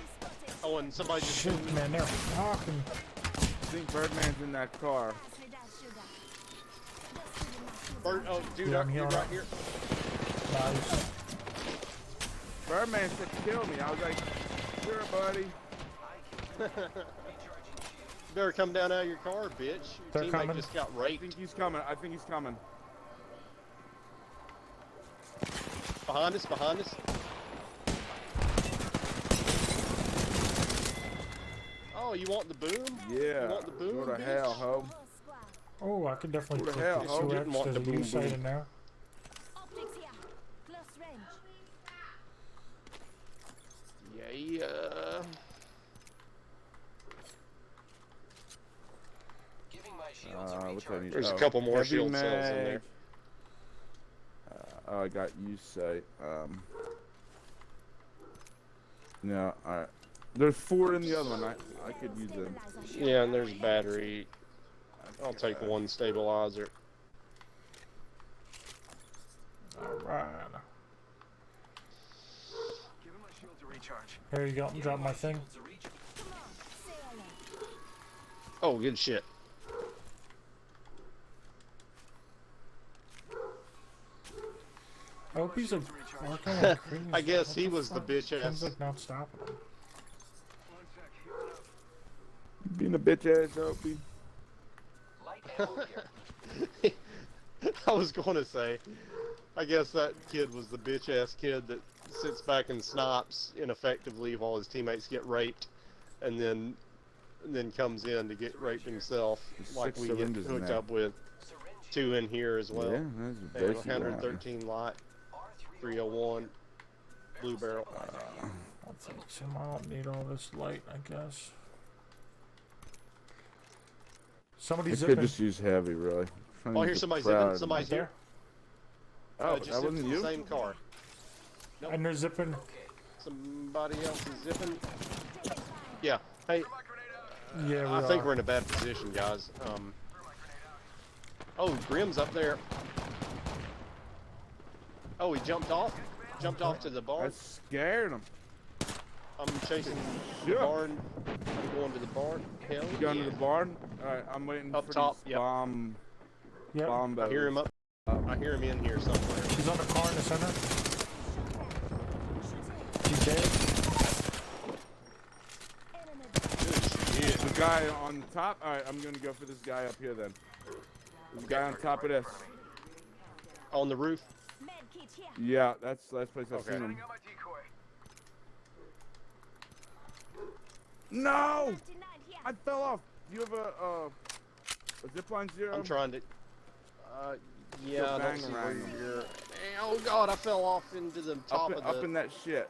Oh, and somebody just Shit, man, they're talking. I think Birdman's in that car. Pass me that sugar. Bird. Oh, dude, Yeah, I'm you're healing right up. here. Nice. Birdman said kill me. I was like, sure, buddy. Better come down out of your car, bitch. Your They're teammate coming. just got I raped. think he's coming. I think he's coming. Behind us. Oh, you want the boom? Yeah. You want the boom, Go to bitch? hell, ho. Whole squad. Oh, I could definitely Who the put hell? the Oh, two didn't want X the to the boom new side boom. in there. Optics here. Close range. Yeah. Giving my shields a What's I need? There's a Oh, couple more heavy shield cells in mag. there. Oh, I got you say. No, alright. There's 4 in the other one. I could use them. Stabilizer here. Yeah, and there's battery. I'll take one stabilizer. Alright. Giving my shields a recharge. Here you go. Drop my thing. Come on. Say hello. Oh, good shit. I hope he's like working like crazy. I guess What he the was the fuck? bitch Ken's ass. like not stopping him. Being a bitch ass, Opie. light ammo here. I was going to say, I guess that kid was the bitch ass kid that sits back and snipes ineffectively while his teammates get raped, and then comes in to get raped himself, There's like 6 we get syringes in hooked there. up with. 2 in here as well. Yeah, that's And basically 113 light, 301 blue barrel. I'll take some. I don't need all this light, I guess. I Somebody's could zipping. just use heavy, really. Oh, here's somebody zipping. Somebody's There. here. Oh, Just that zipped wasn't in the you? same car. Nope. And they're zipping. Somebody else is zipping. Yeah. Hey, Yeah, we I think are. we're in a bad position, guys. Oh, Grim's up there. Oh, he jumped off. Jumped off to the I barn. scared him. I'm chasing the Sure. barn. I'm going to the barn. Hell You going yeah. to the barn? Alright, I'm waiting Up for top, these yep. bomb Yep. I hear him up. I hear him in here somewhere. He's on the car in the center. Shoot He's dead. enemy. Good shit. The guy on the top? Alright, I'm gonna go for this guy up here then. There's a guy on top of this. On the roof. Med kit here. Yeah, that's the last place I've Okay. seen him. Got my decoy. No! 59 here. I fell off. Do you have a zipline 0? I'm trying to. Yeah, I don't bang see where around you're. Oh God, I fell off into the top of the. up in that shit.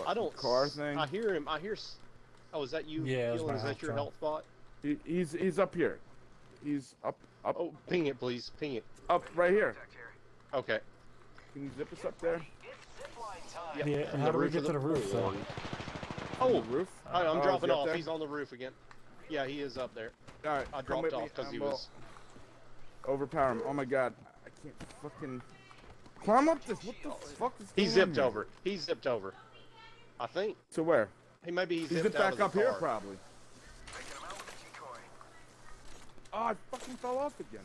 I don't. Car thing. I hear him. I hear. Oh, is that you? Yeah, it's Keelan? my Is that health your drop. health spot? He's up here. He's up Oh, ping it, please. Ping it. up right here. Contact here. Okay. Can you zip us up there? Yeah, from how the do we roof get of to the roof though? Oh, Roof. I'm Oh, is dropping he up off. there? He's on the roof again. Yeah, he is up there. All right. I come dropped with me, off because he and we'll was. overpower him. Oh my God, I can't fucking climb up this. What the fuck is He going on zipped here? over. He zipped over. I think. To where? Hey, maybe he He zipped zipped out back of the up here car. probably. Taking him out with the decoy. Oh, I fucking fell off again.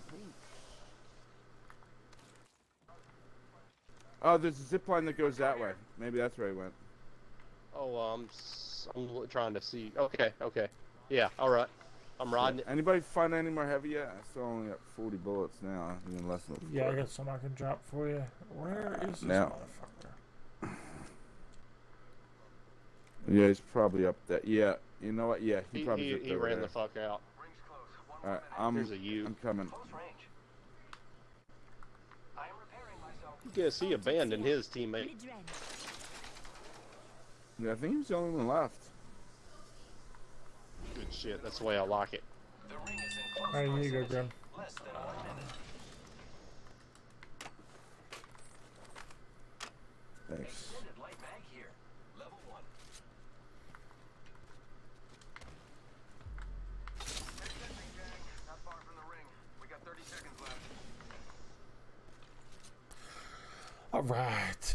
Oh, there's a zip line that goes that way. Maybe that's where he went. Oh, I'm trying to see. Okay, okay. Yeah, all right. I'm riding it. Anybody find any more heavy yet? I still only got 40 bullets now. Even less than Yeah, I before. got some I can drop for you. Where is this Now. motherfucker? Yeah, he's probably up there. Yeah, you know what? Yeah, he He, probably he, zipped he over ran there. the fuck out. Rings close. All right, There's a U. I'm coming. Close range. I am repairing myself. Guess he abandoned his teammate. Mid-range. Yeah, I think he was the only one left. Good shit. That's the way I like it. The ring is in close Alright, here you go, proximity. Grim. Less than a minute. Thanks. Extended light mag here. Level 1. Extending, gang. Not far from the ring. We got 30 seconds left. All right.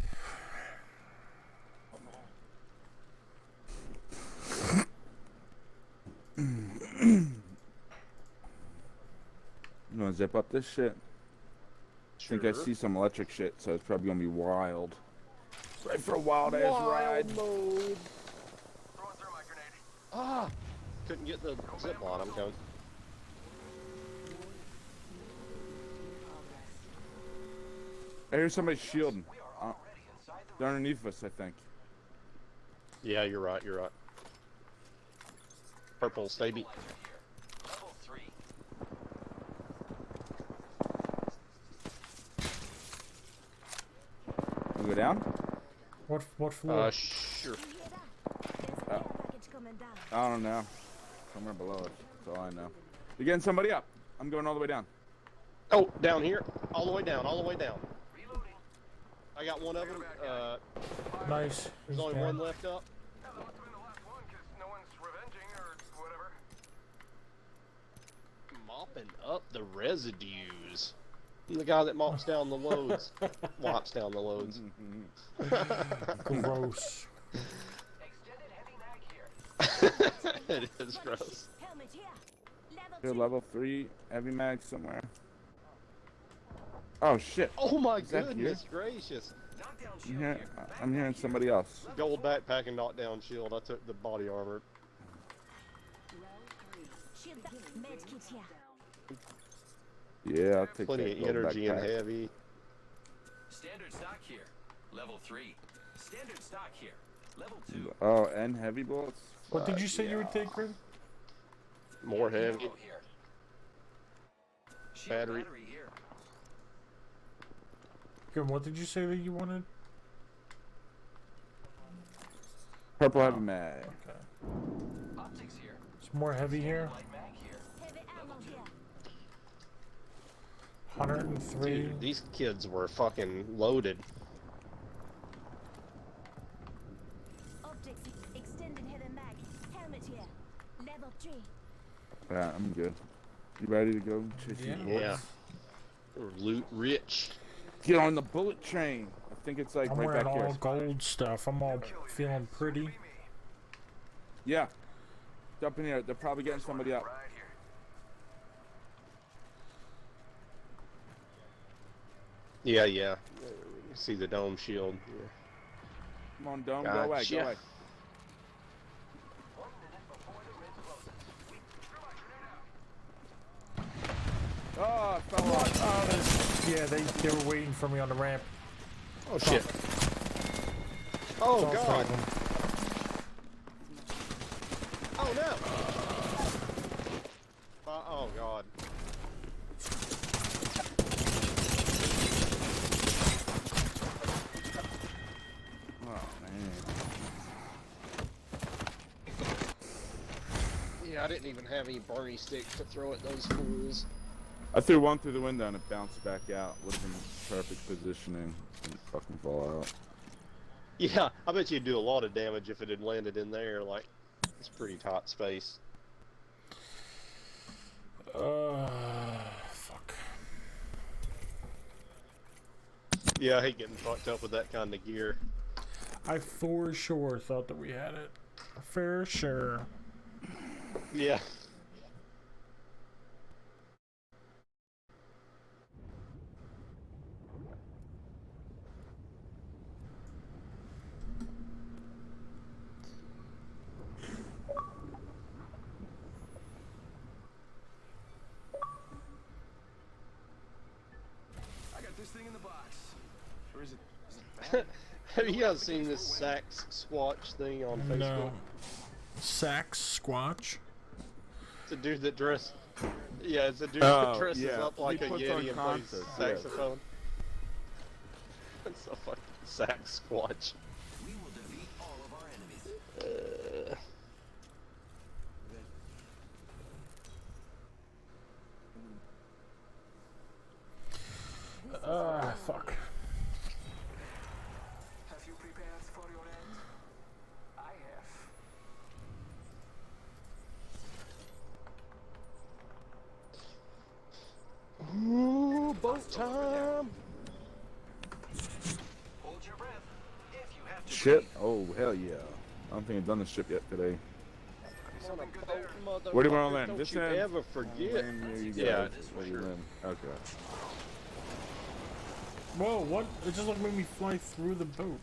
You wanna zip up this shit? Sure. I think I see some electric shit, so it's probably gonna be wild. Right for a wild ass ride. mode. Throwing thermite grenade. Ah! Couldn't get the zip line. I'm going. I hear somebody shielding. We are already inside the They're underneath us, I think. Yeah, you're right. You're right. Purple, stay beat. laser here. Level 3. We go down? What floor? Sure. You hear that? There's a care package coming down. I don't know. Somewhere below us. That's all I know. You're getting somebody up. I'm going all the way down. Oh, down here. All the way down. All the way down. Reloading. I got one of them. Nice. There's He's only down. one left up. That must have been the last one, because no one's revenging or whatever. Mopping up the residues. I'm the guy that mops down the loads. Wipes down the loads. Gross. Extended heavy mag here. It is gross. Helmet here. Level Here, 2. level 3 heavy mag somewhere. Oh shit. Oh my Is that goodness gracious. Knockdown I'm, shield hearing, here. I'm hearing somebody else. Gold backpack and knockdown shield. I took the body armor. Shield that. Med kit here. Yeah, I'll take Plenty that of gold energy and backpack. heavy. Standard stock here. Level 3. Standard stock here. Level 2. Oh, and heavy bullets? What did Fuck you say you yeah. would take, Grim? More heavy. Ammo here. Shield Battery. battery here. Grim, what did you say that you wanted? Purple heavy mag. Okay. Optics here. Some more heavy here. Light mag here. Heavy ammo here. 103. Dude, these kids were fucking loaded. Optics. Extended heavy mag. Helmet here. Level 3. Yeah, I'm good. You ready to go, Chissy? Yeah. Loot rich. Get on the bullet train. I think it's like I'm right wearing back here. all gold stuff. I'm all feeling pretty. Yeah. Jump in here. They're probably getting somebody up. Right here. Yeah, yeah. You see the dome shield. Yeah. Come on, Dome. Go away. Gotcha. Go away. 1 minute before the ring closes. Oh, I fell off. Oh, yeah, they were waiting for me on the ramp. Oh shit. Oh It's all god. three of them. Oh no. Oh god. Oh, man. Yeah, I didn't even have any Barney sticks to throw at those fools. I threw one through the window and it bounced back out. Would have been perfect positioning. Didn't fucking fall out. Yeah, I bet you'd do a lot of damage if it had landed in there. Like, it's pretty tight space. Fuck. Yeah, I hate getting fucked up with that kind of gear. I for sure thought that we had it. For sure. Yeah. Have you guys seen this Sax Squatch thing on Facebook? No. Sax Squatch? It's a dude that dressed. Yeah, it's a dude Oh, that dresses yeah. up like He a puts Yeti on and plays concerts, yeah. saxophone. It's a fucking Sax Squatch. We will defeat all of our enemies. Fuck. Have you prepared for your end? I have. Ooh, boat time! Hold your breath. If you have to. Ship? Oh, hell yeah. I don't think I've done the ship yet today. On a boat, Where do you want to motherfucker, land? Don't This you end? ever forget. Land near you guys. Yeah, Where for you sure. land. Okay. Whoa, what? It just like made me fly through the boat.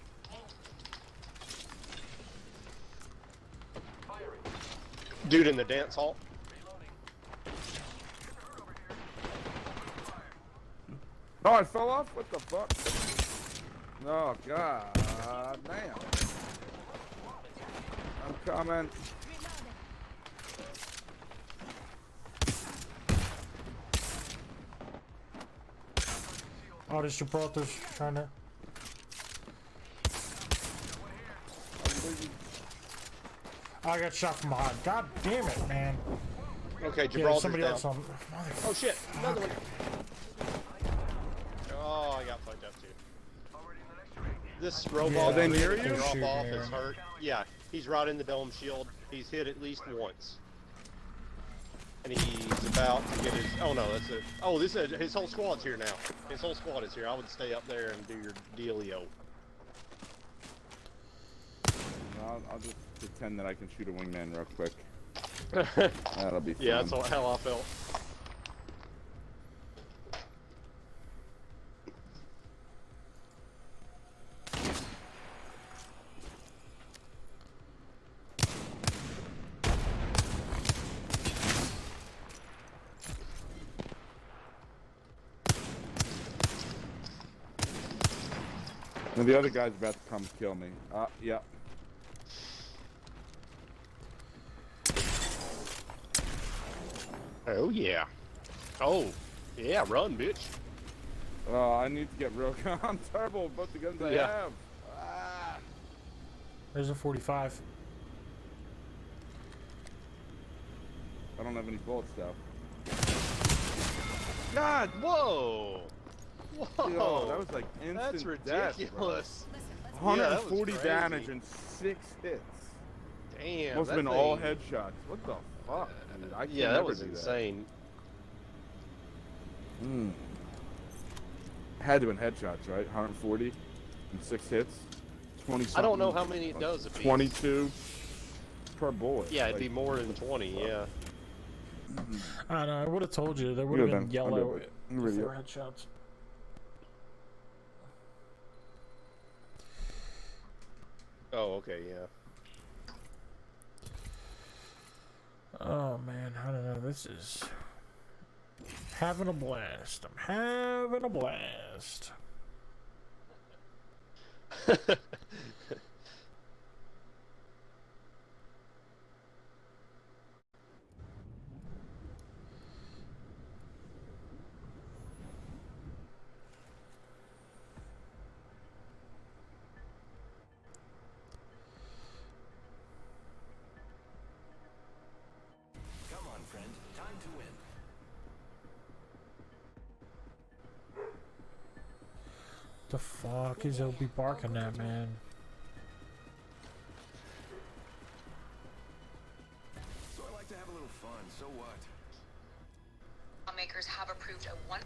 Dude in the dance hall. Oh, I fell off? What the fuck? Oh, god damn. I'm coming. Oh, this Gibraltar's trying to. I got shot from behind. God damn it, man. Okay, Yeah, Gibraltar's somebody down. else on. Oh shit, another one. Oh, I got fucked up too. This robot Yeah, they that near can you? drop Shoot off there. is hurt. Yeah, he's right in the dome shield. He's hit at least once. And he's about to get his. Oh no, that's it. Oh, this is his whole squad's here now. His whole squad is here. I would stay up there and do your dealio. I'll just pretend that I can shoot a wingman real quick. That'll be fun. Yeah, that's how I felt. And the other guy's about to come kill me. Yeah. Oh yeah. Oh yeah, run, bitch. Oh, I need to get real. I'm terrible with both the guns I Yeah. have. Ah. There's a 45. I don't have any bullets though. God! Whoa. Whoa. Yo, that was like instant That's death, ridiculous. bro. Yeah, that was 140 crazy. damage and 6 hits. Damn. Must have that been all thing- headshots. What the fuck, dude? I can Yeah, that never was do insane. That. Had to have been headshots, right? 140 and 6 hits. 20. I don't know how many it does. If 22 per bullet. Yeah, it'd Like, be more than 20. Yeah. I don't know. I would have told you. They would have Yeah, been then, I'll yellow do it. if Really? they were headshots. Oh, okay, yeah. Oh man, I don't know. This is having a blast. I'm having a blast. Come on, friend. Time to win. The fuck is Opie barking at, man? So I like to have a little fun, so what? Lawmakers have approved a one.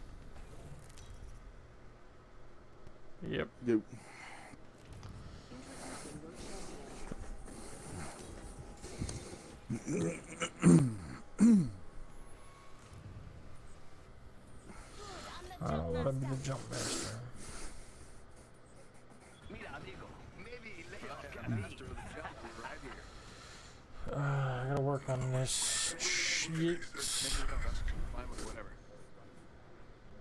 Yep. Dude. I don't want to be the jump master. I gotta work on this shit.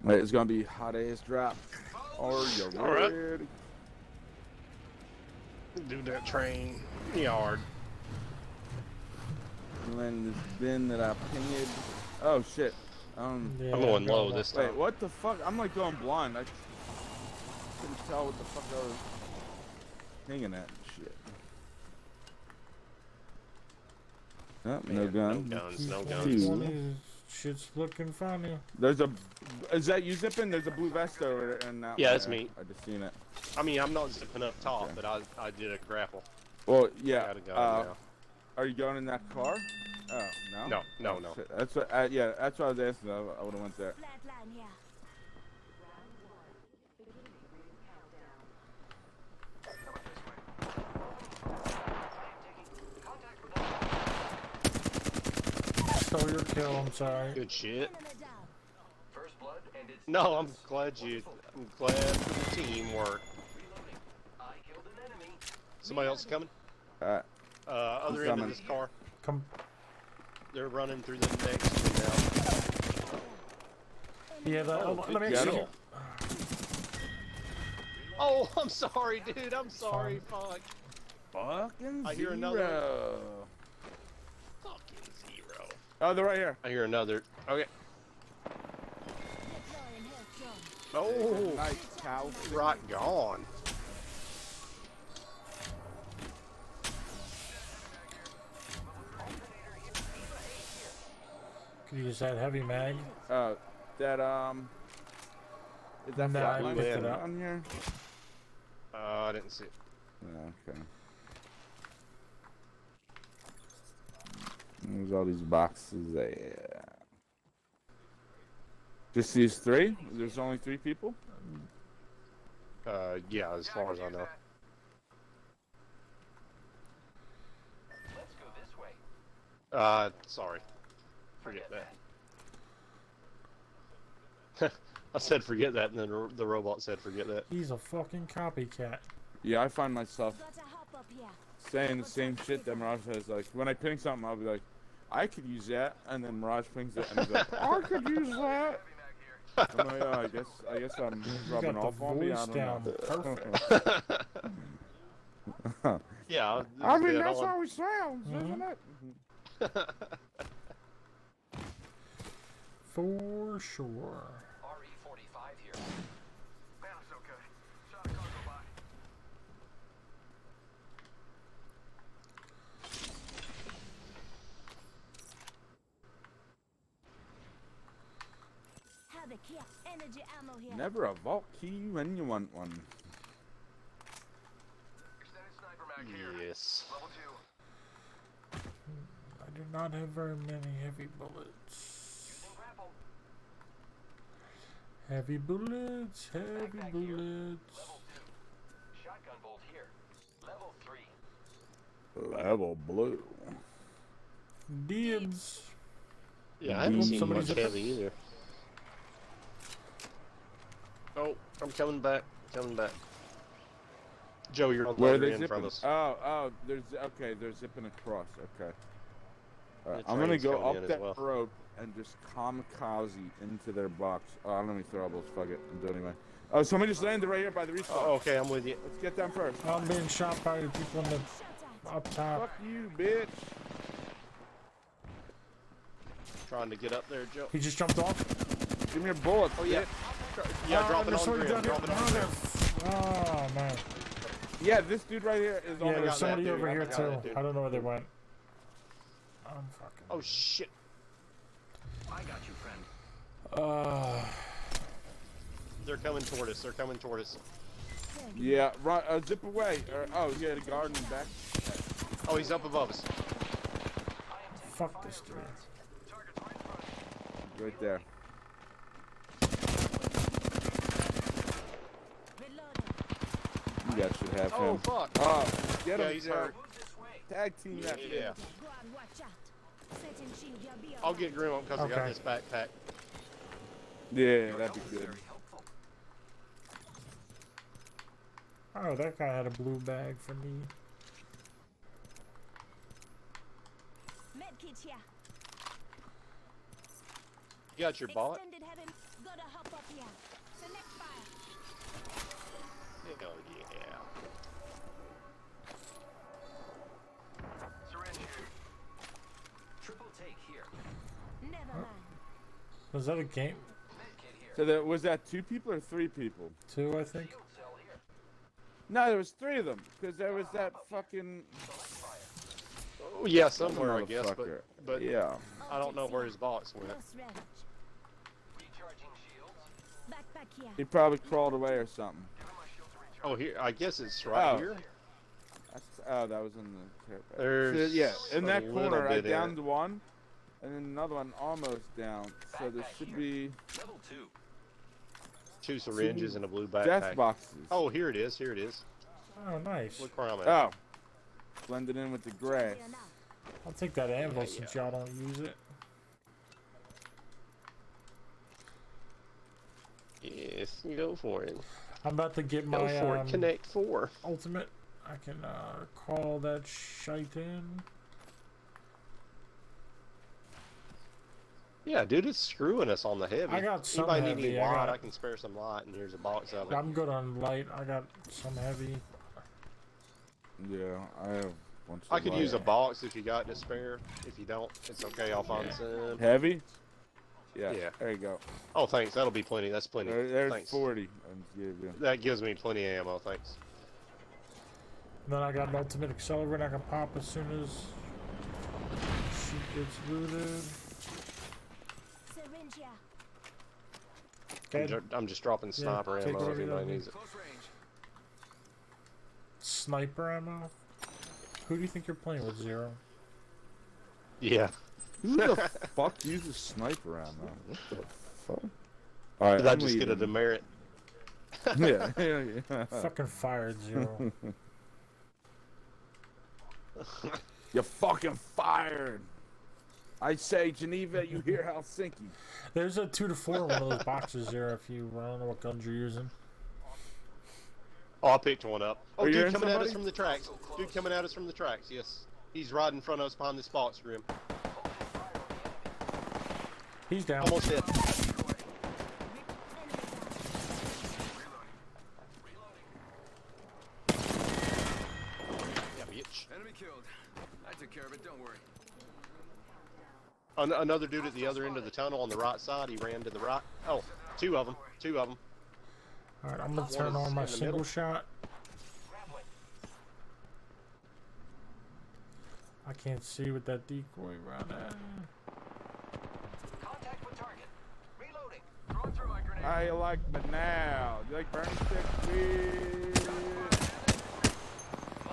Wait, it's gonna be hot ass drop. Are you All right. ready? Do that train yard. Land this bin that I pinged. Oh shit. Yeah, I'm going got low that. this Wait, time. what the fuck? I'm like going blind. I couldn't tell what the fuck I was pinging at and shit. Oh, no Man, gun. No guns, no Keep guns. Two. 120, shit's looking funny. There's a. Is that you zipping? There's a blue vest over there and that. Yeah, one that's there. me. I just seen it. I mean, I'm not zipping up top, Okay. but I did a grapple. Well, yeah. Gotta go now. Are you going in that car? Oh no. No, no, Oh, no. shit. That's what. Yeah, that's what I was asking. I would have went there. Flatline here. Stole your kill, I'm sorry. Good shit. Enemy down. First blood, and it's No, I'm glad for the teamwork. reloading. I killed an enemy. Somebody else coming? Alright. Other end coming. of this car. Come, They're running through the next one yeah, that, Oh, let me good see. kill. now. Oh, I'm sorry, dude. I'm sorry. Fuck. Fucking I hear zero. another- Fucking zero. Oh, they're right here. I hear another. Okay. Deploying health drone. Oh, Nice cow. right gone. Could use that heavy mag. That is that No, I flatline picked it up. on here? I didn't see it. Yeah, okay. There's all these boxes there. Just these three? There's only 3 people? Yeah, as far as I know. Let's go this way. Sorry. Forget that. I said forget that, and then the robot said forget that. He's a fucking copycat. Yeah, I find myself Gotta hop up here. saying the same shit that Mirage says. Like, when I ping something, I'll be like, I could use that, and then Mirage pings it, and he's like, I could use that. I'm like, oh, I guess I'm You rubbing got the off on me. I voice don't down know. perfect. Yeah. I mean, dead that's on. how he sounds, isn't it? For sure. RE45 here. Man, I'm so good. Shot a cargo by. Havoc here. Energy ammo here. Never a vault key when you want one. Extended sniper mag here. Yes. Level 2. I do not have very many heavy bullets. Using grapple. Heavy bullets, heavy Backpack here. bullets. Level 2. Shotgun bolt here. Level 3. Level blue. Dibs. Yeah, I haven't seen Somebody's much up- heavy either. Oh, I'm coming back. Coming back. Joe, you're on the Where are other they end zipping? from us. Oh, they're zipping across. Okay. Alright, The I'm gonna train's go coming up in as that well. rope and just kamikaze into their box. Oh, let me throwables. Fuck it. I'm doing it anyway. Oh, somebody just landed right here by the respawn. Oh, okay, I'm with you. Let's get them first. I'm being shot by the people in the Shut out. up top. Fuck you, bitch. Trying to get up there, Joe. He just jumped off. Give me your bullets. Oh, yeah. Yeah, Oh, drop it there's on somebody grid. down Drop it here. on Oh, grid. there. Oh, man. Yeah, this dude right here is Yeah, on there's got somebody that dude. over I here got too. that dude. I don't know where they went. I'm fucking. Oh, shit. I got you, friend. They're coming toward us. They're coming toward us. Yeah, run, zip away. Oh, yeah, the guard in the back. Oh, he's up above us. Fuck this dude. Right there. Reloading. You guys should have Oh, him. fuck. Oh, get Yeah, him, he's Joe. hurt. Move this way. Tag team that Yeah. bitch. Go on, watch out. Setting shield, you'll be I'll alright. get Grim because I got Okay. this backpack. Yeah, that'd be good. Very helpful. Oh, that guy had a blue bag for me. Medkit here. You got your bot? Extended heaven. Gotta hop up here. Select fire. Hell yeah. Was that a game? So that was that 2 people or 3 people? 2, I think. No, there was 3 of them because there was that fucking Oh, yeah, somewhere I guess, motherfucker. but Yeah. I don't know where his box went. Close range. Recharging shields. Backpack here. He probably crawled away or something. Oh, here, I guess it's right Oh. here. Oh, that was in the care package. There's So, yeah, in a that little corner, I bit in downed it. one, and then another one almost down. So there should be Level 2. 2 syringes and a blue death backpack. boxes. Oh, here it is. Here it is. Oh, nice. Look where I'm at. Oh. Blended in with the grass. Clear now. I'll take that anvil since y'all don't use it. Yes, go for it. I'm about to get Go my for it. Connect 4. ultimate. I can call that shite in. Yeah, dude, it's screwing us on the heavy. I got some Anybody need heavy, any I light? got- I can spare some light, and here's a box of it. I'm good on light. I got some heavy. Yeah, I have a bunch of I could use a light. box if you got to spare. If you don't, it's okay. I'll find some. Heavy? Yeah. Yeah. There you go. Oh, thanks. That'll be plenty. That's plenty. There's Thanks. 40. I'm giving. That gives me plenty of ammo. Thanks. And then I got an ultimate accelerant I can pop as soon as she gets looted. Syringe here. Okay, I'm just dropping sniper take ammo if whatever you anybody need. needs it. Close range. sniper ammo. Who do you think you're playing with, Zero? Yeah. Who the fuck uses sniper ammo? What the fuck? Alright, Did I I'm just get a leaving. demerit? Yeah, yeah. Fucking fired, Zero. You're fucking fired. I say Geneva, you hear Helsinki. There's a 2 to 4 in one of those boxes, Zero. If you, I don't know what guns you're using. Oh, I picked one up. Oh, Are you dude hearing coming at us somebody? from the tracks. Dude coming at us from the tracks, yes. He's right in front of us behind this box, Grim. He's down. Almost hit. Yeah, bitch. Enemy killed. I took care of it, don't worry. Another dude at the other end of the tunnel on the right side. He ran to the right. Oh, 2 of them. 2 of them. Alright, I'm gonna One turn is on my in the single middle. shot. I can't see with that decoy around that. Contact with target. Reloading. Throwing through my grenade. I like but now. You like burning stick? My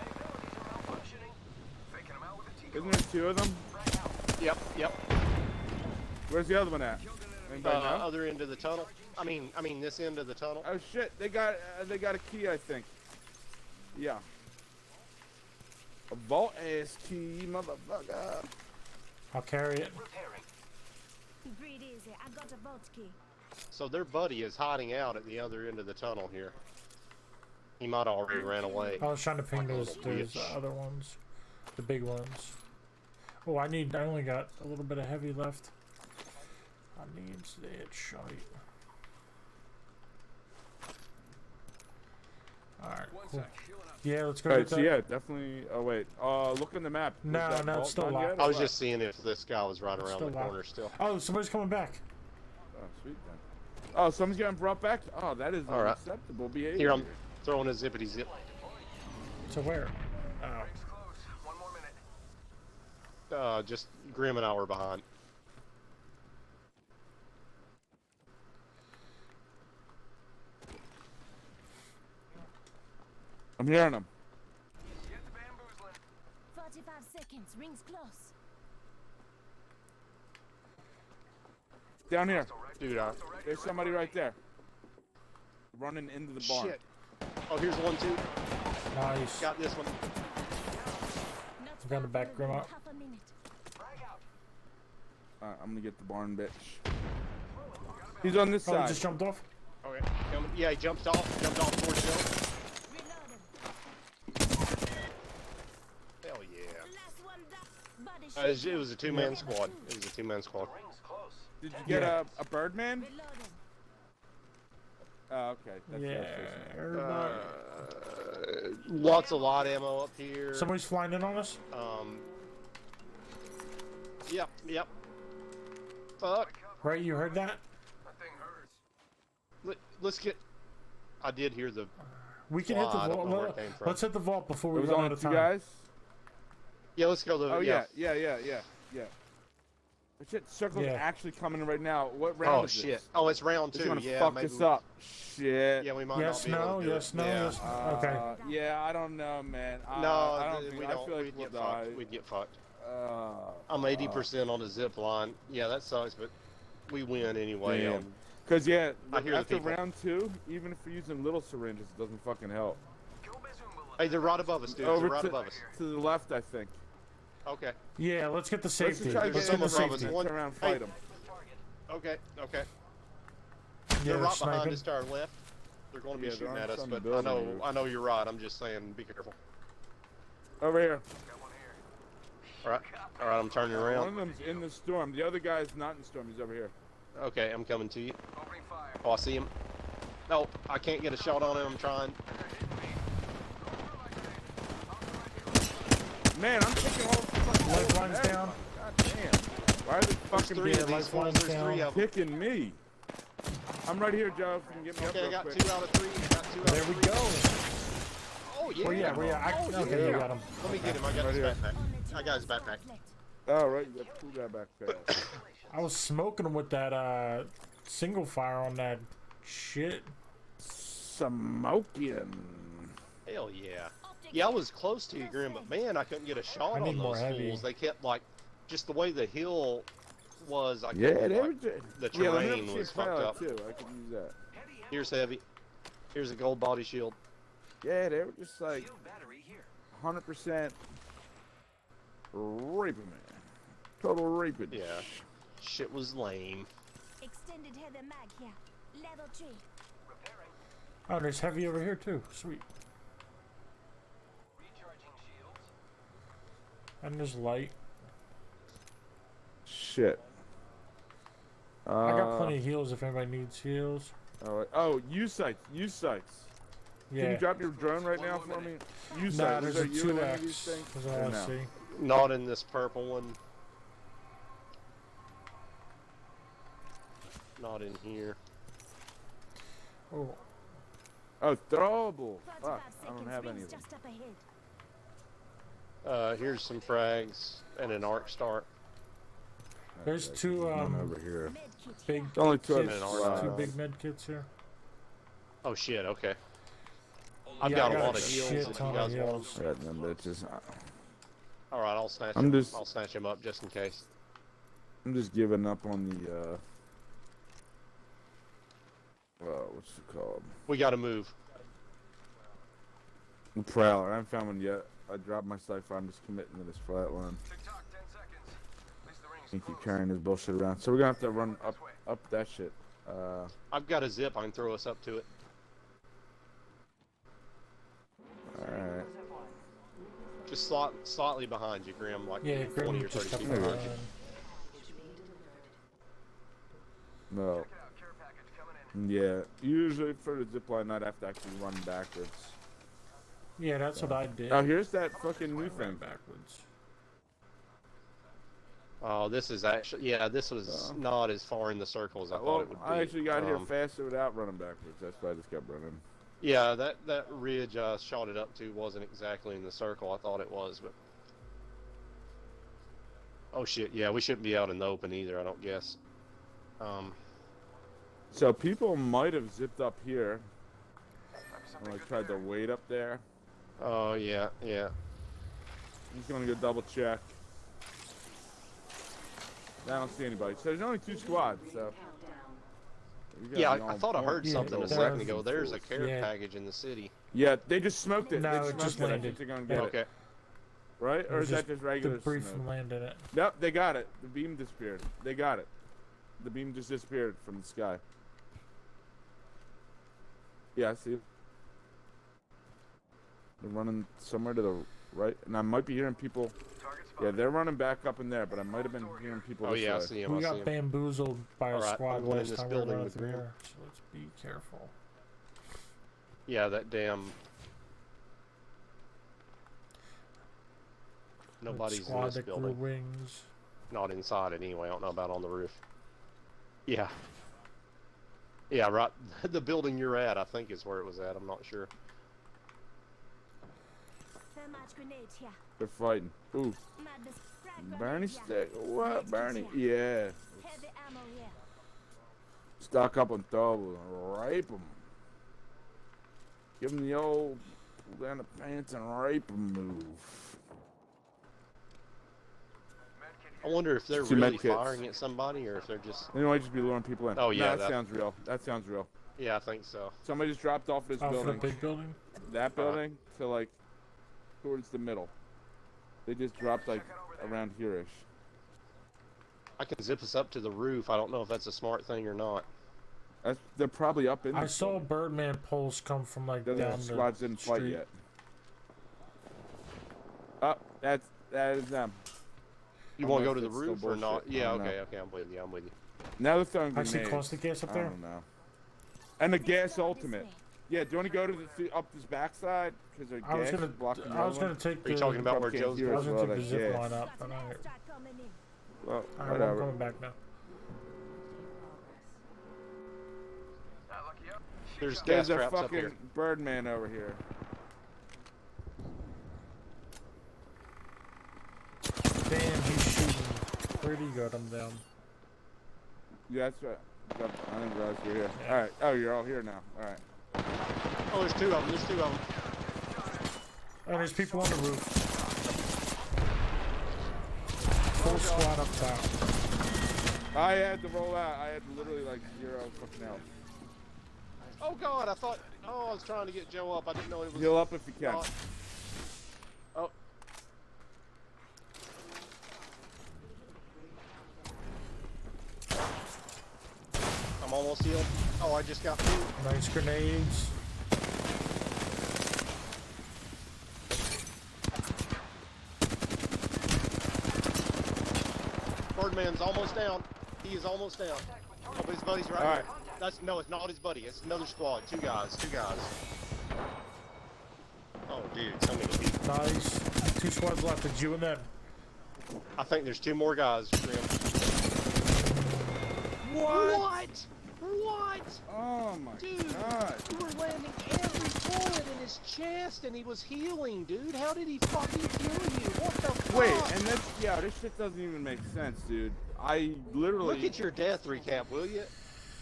abilities are malfunctioning. Faking him out with a Isn't there 2 of them? Yep, yep. Where's the other one at? Anybody know? Other end of the tunnel. I mean, this end of the tunnel. Oh shit! They got a key, I think. Yeah. A vault ass key, motherfucker. I'll carry it. Repairing. Breathe easy. I got a vault key. So their buddy is hiding out at the other end of the tunnel here. He might have already ran away. I was trying to ping those Little bitch. other ones, the big ones. Oh, I only got a little bit of heavy left. I need that shite. Alright, One cool. sec. Healing up. Yeah, let's go Alright, get so that. yeah, definitely. Oh wait, look on the map. Was No, that no, it's vault still done locked. yet, I or was what? just seeing if this guy was right It's around still the locked. corner still. Oh, somebody's coming back. Oh sweet then. Oh, someone's getting brought back. Oh, that is All right. unacceptable behavior. Here, I'm throwing a zippity zip. So where? Oh, Rings close. 1 more minute. Just Grim and I were behind. I'm hearing them. Get the bamboozling. 45 seconds. Rings close. Down here. Dude, There's somebody right there. Running into the barn. shit. Oh, here's one too. nice. Got this one. Not I'm gonna far back from Grim the up. half a minute. Alright, I'm gonna get the barn bitch. He's on this Oh, he side. just jumped off. Okay. Yeah, he jumped off towards Bill. Reloading. Hell yeah. Last one down. Body It was a 2-man squad. It was a 2-man squad. Rings close. Did you get Yeah. a Birdman? Reloading. Oh, okay. That's what I was Yeah, fishing. everybody. Lots of light ammo up here. Somebody's flying in on us. Yep. Fuck. Right, you heard that? That thing hurts. Let's get. I did hear the. We can hit the I don't vault. know where it came from. Let's hit the vault before It we was run only out of two time. guys. Yeah, let's go to. Oh yeah. But shit, circle's Yeah. actually coming right now. What round Oh is shit! this? Oh, it's round It's 2. gonna Yeah, fuck maybe this up. Shit. Yeah, we might Yes, not be able no, to do yes, it. no, Yeah. yes. Okay. Yeah, I don't know, man. No, I don't think. we I don't. feel like We'd we'll get die. fucked. We'd get fucked. Uh, I'm 80% on the zip line. Yeah, that sucks, but we win anyway. Damn. Cause yeah, I hear the after people. round 2, even if we're using little syringes, it doesn't fucking help. Hey, they're right above us, dude. Over They're right to, above us. to the left, I think. Okay. Yeah, let's get the Let's safety. just try to Let's get get the some of them. safety. One- Turn around, Hey. fight them. Okay. Okay. Yeah, They're right sniping. behind us to our left. They're going to be Yeah, they're shooting on at us, some but I building know, here. I know you're right. I'm just saying, be careful. Over here. All right. All right. I'm turning One around. of them's in the storm. The other guy's not in the storm. He's over here. Okay, I'm coming to you. Oh, I see him. No, I can't get a shot on him. I'm trying. Man, I'm taking all the fucking Lifeline's bullets. down. God damn. Why are they There's fucking 3 yeah, of these fools. Lifeline's There's down. 3 of them. picking me? I'm right here, Joe. If you can get me Okay, I up real got quick. 2 out of 3. Got 2 out There of we 3. go. Oh yeah. Where you at? Where you at? Oh, Okay, yeah. you got him. Let me get him. I got Right his here. backpack. I got his backpack. Oh, right. You got 2 guy back fast. I was smoking him with that single fire on that shit. Smoking. Hell yeah. Yeah, I was close to you, Grim, but man, I couldn't get a shot I need on more those heavy. fools. They kept like, just the way the hill was. I Yeah, couldn't, they like, were just... the Yeah, let me terrain see was a fucked pilot, up. too. I could use that. Here's heavy. Here's a gold body shield. Yeah, they were just like Shield battery here. 100% raping man. Total raping. Yeah. Shit was lame. Extended heather mag here. Level 3. Oh, there's heavy over here too. Sweet. Recharging shields. And there's light. Shit. I got plenty of heals if anybody needs heals. Alright. Oh, U-sights. U-sights. Can Yeah. you drop your drone right now for me? Nah, U-sights. there's Is a there you in any of these 2x. things? That's Or all I no? see. Not in this purple one. Not in here. Oh, Oh, throwable. 45 Fuck, I seconds. don't have any Rings of them. just up ahead. Here's some frags and an arc start. there's Okay, two one over here. Med kit big here. Only 2 kits, of an them. two big med kits here. Oh shit, okay. I've Yeah, got I a got lot a of heals shit if you ton of guys want. heals. Right, them bitches. Alright, I'll snatch I'm him. just- I'll snatch him up just in case. I'm just giving up on the, what's it called? We gotta move. The Prowler. I haven't found one yet. I dropped my cipher. I'm just committing to this flat line. Tick-tock, 10 seconds. At least the ring's Can't keep close. carrying this bullshit around. So we're gonna have to run up that shit. I've got a zip. I can throw us up to it. Alright. Just slightly behind you, Grim, like Yeah, 20 Grim or 30 just up feet Maybe. behind you. behind. No. Check it out, care package coming in. Yeah. Usually for the zipline, I'd have to actually run backwards. Yeah, that's what I did. Oh, here's that fucking new Ran thing. backwards. Oh, this is actually, yeah, this was not as far in the circle as I thought Well, it would be. I actually got here Um, faster without running backwards. That's why I just kept running. Yeah, that ridge I shot it up to wasn't exactly in the circle I thought it was, but... Oh shit, yeah, we shouldn't be out in the open either, I don't guess. So people might have zipped up here and like tried to wait up there. Oh, yeah, yeah. I'm just gonna go double check. I don't see anybody. So there's only 2 squads, so. you gotta Yeah, be I on thought I point heard to something go a there second with ago. some There's a fools. care Yeah. package in the city. Yeah, they just smoked it. No, they it smoked just it. I landed. think they're gonna get it. Okay. Right? It Or was is that just regular Debris smoke? from land in it. Yep, they got it. The beam disappeared. They got it. The beam just disappeared from the sky. Yeah, I see it. They're running somewhere to the right, and I might be hearing people. Target Yeah, spotted. they're running back up in there, but I might have been hearing people. Oh this yeah, I way. see him, I We see got him. bamboozled by a Alright, squad I'm going in last this time we building were with through Grim. here, so let's be careful. Yeah, that damn... Nobody's in squad this that grew building. wings. Not inside anyway, I don't know about on the roof. Yeah. Yeah, right. The building you're at, I think, is where it was at. I'm not sure. Thermite grenade here. They're fighting. Ooh, Madness. Frag Bernie grenade here. stick. What, Next Bernie? here. Yeah. Heavy ammo here. Stock up on double and rape them. Give them the old pull down the pants and rape them move. I wonder if they're Two really med kits. firing at somebody or if they're just. They might just be luring people in. Oh, yeah, No, that that- sounds real. That sounds real. Yeah, I think so. Somebody just dropped off this Oh, for the building. big building? That building to like towards the middle. They just dropped like around here-ish. I can zip us up to the roof. I don't know if that's a smart thing or not. They're probably up in. I this saw building. Birdman pulse come from like The other down the squads didn't fight street. yet. Oh, that is them. You I want to don't go know to if the it's roof still or not? bullshit. I Yeah, don't okay, know. okay, I'm with you. I'm with you. Now they're throwing I see grenades. caustic gas up I there. don't know. And the gas Go this ultimate. way. Yeah, do you want to go to up this backside? Because the I was gas gonna, is blocking the I was other gonna take Are you the, talking about where Probably Joe's can't hear I was us gonna well, take the that zip gas. line up, Got but an I, airstrike coming in. Well, alright, well, I'm whatever. coming back now. Not lucky up. There's There's gas a traps up fucking here. Birdman over here. Damn, he's shooting pretty good. I'm down. Yeah, that's right. I didn't realize you were here. Alright. Oh, you're all here now. Alright. Oh, there's two of them. There's two of them. Oh, there's people on the roof. Full squad up top. I had to roll out. I had literally like 0 fucking health. Oh God, I thought. Oh, I was trying to get Joe up. I didn't know it was. Heal up if you can. not- Oh. I'm almost healed. Oh, I just got food. Nice grenades. Birdman's almost down. He is almost down. Oh, but his buddy's right All here. right. That's no, it's not his buddy. It's another squad. Two guys. Two guys. Oh, dude, so many people. Nice. 2 squads left. It's you and them. I think there's 2 more guys. Grim. What? What? Oh my Dude, god. you were landing every bullet in his chest, and he was healing, dude. How did he fucking kill you? What the fuck? Wait, and this, yeah, this shit doesn't even make sense, dude. I literally. Look at your death recap, will you?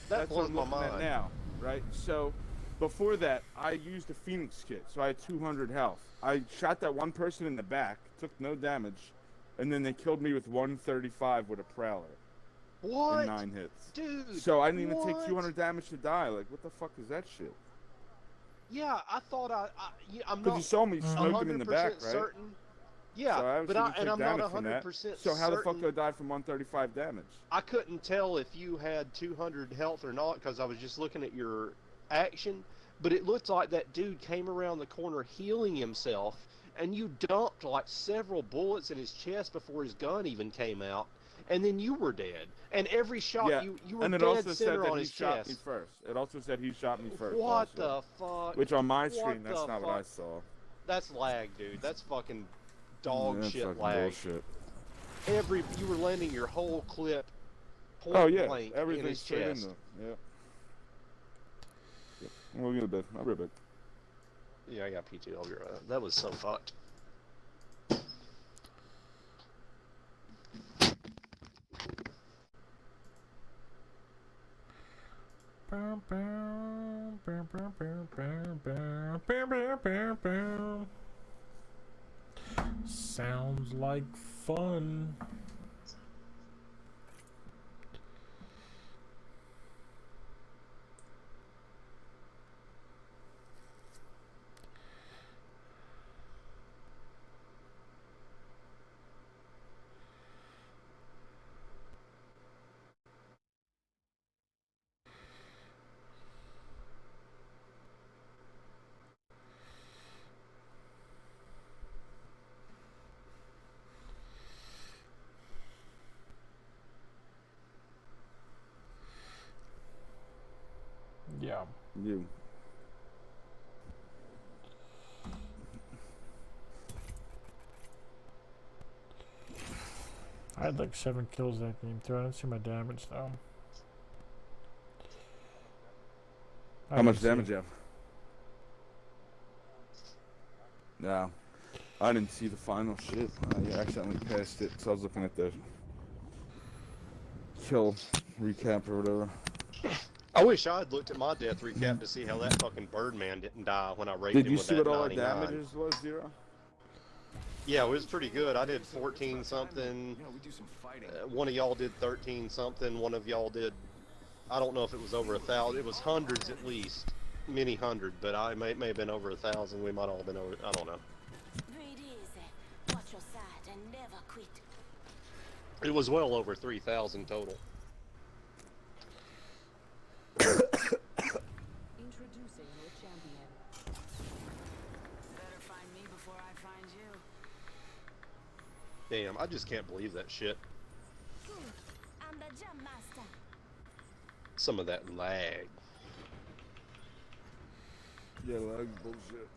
That That's what blows I'm my looking at mind. now, right? So, before that, I used a Phoenix kit, so I had 200 health. I shot that one person in the back, took no damage, and then they killed me with 135 with a Prowler What? and 9 hits. Dude. So I didn't even take what? 200 damage to die. Like, what the fuck is that shit? Yeah, I thought yeah, I'm Because not you saw me smoke him in the back, 100% right? certain. Yeah, So I but obviously and took I'm not damage from that. 100% So how the fuck certain. did I die from 135 damage? I couldn't tell if you had 200 health or not because I was just looking at your action, but it looked like that dude came around the corner healing himself, and you dumped like several bullets in his chest before his gun even came out, and then you were dead. And every shot Yeah, you were and it dead also said center that on he his shot chest. me first. It also said he shot me first. What also. the fuck? Which on my What screen, that's the not what I fuck? saw. That's lag, dude. That's fucking dog That's shit fucking lag. bullshit. You were landing your whole clip point Oh yeah, blank in everything's his straight in chest. there. Yeah. We'll get a bit. I'll be right back. Yeah, I got PT. I'll be right. That was so fucked. Sounds like fun. Yeah. You. I had like 7 kills that game too. I didn't see my damage though. How much damage you have? No. I didn't see the final shit. I accidentally passed it, so I was looking at the kill recap or whatever. I wish I had looked at my death recap to see how that fucking Birdman didn't die when I raided Did him you with see that what all our 99. damages was, Zero? Yeah, it was pretty good. I did 14 something. You know, we do some fighting. One of y'all did 13 something. One of y'all did, I don't know if it was over 1,000. It was hundreds at least, many hundred. But I may have been over 1,000. We might all have been over. I don't know. Breathe easy. Watch your side and never quit. It was well over 3,000 total. Introducing your champion. Better find me before I find you. Damn, I just can't believe that shit. Good. I'm the jump master. Some of that lag. Yeah, lag bullshit.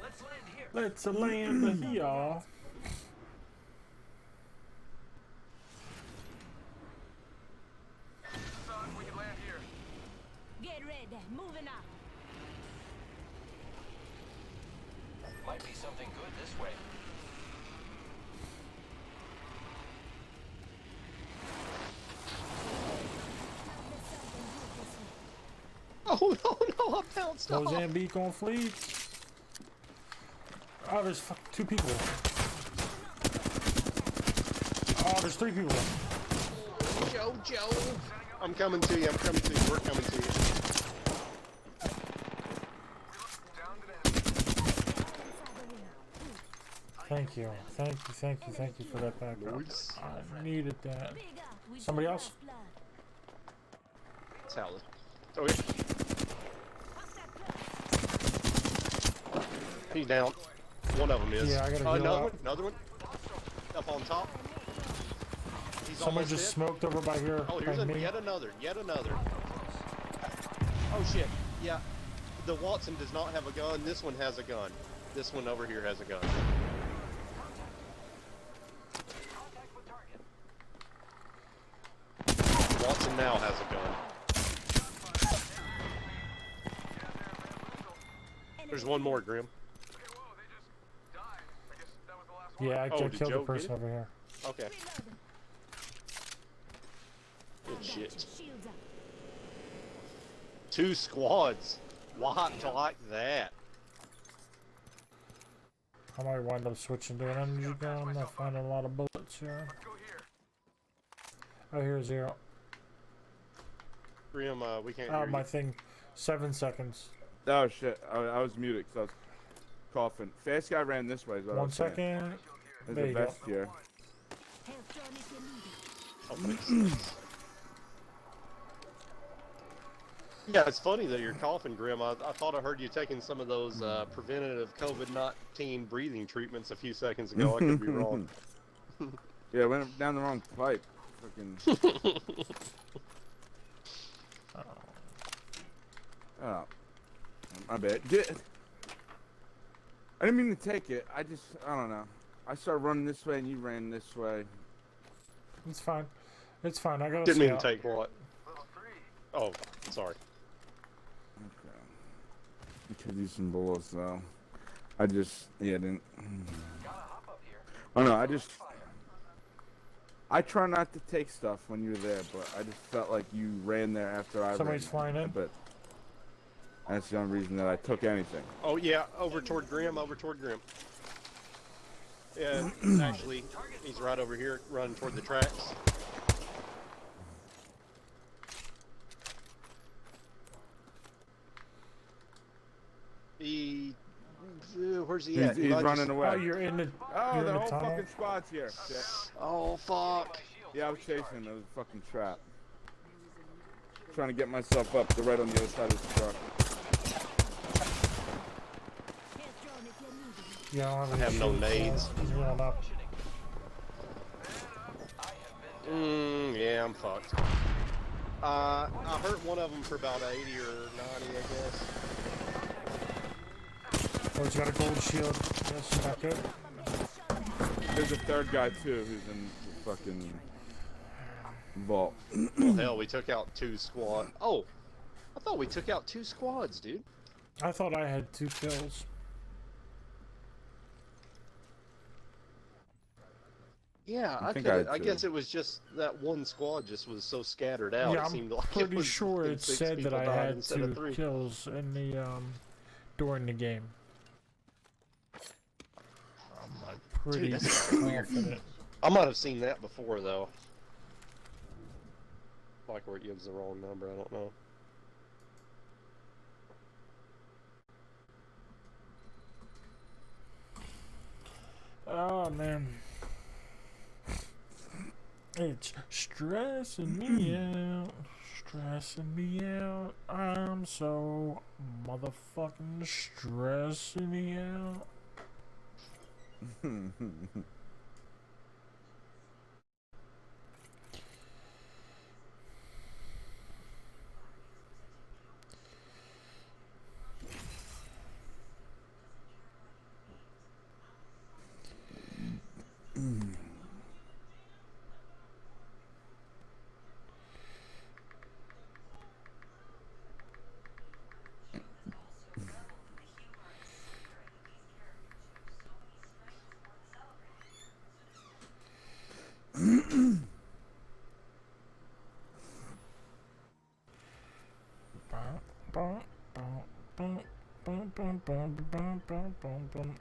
Let's land here. Let's land here. Son, we can land here. Get ready. Moving up. Might be something good this way. Oh no, I bounced off. Mozambique on fleet. Oh, there's two people. Oh, there's three people. Joe. I'm coming to you. I'm coming to you. We're coming to you. Down to them. Thank you. Thank you for that backup. Nice. I needed that. Bigger. We Somebody just else? lost blood. It's Howley. Oh yeah. He's down. One of them is. Yeah, I gotta heal another out. one. Another one. Up on top. He's Someone almost just dead. smoked over by here. Oh, by here's me. yet another. Oh shit. Yeah. The Watson does not have a gun. This one has a gun. This one over here has a gun. Watson now has a gun. There's one more, Grim. Okay, whoa, they just died. I guess that was the last one. Yeah, I Oh, killed did the Joe get person it? over here. Okay. Reloading. Good Got shit. your shields up. 2 squads. Why like that? I might wind up switching to an energy gun. I'm not finding a lot of bullets here. Let's go here. Oh, here's Zero. Grim, we can't Oh, hear my you. thing. 7 seconds. Oh shit, I was muted because I was coughing. Fast guy ran this way. Is what I 1 was saying. second. There's There a you go. vest here. Health drone if you need it. Oh, thanks. Yeah, it's funny that you're coughing, Grim. I thought I heard you taking some of those preventative COVID-19 breathing treatments a few seconds ago. I could be wrong. Yeah, I went down the wrong pipe. Fucking. Oh, my bad. I didn't mean to take it. I don't know. I started running this way and you ran this way. It's fine. It's fine. I got Didn't mean to take what? Level 3. Oh, sorry. Okay. I could use some bullets though. Didn't. Gotta hop up here. Oh no, I try not to take stuff when you're there, but I just felt like you ran there after I Somebody's ran. flying in. But that's the only reason that I took anything. Oh, yeah, over toward Grim. Yeah, actually, he's right over here, running toward the tracks. Where's he at? He's He might running just- away. Oh, you're in the. Oh, you're the in the whole tunnel. fucking squad's here. Shit. Oh, fuck. Yeah, I was chasing him. It was a fucking trap. Trying to get myself up to right on the other side of the truck. Health drone if you need it. Yeah, I don't I have, have no any nades. shields, so he's running up. Yeah, I'm fucked. I hurt one of them for about 80 or 90, I guess. Oh, he's got a gold shield. Yes, not good. There's a third guy too who's in the fucking vault. Well, hell, we took out 2 squad. Oh, I thought we took out 2 squads, dude. I thought I had 2 kills. Yeah, I think coulda- I had I 2. guess it was just that one squad just was so scattered out. Yeah, it I'm seemed like pretty it was sure it 6 said that people I died had instead of 2 3. kills in the during the game. I'm like pretty that's weird. confident. I might have seen that before though. Like where it gives the wrong number. I don't know. Oh man, it's stressing me out, stressing me out. I'm so motherfucking stressing me out.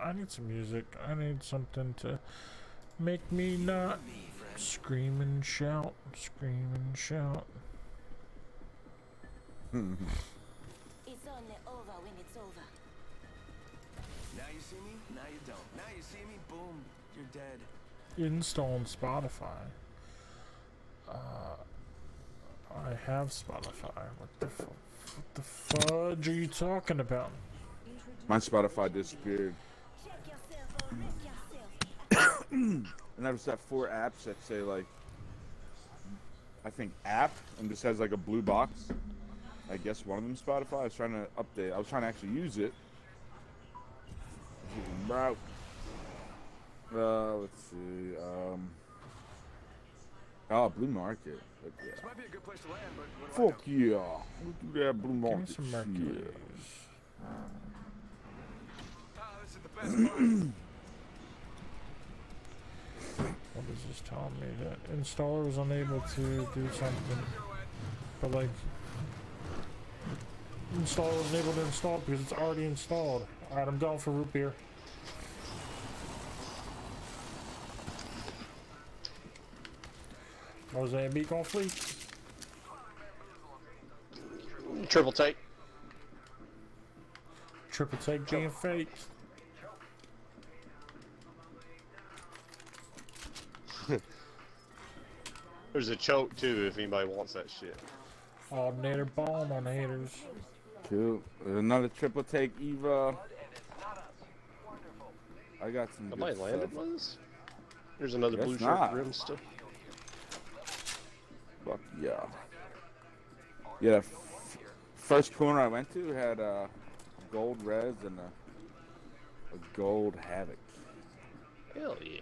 I need some music. I need something to make me not scream and shout, scream and shout. It's only over when it's over. Now you see me, now you don't. Now you see me, boom, you're dead. Install on Spotify. I have Spotify. What the fudge are you talking about? My Spotify disappeared. Check yourself or wreck yourself. And I just have 4 apps that say like, I think app, and just has like a blue box. I guess one of them Spotify. I was trying to update. I was trying to actually use it. Bro. Let's see. Oh, Blue Market. But This yeah. might be a good place to land, but what do I Fuck yeah. Look at that Blue Give me Market. some shit. Mercury. Ah, this is the best part. What is this telling me? That installer was unable to do something. But like, installer wasn't able to install because it's already installed. Alright, I'm going for root beer. Mosaic on fleek. Triple take. Triple take being fake. There's a choke too if anybody wants that shit. Alternator bomb on haters. Cool. There's another triple take Eva. I got some Nobody good landed stuff. with us? There's another Guess blue not. shirt rim still. Fuck yeah. Yeah, first corner I went to had a gold res and a gold havoc. Hell yeah.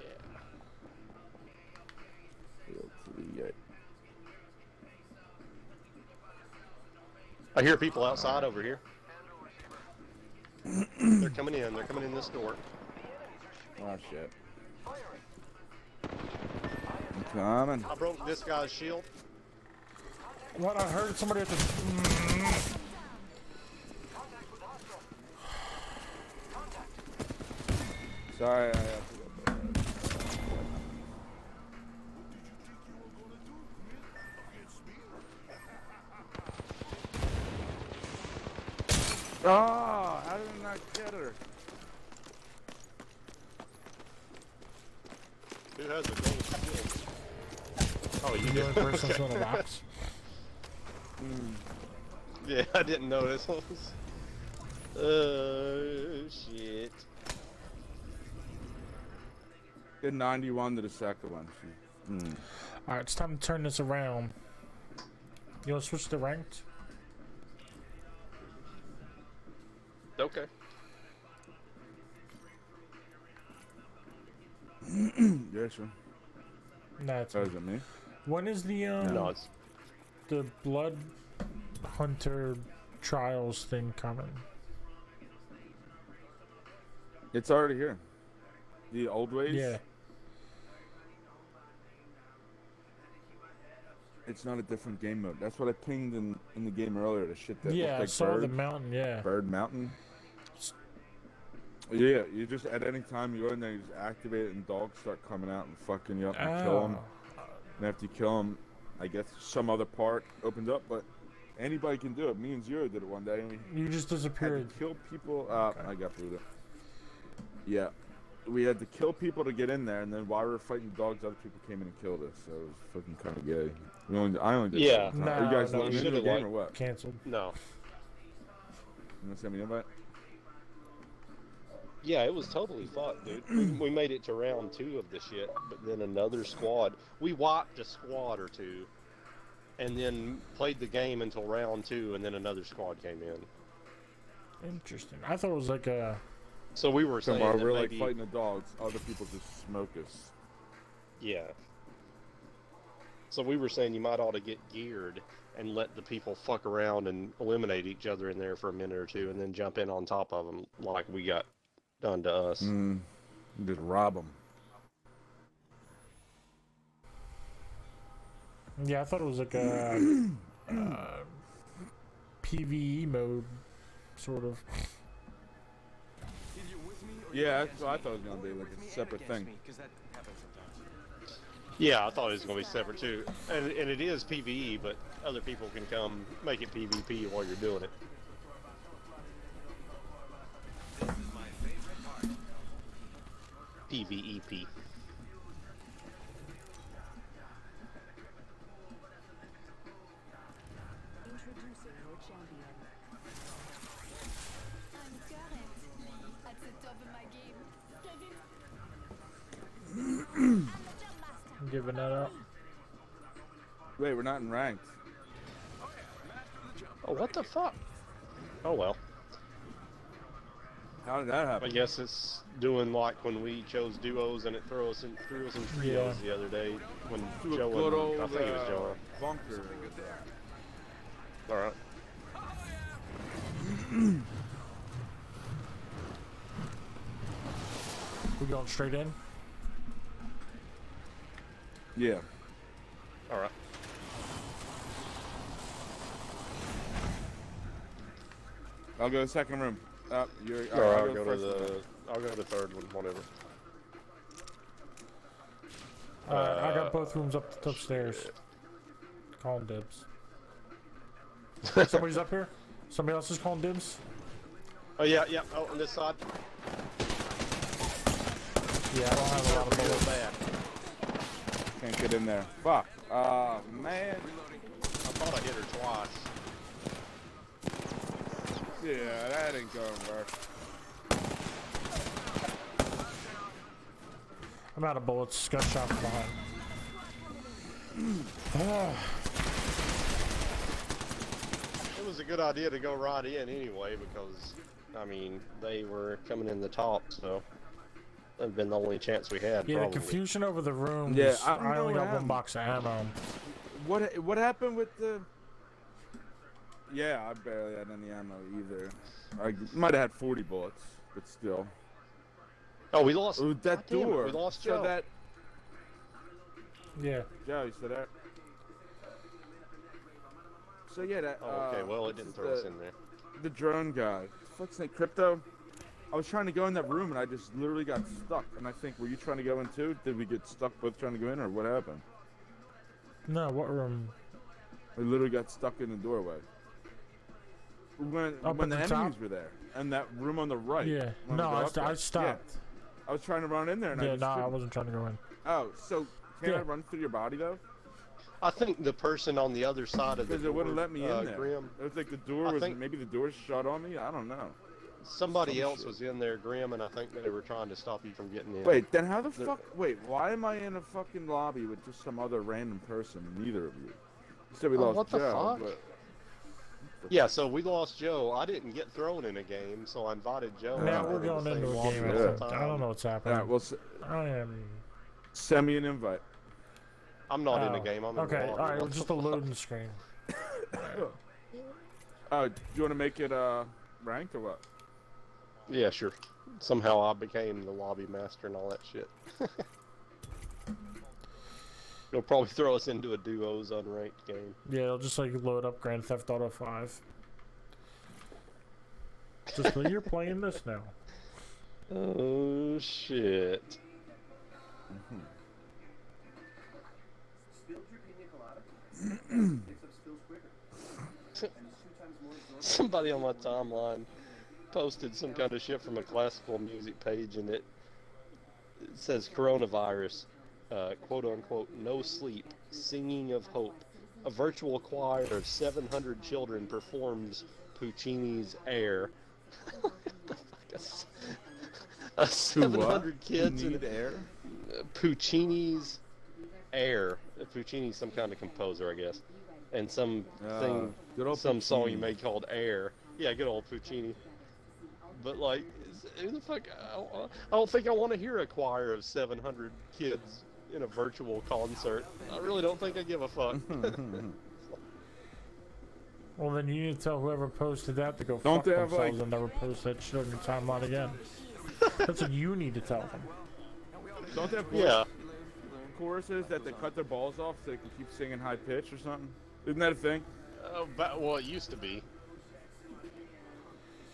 I hear people outside over here. They're coming in. They're coming in this door. Oh shit. I'm coming. I broke this guy's shield. What? I heard somebody at the. Sorry, I have to go bed. Oh, how did I not get her? Who has a gold shield? Oh, you The do. only person that's on the box. Yeah, I didn't notice. Shit. Did 91 to the second one. Alright, it's time to turn this around. You wanna switch to ranked? Okay. Yeah, sure. That's That isn't me. when is the No, it's the Blood Hunter Trials thing coming? It's already here. The old ways? Yeah. It's not a different game mode. That's what I pinged in the game earlier. The shit that Yeah, looked I like saw Bird, the mountain. Yeah. Bird Mountain. Yeah, you just at any time you go in there, you just activate it, and dogs start coming out and fucking you up and kill them. And after you kill them, I guess some other part opens up, but anybody can do it. Me and Zero did it one day, and we You just had disappeared. to kill people. Okay. I got through it. Yeah, we had to kill people to get in there, and then while we were fighting dogs, other people came in and killed us. So it was fucking kind of gay. I only did Yeah. that one time. Are you guys No, letting you me into the should've, game or what? Canceled. no. You gonna send me an invite? Yeah, it was totally fucked, dude. We made it to round 2 of the shit, but then another squad. We wiped a squad or two, and then played the game until round 2, and then another squad came in. Interesting. I thought it was like a. So we were So saying while that we're like maybe, fighting the dogs, other people just smoke us. yeah. So we were saying you might ought to get geared and let the people fuck around and eliminate each other in there for a minute or two, and then jump in on top of them like we got done to us. Just rob them. Yeah, I thought it was like a PVE mode, sort of. Either you're with me or Yeah, you're that's against what I me, thought it was gonna or be, you're like with a me and separate against thing. me, 'cause that happens sometimes. Yeah, I thought it was going to be separate too. And it is PvE, but other people can come make it PvP while you're doing it. This is my favorite part. PvEP. Introducing your champion. I'm currently at the top of my game. Kevin. I'm the jump master. I'm giving that up. Wait, we're not in ranked. Oh, what the fuck? Oh well. How did that I happen? guess it's doing like when we chose duos and it threw us in trios the other day when To a Joe good and, I old think it was Joe. bunker. All right. We going straight in? Yeah. All right. I'll go to the second room. You're. Or I'll I'll go to first one. I'll go to the third one, whatever. I got both rooms up upstairs. Calling dibs. Somebody's up here? Somebody else is calling dibs? Oh yeah, yeah. Oh, on this side. Yeah, I don't have a lot of Real bullets. bad. Can't get in there. Fuck. Man. I thought I hit her twice. Yeah, that ain't gonna work. I'm out of bullets. Got shot from behind. It was a good idea to go right in anyway because, I mean, they were coming in the top, so that'd been the only chance we had. Yeah, the probably. confusion over the rooms. Yeah, I don't I know only what got one happened. box of ammo. What happened with the? Yeah, I barely had any ammo either. I might have had 40 bullets, but still. Oh, we lost. Ooh, that God damn it, door. we lost so Joe. that. Yeah. Joe, you still there? So yeah, that. Oh, okay. Well, it what's didn't the- throw us in there. The drone guy. Fuck's name, Crypto. I was trying to go in that room and I just literally got stuck. And I think, were you trying to go in too? Did we get stuck both trying to go in, or what happened? No, what room? We literally got stuck in the doorway. When Up when at the the enemies top? were there, and that room on the right. Yeah. when we No, go I, up there. I stopped. Yeah. I was trying to run in there and I Yeah, just no, I couldn't. wasn't trying to go in. Oh, so can I Yeah. run through your body though? I think the person on the other side of the Because door, it wouldn't let me in there. Grim, It was like the door I was think- maybe the door shut on me. I don't know. somebody Some else shit. was in there, Grim, and I think they were trying to stop you from getting in. Wait, then how the There- fuck? Wait, why am I in a fucking lobby with just some other random person? Neither of you. You said we Oh, lost what the Joe, fuck? but what Yeah, so we lost Joe. I didn't get thrown in a game, so I invited Joe. Now and we're we were in going the into same a lobby game. all Yeah. the I time. don't know what's All happening. right, well, I am. send me an invite. I'm not in the Oh, game. I'm in okay. the lobby. All right. Well, just a loading screen. Do you want to make it ranked or what? Yeah, sure. Somehow I became the lobby master and all that shit. It'll probably throw us into a duos unranked game. Yeah, it'll just like load up Grand Theft Auto 5. Just like you're playing this now. Oh shit. Somebody on my timeline posted some kind of shit from a classical music page, and it says coronavirus, quote unquote, no sleep, singing of hope. A virtual choir of 700 children performs Puccini's Air. What the fuck? A 700 kids in air. Puccini's Air. Puccini's some kind of composer, I guess, and some thing, good old some song he Puccini. made called Air. Yeah, good old Puccini. But like, who the fuck? I don't think I want to hear a choir of 700 kids in a virtual concert. I really don't think I give a fuck. Well, then you need to tell whoever posted that to go Don't fuck they have, themselves like- and never post that shit on your timeline again. That's what you need to tell them. Don't they have Yeah. choruses that they cut their balls off so they can keep singing high pitch or something? Isn't that a thing? Well, it used to be.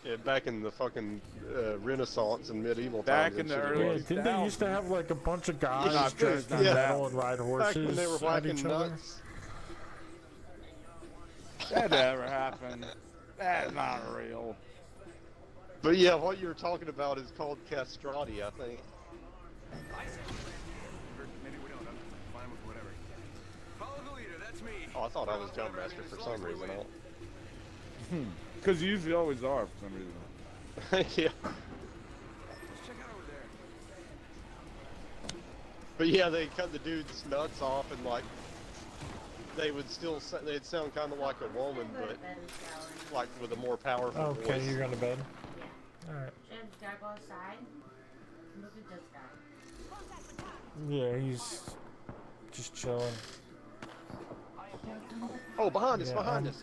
Yeah, back in the fucking Renaissance and medieval Back times. in and the shit, it early- Yeah, was. didn't they used to have like a bunch of guys Yeah, dressed in yeah. metal and ride Back horses when they were at whacking each other? nuts. That never happened. That's not real. But yeah, what you're talking about is called castrati, I think. Maybe we don't. I'm fine with whatever. Follow the leader. That's me. Oh, I thought I was Jump Master for some reason. I Because you usually always are for some reason. don't- yeah. Let's check out over there. But yeah, they cut the dude's nuts off, and like they would still they'd sound kind of like a woman, but like with a more powerful Okay, voice. you're going to bed. Alright. Jed's gotta go outside. Look at this guy. Yeah, he's just chilling. Oh, behind us! Yeah, Behind us!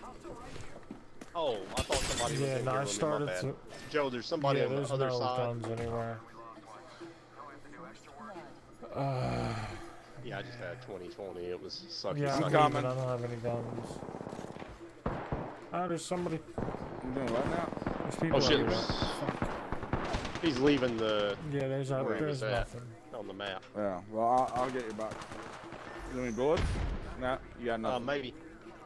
Oh, I thought somebody was Yeah, in no, here I with me. started My bad. to. Joe, there's somebody Yeah, on the there's other no side. guns anywhere. Yeah, I just had 2020. It was sucky. Yeah, I'm sucky. coming. leaving. I don't have any guns. Ah, there's somebody. You doing what now? There's people Oh shit! everywhere. There's- He's leaving the Yeah, there's Where he there's was at. nothing. on the map. Yeah, well, I'll get your box. You want any bullets? Nah, you got nothing. Maybe.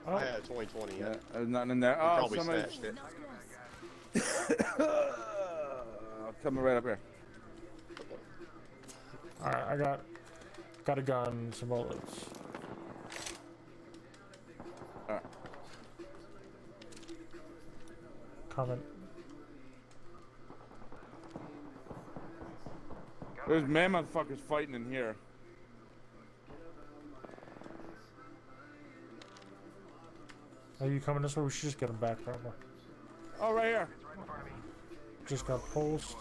Oh, I had 2020. Yeah, Yeah. there's nothing in there. He Oh, probably somebody. snatched it. Coming right up here. alright, I got a gun and some bullets. Alright. Coming. There's man motherfuckers fighting in here. Are you coming this way? We should just get him back, probably. Oh, right here. Just got pulsed.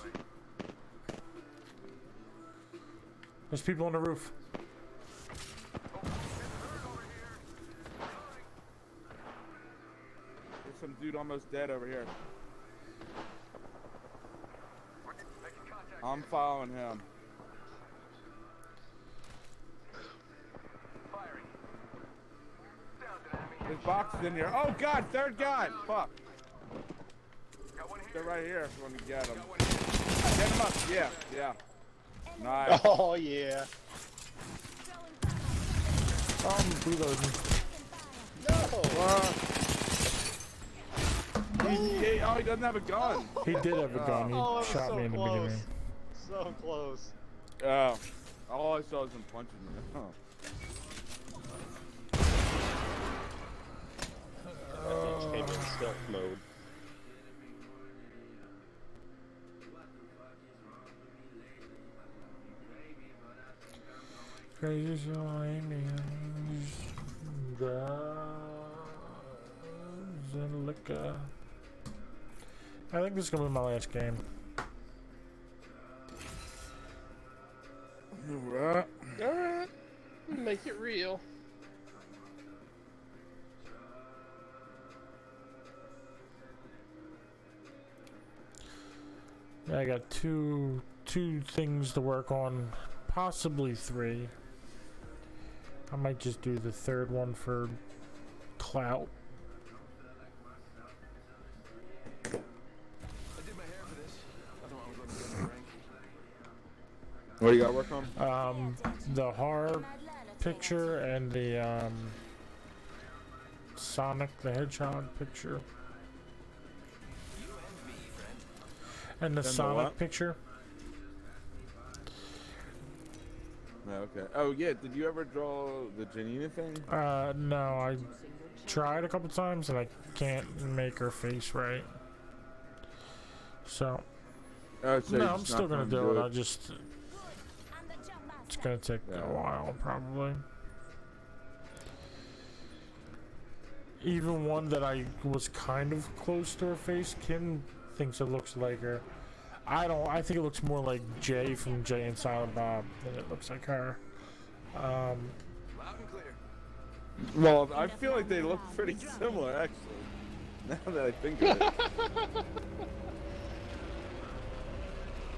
There's people on the roof. There's some dude almost dead over here. I'm following him. There's boxes in here. Oh god, third guy! Fuck. They're right here if you want to get them. Get them up. Yeah, yeah. Nice. Oh yeah. Reloading. He doesn't have a gun. He did have a gun. He Oh, it was shot so me in the close. beginning. So close. Oh. All I saw was him punching me. Huh. That bitch came in stealth mode. Crazy so aliens, Angelica. I think this is gonna be my last game. Alright. Alright. Make it real. Yeah, I got two things to work on, possibly three. I might just do the third one for clout. I did my hair for this. I thought I was going to get a rank. What do you got to work on? The horror picture and the Sonic the Hedgehog picture. And the And the Sonic what? picture. Yeah, okay. Oh, yeah. Did you ever draw the Janina thing? No, I tried a couple times and I can't make her face right. So, Oh, so no, you're I'm just still not gonna do it. I just, And the jump it's master. gonna take Yeah. a while, probably. Even one that I was kind of close to her face, Kim thinks it looks like her. I don't. I think it looks more like Jay from Jay and Silent Bob than it looks like her. Loud and clear. Well, I feel like they look pretty similar, actually. Now that I think of it.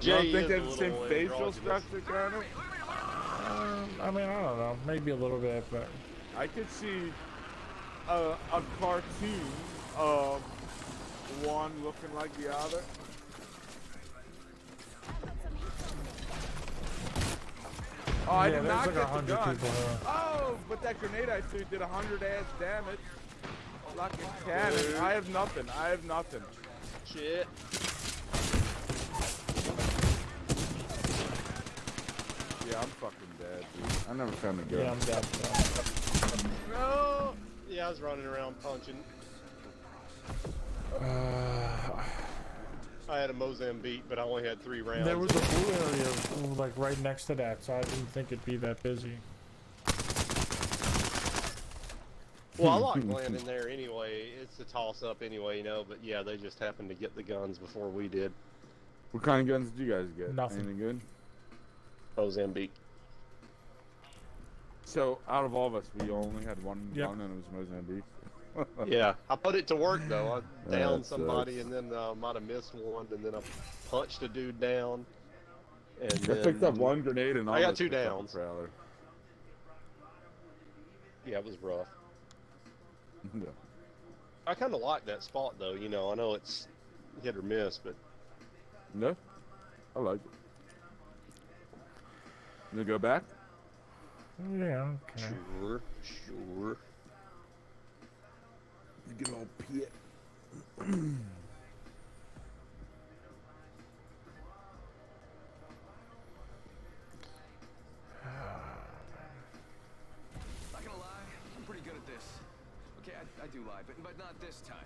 You don't Jay think is they a have the same little facial androgynous. structure, kind of? I mean, I don't know. Maybe a little bit, but I could see a cartoon of one looking like the other. Oh, I yeah, did there's not like get the 100 gun. people here. Oh, but that grenade I threw did 100 ass damage. Like a cannon. I have nothing. I have nothing. Shit. Yeah, I'm fucking dead, dude. I never found the gun. Yeah, I'm dead. No. Yeah, I was running around punching. I had a Mozambique, but I only had 3 rounds. There was a blue area like right next to that, so I didn't think it'd be that busy. Well, I like landing there anyway. It's a toss-up anyway, you know. But yeah, they just happened to get the guns before we did. What kind of guns did you guys get? Nothing. Anything good? Mozambique. So, out of all of us, we only had one Yep. gun, and it was Mozambique. Yeah, I put it to work though. I downed That somebody sucks. and then might have missed one, and then I punched a dude down. And I then, picked up one grenade and I got almost 2 picked up a downs. trailer. Yeah, it was rough. Yeah. I kind of like that spot though. You know, I know it's hit or miss, but No? I like it. You go back? Yeah, okay. sure. You get all pit. Not gonna lie, I'm pretty good at this. Okay, I do lie, but not this time.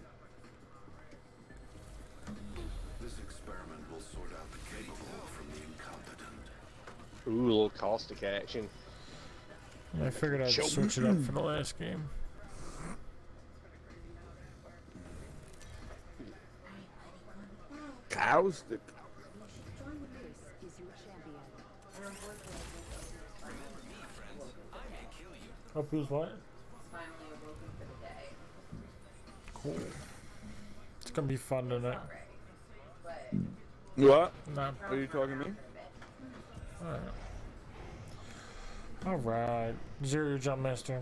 This experiment will sort out the capable from the incompetent. Ooh, a little caustic action. Yeah, I figured I'd Choke. switch it up for the last game. Caustic. Hope who's what? Finally awoken for the day. Cool. It's gonna be fun tonight. But What? Nah. Are you talking to me? Alright. Alright. Zero your jump master.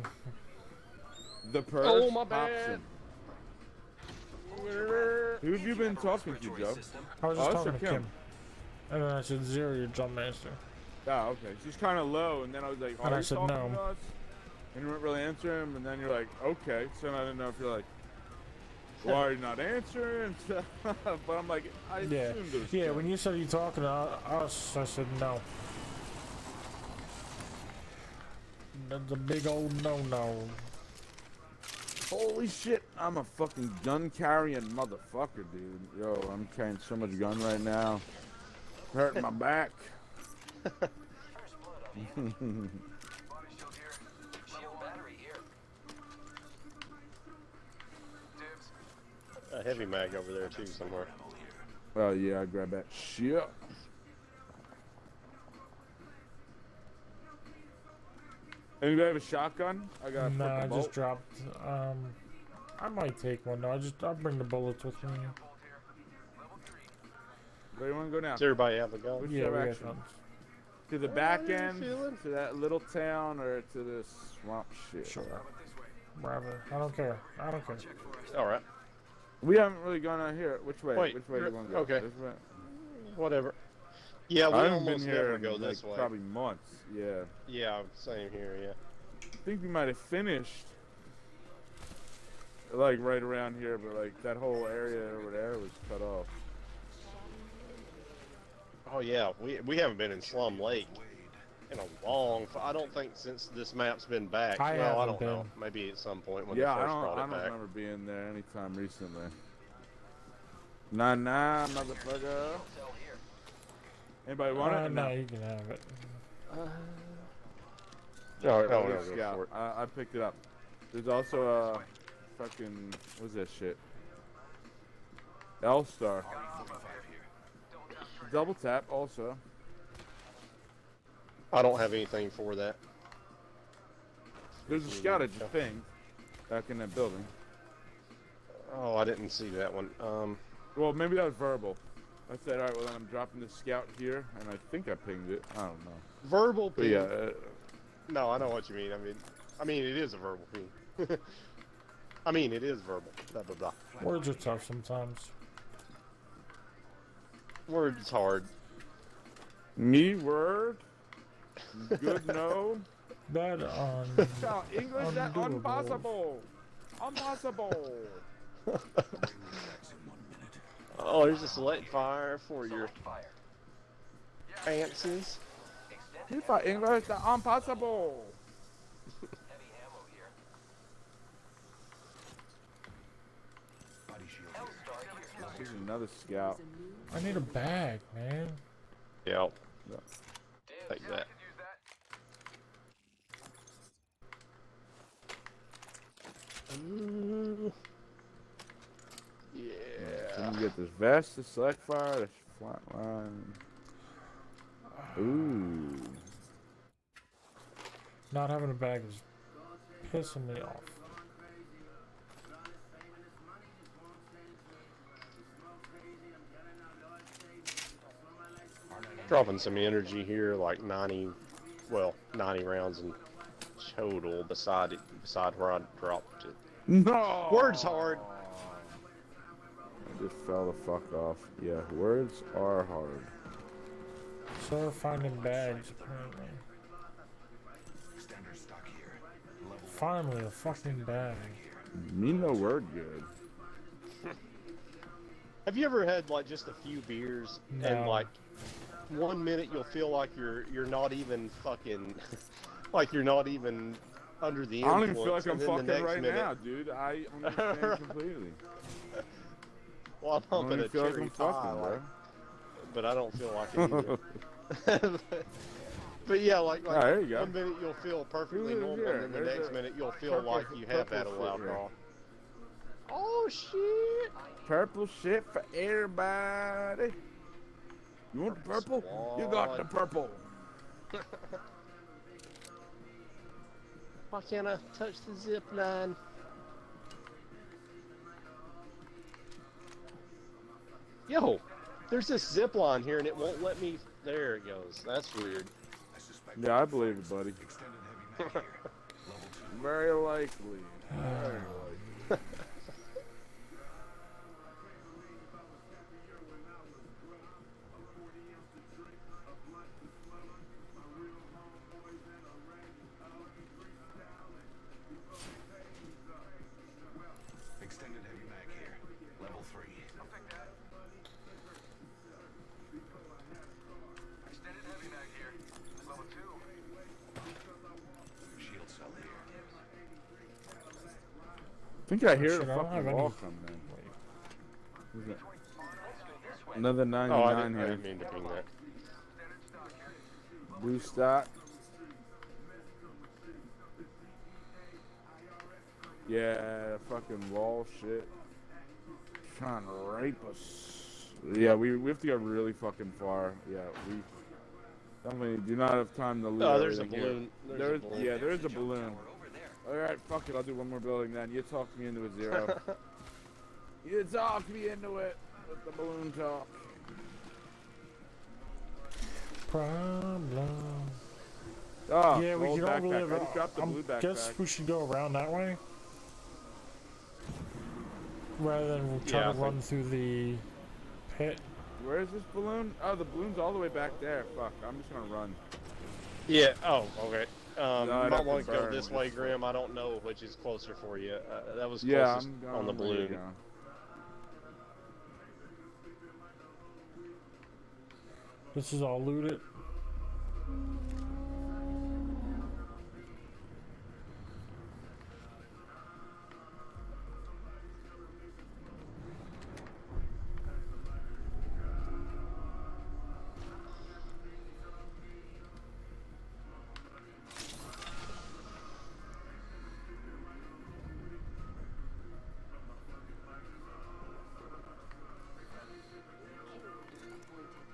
The purse. Oh, my bad. Who have you been talking to, Joe? I was just Oh, I talking said to Kim. And then I said zero your jump master. Oh, okay. She's kind of low, and then I was like, And "Are I you said talking no. to us?" And you weren't really answering, and then you're like, "Okay." So I didn't know if you're like, "Why are you not answering?" But I'm like, I Yeah. assumed it was Yeah, Joe. when you said you talking to us, I said no. That's a big old no-no. Holy shit, I'm a fucking gun carrying motherfucker, dude. Yo, I'm carrying so much gun right now. Hurting my back. Body shield here. Shield battery here. Dibs. a heavy mag over there too somewhere. Oh yeah, I grabbed that shit. Anybody have a shotgun? I got a No, fucking I bolt. just dropped. I might take one. No, I'll bring the bullets with me. Where do you want to go now? Does everybody have a gun? Which Yeah, we got direction? guns. To the back How you end, feeling? to that little town, or to this swamp shit? Sure. Wherever. I don't care. I don't care. All right, We haven't really gone out here. Which way? Wait, Which way do you want to go? okay. This way? whatever. Yeah, we I haven't been almost here never in, go like, this way. probably months. Yeah. Yeah, same here. Yeah. I think we might have finished like right around here, but like that whole area over there was cut off. Oh yeah, we haven't been in Slum Lake in a long. I don't think since this map's been back. I Well, I haven't don't know. been. Maybe at some point when Yeah, they I first don't brought it back. remember being there anytime recently. Nah, motherfucker. Anybody want it? No, you can have it. No, Go go Scout. for it. I picked it up. There's also a fucking what's that shit? L-Star. Double tap also. I don't have anything for that. There's a scout at the thing back in that building. Oh, I didn't see that one. Well, maybe that was verbal. I said, all right, well then I'm dropping the scout here, and I think I pinged it. I don't know. Verbal But ping. yeah, No, I know what you mean. I mean it is a verbal ping. I mean it is verbal. Blah blah blah. Words are tough sometimes. Words hard. me word. Good no. That on. Now, English that Undoable. impossible. Impossible. Oh, there's a select fire for your fancies. You thought English that impossible. Heavy ammo here. Body shield here. Here's another scout. I need a bag, man. Yeah, Yeah. take that. Ooh. Yeah. Then you get this vest, the select fire, the flat line. Ooh. Not having a bag is pissing me off. Dropping some energy here, like 90 rounds in total beside where I dropped it. No. Words hard. I just fell the fuck off. Yeah, words are hard. So we're finding bags, apparently. Standard stock here. Level Finally, a fucking bag. Me no word good. Have you ever had like just a few beers and No. like 1 minute you'll feel like you're not even fucking like you're not even under the I don't influence. even feel like I'm and then the fucking next right minute, now, dude. I understand completely. Well, I'm I don't humping even a feel like cherry I'm pie, fucking, bro. but I don't feel like it either. But yeah, like Ah, there you go. 1 minute you'll feel perfectly Who's normal, here? and then the There's next a minute you'll feel purple- like you have had a purple loud shit here. alcohol. Oh shit! Purple shit for everybody. You want the purple? You got the purple. Why can't I touch the zip line? Yo, there's this zip line here and it won't let me. There it goes. That's weird. I suspect Yeah, I believe it, buddy. extended heavy mag here. Level 2. Very likely. Very likely. Extended heavy mag here. Level 3. Extended heavy mag here. Level 2. Shield cell here. I think I hear Shit, the I don't have fucking any- wall coming in. Who's that? This way. Another Oh, 99 I here. didn't mean to ping that. Blue stock. Yeah, fucking wall shit. trying to rape us. Yeah, we have to go really fucking far. Yeah, we definitely do not have time to loot There's a everything here. balloon. There's a balloon. Yeah, there is a balloon. Alright, fuck it, I'll do one more building then. You talked me into a 0. You talked me into it with the balloon talk. Problem. Oh, Yeah, we gold can backpack. overlive. I just dropped the blue I guess backpack. we should go around that way rather than try Yeah, I to run through the pit. Where is this balloon? Oh, the balloon's all the way back there. Fuck, I'm just gonna run. Yeah. Oh, okay. No, You I'd might have to want to go burn this this way, shit. Grim. I don't know which is closer for you. That was Yeah, closest I'm going on the where you're balloon. going. This is all looted.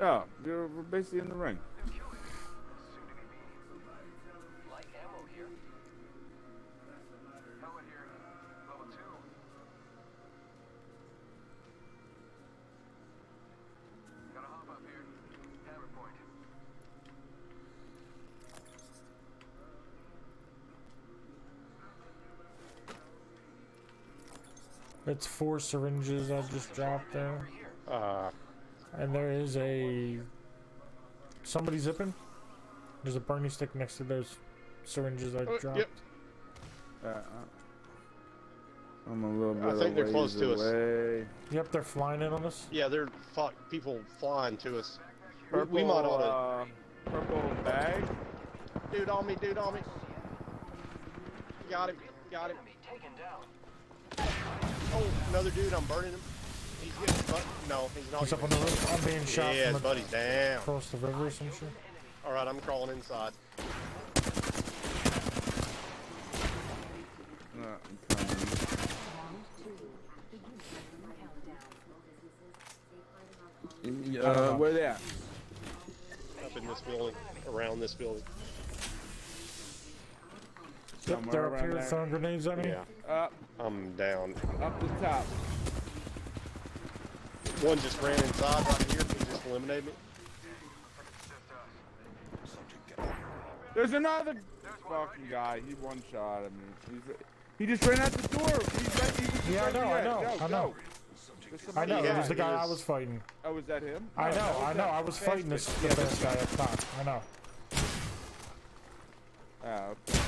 Oh, we're basically in the ring. Like ammo here. Helmet here. Level 2. Gotta hop up here. Hammer point. It's 4 syringes I just dropped there. And there is a... Somebody zipping? There's a Bernie stick next to those syringes I dropped. Yep. I'm a little bit I think they're close to us. away. Yep, they're flying in on us. Yeah, they're people flying to us. Purple, We might ought purple bag. Dude on me, dude on me. Got him, got him. Enemy taken down. Oh, another dude, I'm burning him. He's getting fucked. No, he's not. He's up on the roof. I'm being shot Yeah, from his buddy's down. across the river or some shit. Alright, I'm crawling inside. I'm coming. Where they at? Up in this building. Around this building. Yep, Somewhere they're up around here there. throwing grenades at me. Yeah, Up I'm down. the top. One just ran inside right here. He just eliminated me. There's another fucking guy. He one shot at me. He just ran out the door. He's right. Yeah, I know, I know, Go, I know. go. There's I know, somebody- it was the he guy I was- was fighting. Oh, was that him? I Oh, know, that was I know, that I was fast fighting this bitch. the best guy up top. I know. Ah, okay.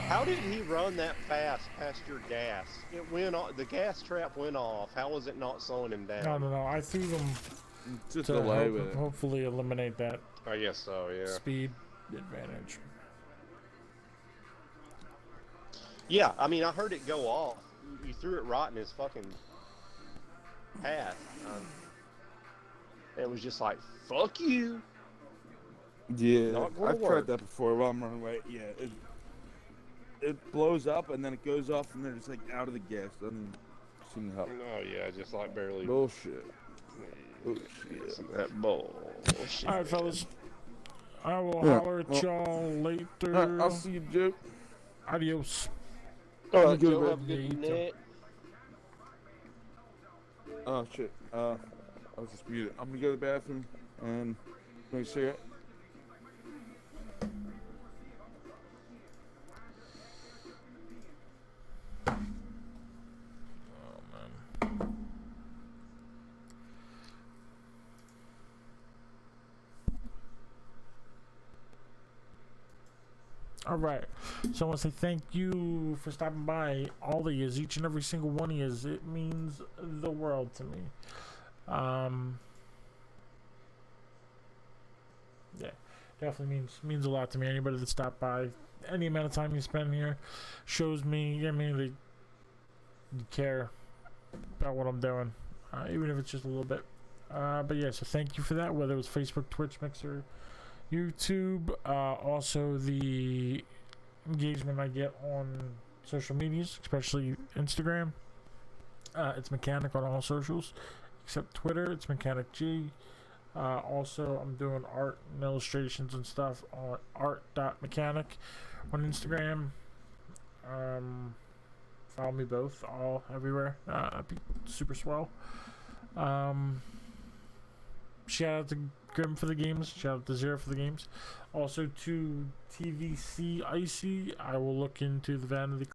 How did he run that fast past your gas? It went off. The gas trap went off. How was it not slowing him down? I don't know. I threw them Just to delay with it. hopefully eliminate that I guess so. Yeah. speed advantage. Yeah. I mean, I heard it go off. You threw it right in his fucking path. It was just like, fuck you. Yeah, Not gonna I've work. tried that before while I'm running away. Yeah, it blows up and then it goes off and then it's like out of the gas. Doesn't seem to help. Oh yeah, just like barely. Bullshit. That bullshit. All right, fellas. I will Yeah, holler at well- y'all later. Alright, I'll see you, Joe. Adios. All right, Good Joe, bed. have a good night. Oh shit. I was just muted. I'm gonna go to the bathroom and smoke a cigarette. All right. So I want to say thank you for stopping by. All of yous, each and every single one of yous. It means the world to me. Yeah, definitely means a lot to me. Anybody that stopped by, any amount of time you spend here, shows me. I mean, that you care about what I'm doing, even if it's just a little bit. But yeah, so thank you for that. Whether it was Facebook, Twitch, Mixer, YouTube, also the engagement I get on social medias, especially Instagram. It's Mechanic on all socials, except Twitter. It's Mechanic G. Also, I'm doing art and illustrations and stuff on art.mechanic on Instagram. Follow me both, all everywhere. That'd be super swell. Shout out to Grim for the games. Shout out to Zero for the games. Also to TVC Icy. I will look into the Vanity